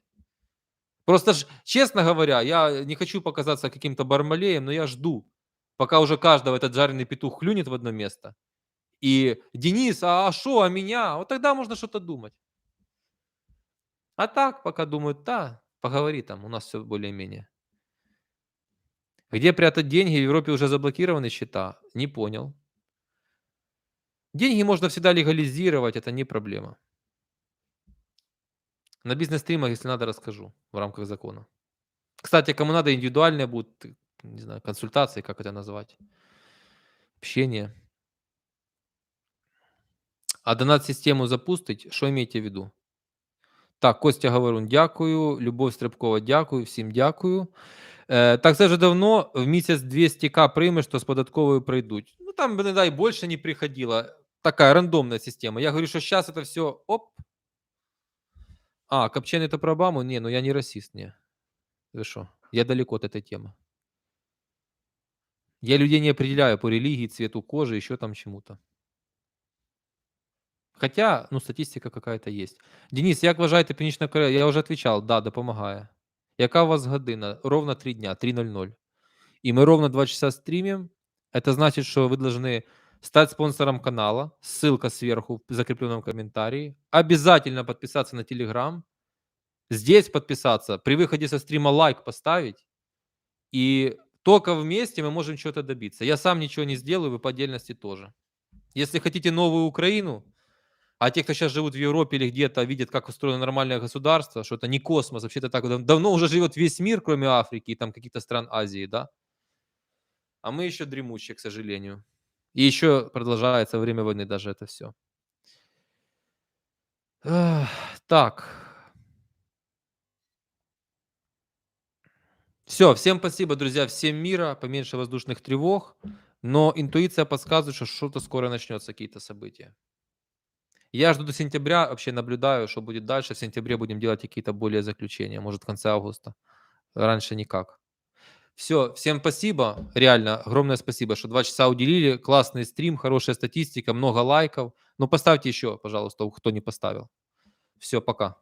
Просто, честно говоря, я не хочу показаться каким-то бармалеем, но я жду, пока уже каждого этот жареный петух клюнет в одно место, И Денис, а что, а меня? Вот тогда можно что-то думать. А так, пока думают, да, поговори там, у нас все более-менее. Где прятать деньги? В Европе уже заблокированы счета? Не понял. Деньги можно всегда легализировать, это не проблема. На бизнес-стримах, если надо, расскажу в рамках закона. Кстати, кому надо, индивидуальные будут, не знаю, консультации, как это назвать, общение. А донат-систему запустить, що имеете в виду? Так, Костя Говорун, дякую. Любов Стрибкова, дякую. Всім дякую. Так це вже давно, в місяць 200к приймеш, то з податковою прийдуть. Ну, там, не дай, більше не приходило. Така рандомна система. Я говорю, що зараз це все, оп. А, Копченый это про Обаму? Не, ну я не расист, не. Вы что? Я далеко от этой темы. Я людей не определяю по религии, цвету кожи, еще там чему-то. Хотя, ну, статистика какая-то есть. Денис, як вважаєте Північна Корея? Я вже отвечал, да, допомагає. Яка у вас година? Ровно 3 дня, 3:00. И мы ровно 2 часа стримим. Это значит, что вы должны стать спонсором канала. Ссылка сверху в закрепленном комментарии. Обязательно подписаться на Telegram. Здесь подписаться. При выходе со стрима лайк поставить. И только вместе мы можем чего-то добиться. Я сам ничего не сделаю, вы по отдельности тоже. Если хотите новую Украину, а те, кто сейчас живут в Европе или где-то, видят, как устроено нормальное государство, что это не космос, вообще-то так давно уже живет весь мир, кроме Африки и там каких-то стран Азии, да? А мы еще дремучие, к сожалению. И еще продолжается во время войны даже это все. Так. Все, всем спасибо, друзья, всем мира, поменьше воздушных тревог. Но интуиция подсказывает, что что-то скоро начнется, какие-то события. Я жду до сентября, вообще наблюдаю, что будет дальше. В сентябре будем делать какие-то более заключения, может, в конце августа. Раньше никак. Все, всем спасибо, реально, огромное спасибо, что 2 часа уделили. Классный стрим, хорошая статистика, много лайков. Ну, поставьте еще, пожалуйста, кто не поставил. Все, пока.